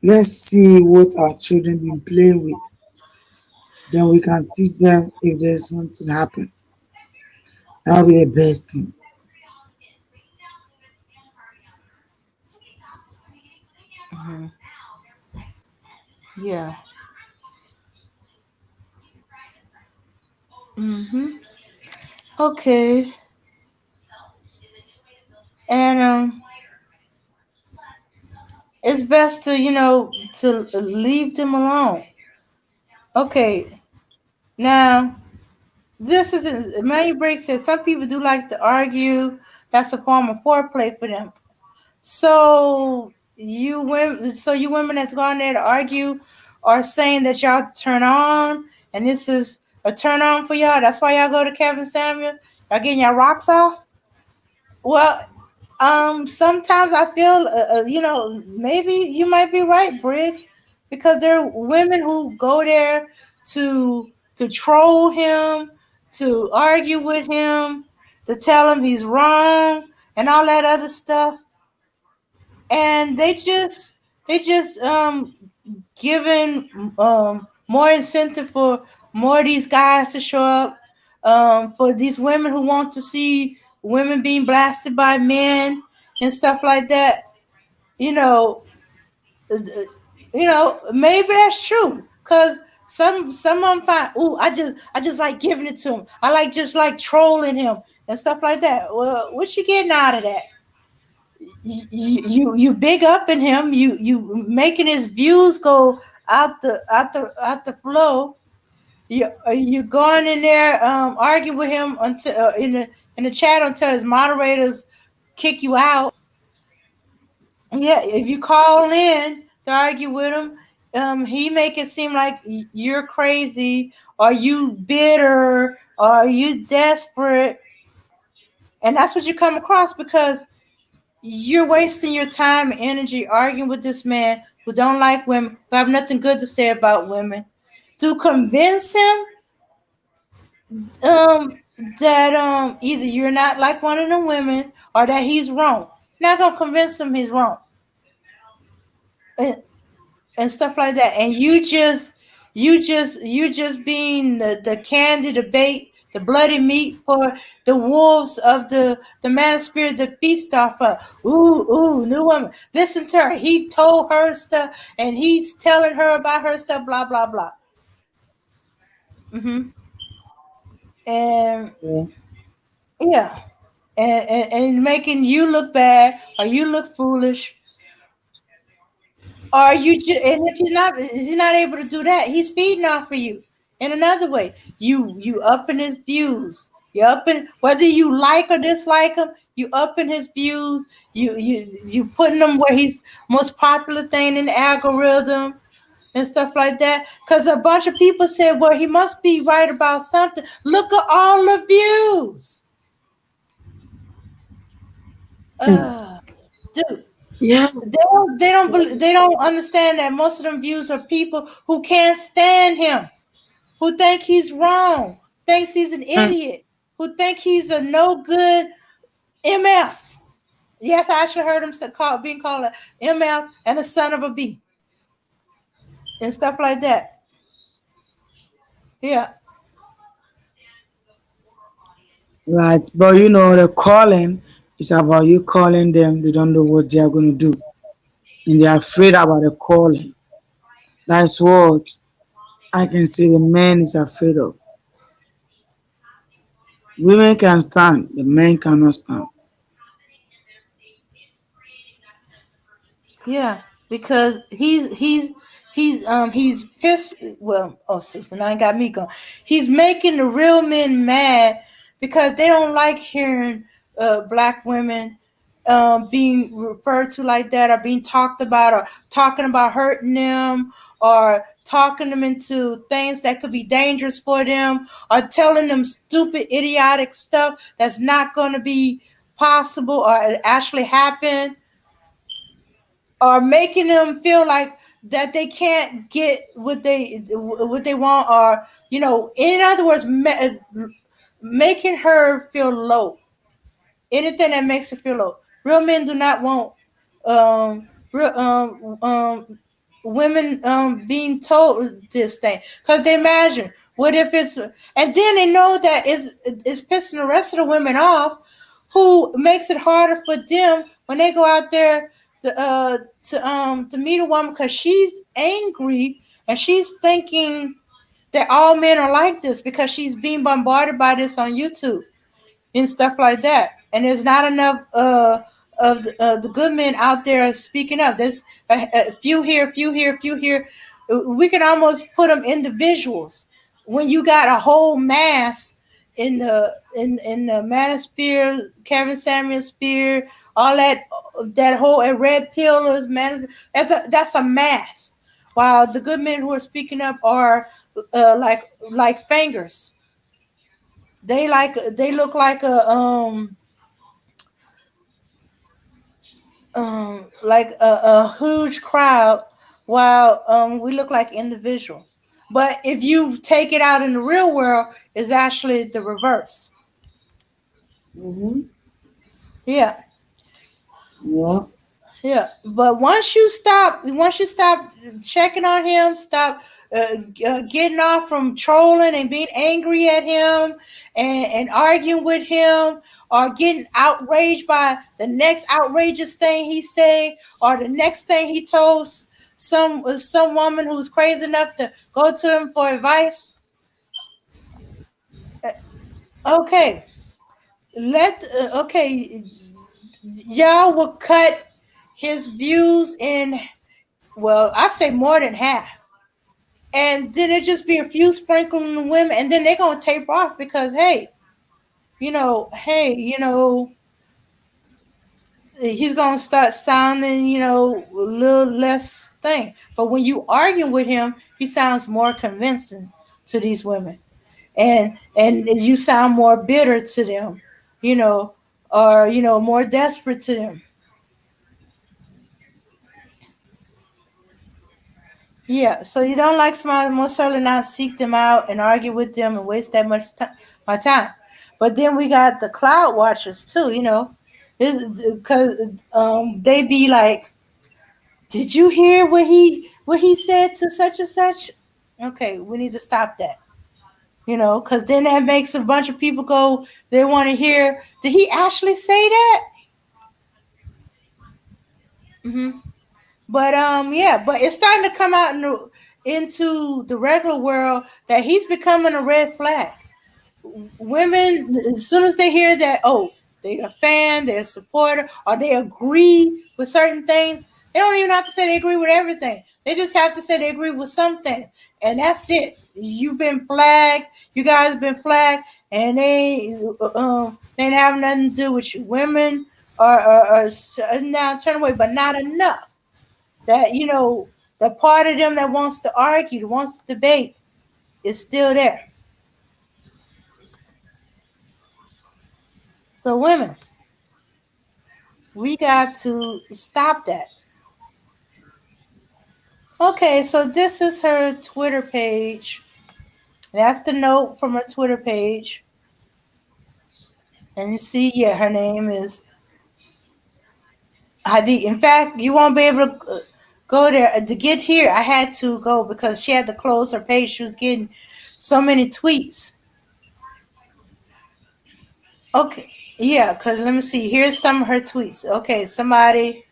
Let's see what our children been playing with. Then we can teach them if there's something happen. That'll be the best thing. Hmm. Yeah. Hmm. Okay. And it's best to to leave them alone. Okay. Now this is Emmanuel Briggs says some people do like to argue. That's a form of foreplay for them. So you women that's going there to argue are saying that y'all turn on, and this is a turn on for y'all. That's why y'all go to Kevin Samuel. Y'all getting your rocks off. Well, sometimes I feel, maybe you might be right, Briggs, because there are women who go there to troll him, to argue with him, to tell him he's wrong, and all that other stuff, and they just giving more incentive for more of these guys to show up, for these women who want to see women being blasted by men and stuff like that. You know, maybe that's true. Cause some of them find, ooh, I just like giving it to him. I like just like trolling him and stuff like that. Well, what you getting out of that? You big up in him. You making his views go out the flow. You going in there arguing with him until in the chat until his moderators kick you out. Yeah, if you call in to argue with him, he make it seem like you're crazy or you bitter or you desperate, and that's what you come across because you're wasting your time and energy arguing with this man who don't like women, who have nothing good to say about women, to convince him um that either you're not like one of the women or that he's wrong. Not gonna convince him he's wrong. And stuff like that. And you just being the candy, the bait, the bloody meat for the wolves of the man of spirit to feast off of. Ooh, new woman. Listen to her. He told her stuff and he's telling her about herself, blah, blah, blah. Hmm. And Yeah. yeah. And making you look bad or you look foolish. Or and if he's not able to do that, he's feeding off of you in another way. You up in his views. You up in whether you like or dislike him, you up in his views. You putting him where he's most popular thing in the algorithm and stuff like that. Because a bunch of people said, well, he must be right about something. Look at all the views. Dude. Yeah. They don't understand that most of them views are people who can't stand him, who think he's wrong, thinks he's an idiot, who think he's a no good MF. Yes, I actually heard him being called a MF and a son of a B and stuff like that. Yeah. Right. But the calling is about you calling them. They don't know what they are going to do. And they're afraid about the calling. That's what I can say the man is afraid of. Women can stand, the men cannot stand. Yeah, because he's pissed. Well, oh, Susan, I got me going. He's making the real men mad because they don't like hearing black women being referred to like that, or being talked about, or talking about hurting them, or talking them into things that could be dangerous for them, or telling them stupid, idiotic stuff that's not going to be possible or actually happen, or making them feel like that they can't get what they want, or in other words, making her feel low. Anything that makes her feel low. Real men do not want women being told this thing, because they imagine what if it's, and then they know that it's pissing the rest of the women off, who makes it harder for them when they go out there to meet a woman, because she's angry and she's thinking that all men are like this because she's being bombarded by this on YouTube and stuff like that. And there's not enough of the good men out there speaking up. There's a few here, few here, few here. We can almost put them individuals. When you got a whole mass in the Manosphere, Kevin Samuel Spear, all that whole red pill is that's a mass. While the good men who are speaking up are like fingers. They look like a huge crowd, while we look like individual. But if you take it out in the real world, it's actually the reverse. Mm-hmm. Yeah. Yeah. Yeah, but once you stop checking on him, stop getting off from trolling and being angry at him, and arguing with him, or getting outraged by the next outrageous thing he say, or the next thing he told some woman who's crazy enough to go to him for advice. Okay, okay, y'all will cut his views in, well, I say more than half. And then it just be a few sprinkling women, and then they're gonna taper off because hey, he's gonna start sounding, a little less thing. But when you argue with him, he sounds more convincing to these women. And you sound more bitter to them, or more desperate to them. Yeah, so you don't like somebody, most certainly not seek them out and argue with them and waste that much my time. But then we got the cloud watchers too, because they be like, "Did you hear what he said to such and such?" Okay, we need to stop that, because then that makes a bunch of people go. They want to hear, did he actually say that? Mm-hmm. But yeah, but it's starting to come out into the regular world that he's becoming a red flag. Women, as soon as they hear that, oh, they're a fan, they're a supporter, or they agree with certain things, they don't even have to say they agree with everything. They just have to say they agree with something, and that's it. you've been flagged. You guys been flagged, and they ain't have nothing to do with you. Women are now turn away, but not enough. That the part of them that wants to argue, wants to debate, is still there. So women, we got to stop that. Okay, so this is her Twitter page. That's the note from her Twitter page. And you see, yeah, her name is Hadi. In fact, you won't be able to go there. To get here, I had to go because she had to close her page. She was getting so many tweets. Okay, yeah, because let me see. Here's some of her tweets. Okay, somebody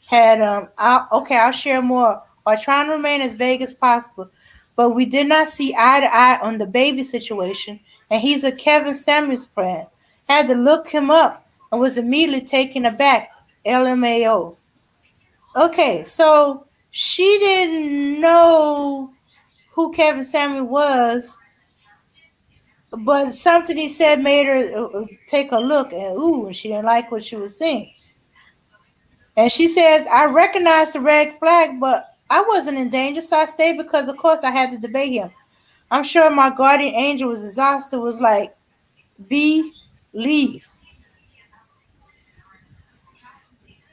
had I'll share more. While trying to remain as vague as possible, but we did not see eye to eye on the baby situation, and he's a Kevin Samuels friend. Had to look him up and was immediately taken aback. LMAO. Okay, so she didn't know who Kevin Samuel was, but something he said made her take a look, and she didn't like what she was seeing. And she says, I recognized the red flag, but I wasn't in danger, so I stayed because, of course, I had to debate him. I'm sure my guardian angel was exhausted, was like, leave.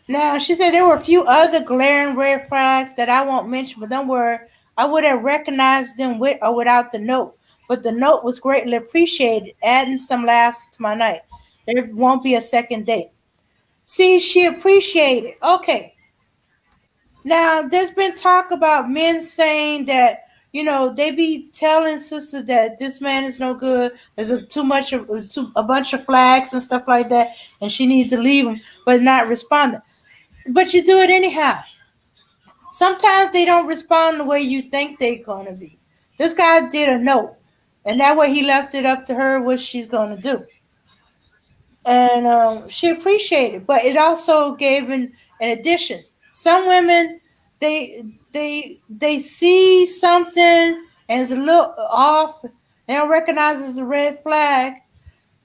Now, she said there were a few other glaring red flags that I won't mention, but don't worry, I would have recognized them with or without the note. But the note was greatly appreciated, adding some laughs to my night. There won't be a second date. See, she appreciated. Okay. Now, there's been talk about men saying that, they be telling sisters that this man is no good. There's a bunch of flags and stuff like that, and she needs to leave him, but not responding. But you do it anyhow. Sometimes they don't respond the way you think they're gonna be. This guy did a note, and that way he left it up to her what she's gonna do, and she appreciated. But it also gave an addition. Some women, they see something and it's a little off. They don't recognize it's a red flag,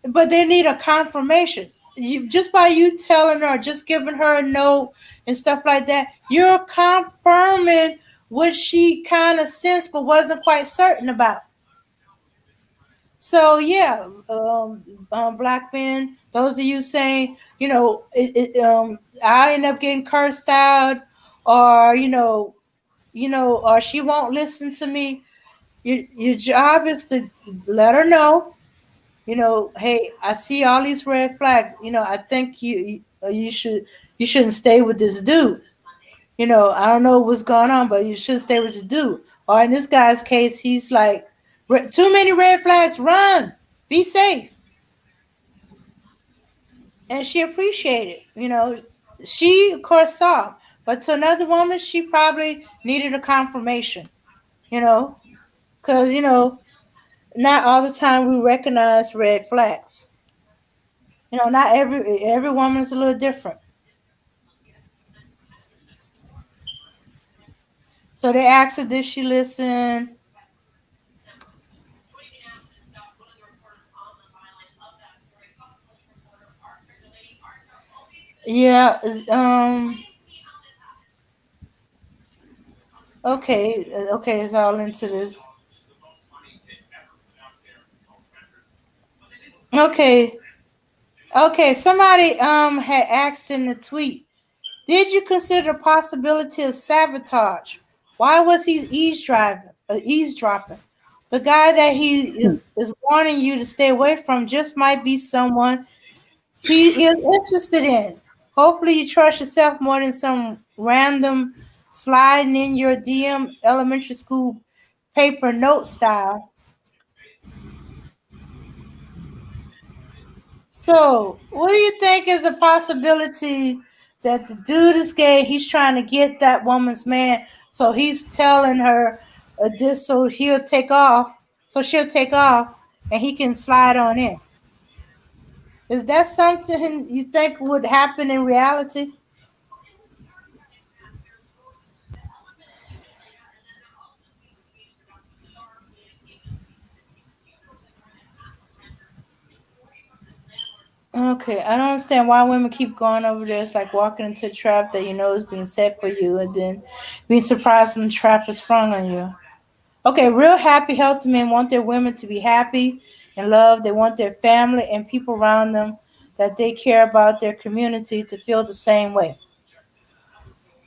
but they need a confirmation. You just by you telling her, just giving her a note and stuff like that, you're confirming what she kind of sensed but wasn't quite certain about. So yeah, black men, those of you saying, I end up getting cursed out, or or she won't listen to me. Your job is to let her know, hey, I see all these red flags. I think you shouldn't stay with this dude. I don't know what's going on, but you should stay with the dude. Or in this guy's case, he's like, too many red flags, run, be safe. And she appreciated, she of course saw, but to another woman, she probably needed a confirmation, because not all the time we recognize red flags. Not every woman's a little different. So they asked her, did she listen? Yeah. Okay. Okay. It's all into this. Okay. Okay. Somebody had asked in the tweet, did you consider the possibility of sabotage? Why was he eavesdropping? The guy that he is warning you to stay away from just might be someone he is interested in. Hopefully, you trust yourself more than some random sliding in your DM elementary school paper note style. So, what do you think is a possibility that the dude is gay? He's trying to get that woman's man, so he's telling her this, so he'll take off, so she'll take off, and he can slide on in. Is that something you think would happen in reality? Okay, I don't understand why women keep going over there. It's like walking into a trap that you know is being set for you, and then being surprised when the trap is sprung on you. Okay, real happy, healthy men want their women to be happy and loved. They want their family and people around them that they care about their community to feel the same way.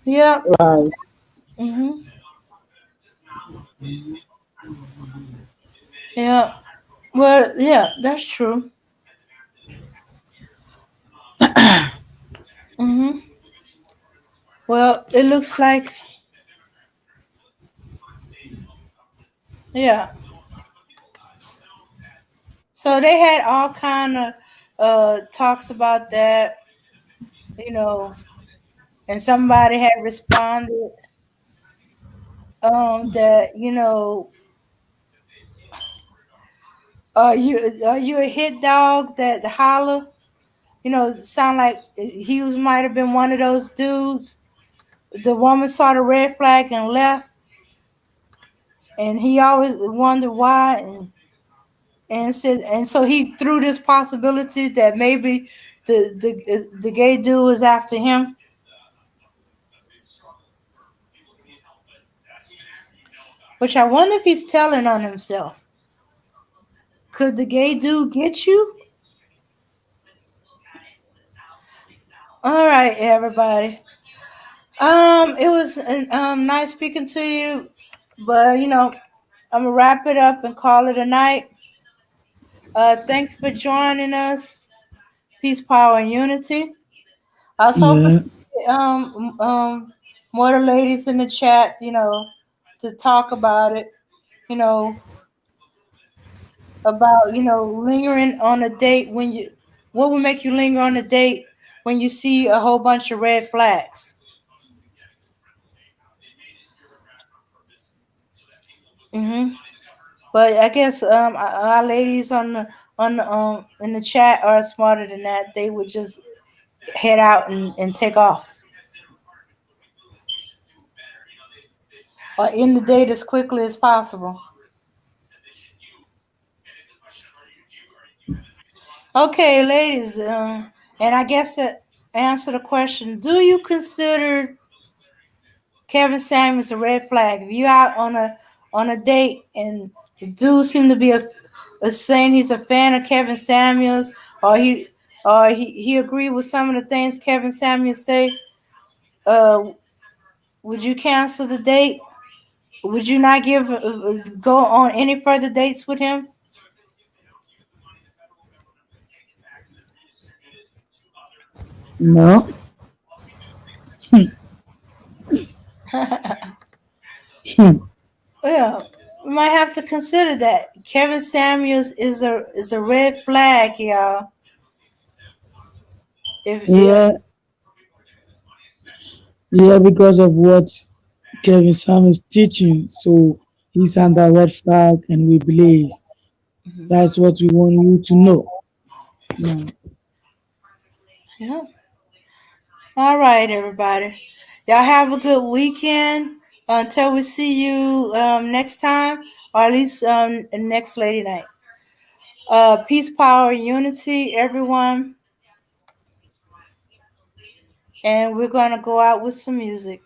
Yeah. Right. Mhm. Yeah. Well, yeah, that's true. Mhm. Well, it looks like yeah. So they had all kind of talks about that, you know, and somebody had responded that are you a hit dog that holler? Sound like he was might have been one of those dudes. The woman saw the red flag and left, and he always wondered why, and so he threw this possibility that maybe the gay dude was after him. Which I wonder if he's telling on himself. Could the gay dude get you? All right, everybody. It was nice speaking to you, but I'm gonna wrap it up and call it a night. Thanks for joining us. Peace, power, and unity. I was hoping Yeah. more of the ladies in the chat, to talk about it, you know, about lingering on a date when you what would make you linger on a date when you see a whole bunch of red flags. hmm But I guess our ladies on in the chat are smarter than that. They would just head out and take off or end the date as quickly as possible. Okay, ladies, and I guess to answer the question, do you consider Kevin Samuels a red flag? If you out on a date and the dude seem to be saying he's a fan of Kevin Samuels, or he agreed with some of the things Kevin Samuels say, uh, would you cancel the date? Would you not go on any further dates with him? No. Yeah, we might have to consider that. Kevin Samuels is a red flag, y'all. If yeah, Yeah. Yeah, because of what Kevin Sam is teaching. So he's under red flag, and we believe that's what we want you to know. Yeah. yeah. All right, everybody. Y'all have a good weekend. Until we see you next time, or at least next lady night. Peace, power, unity, everyone. And we're gonna go out with some music.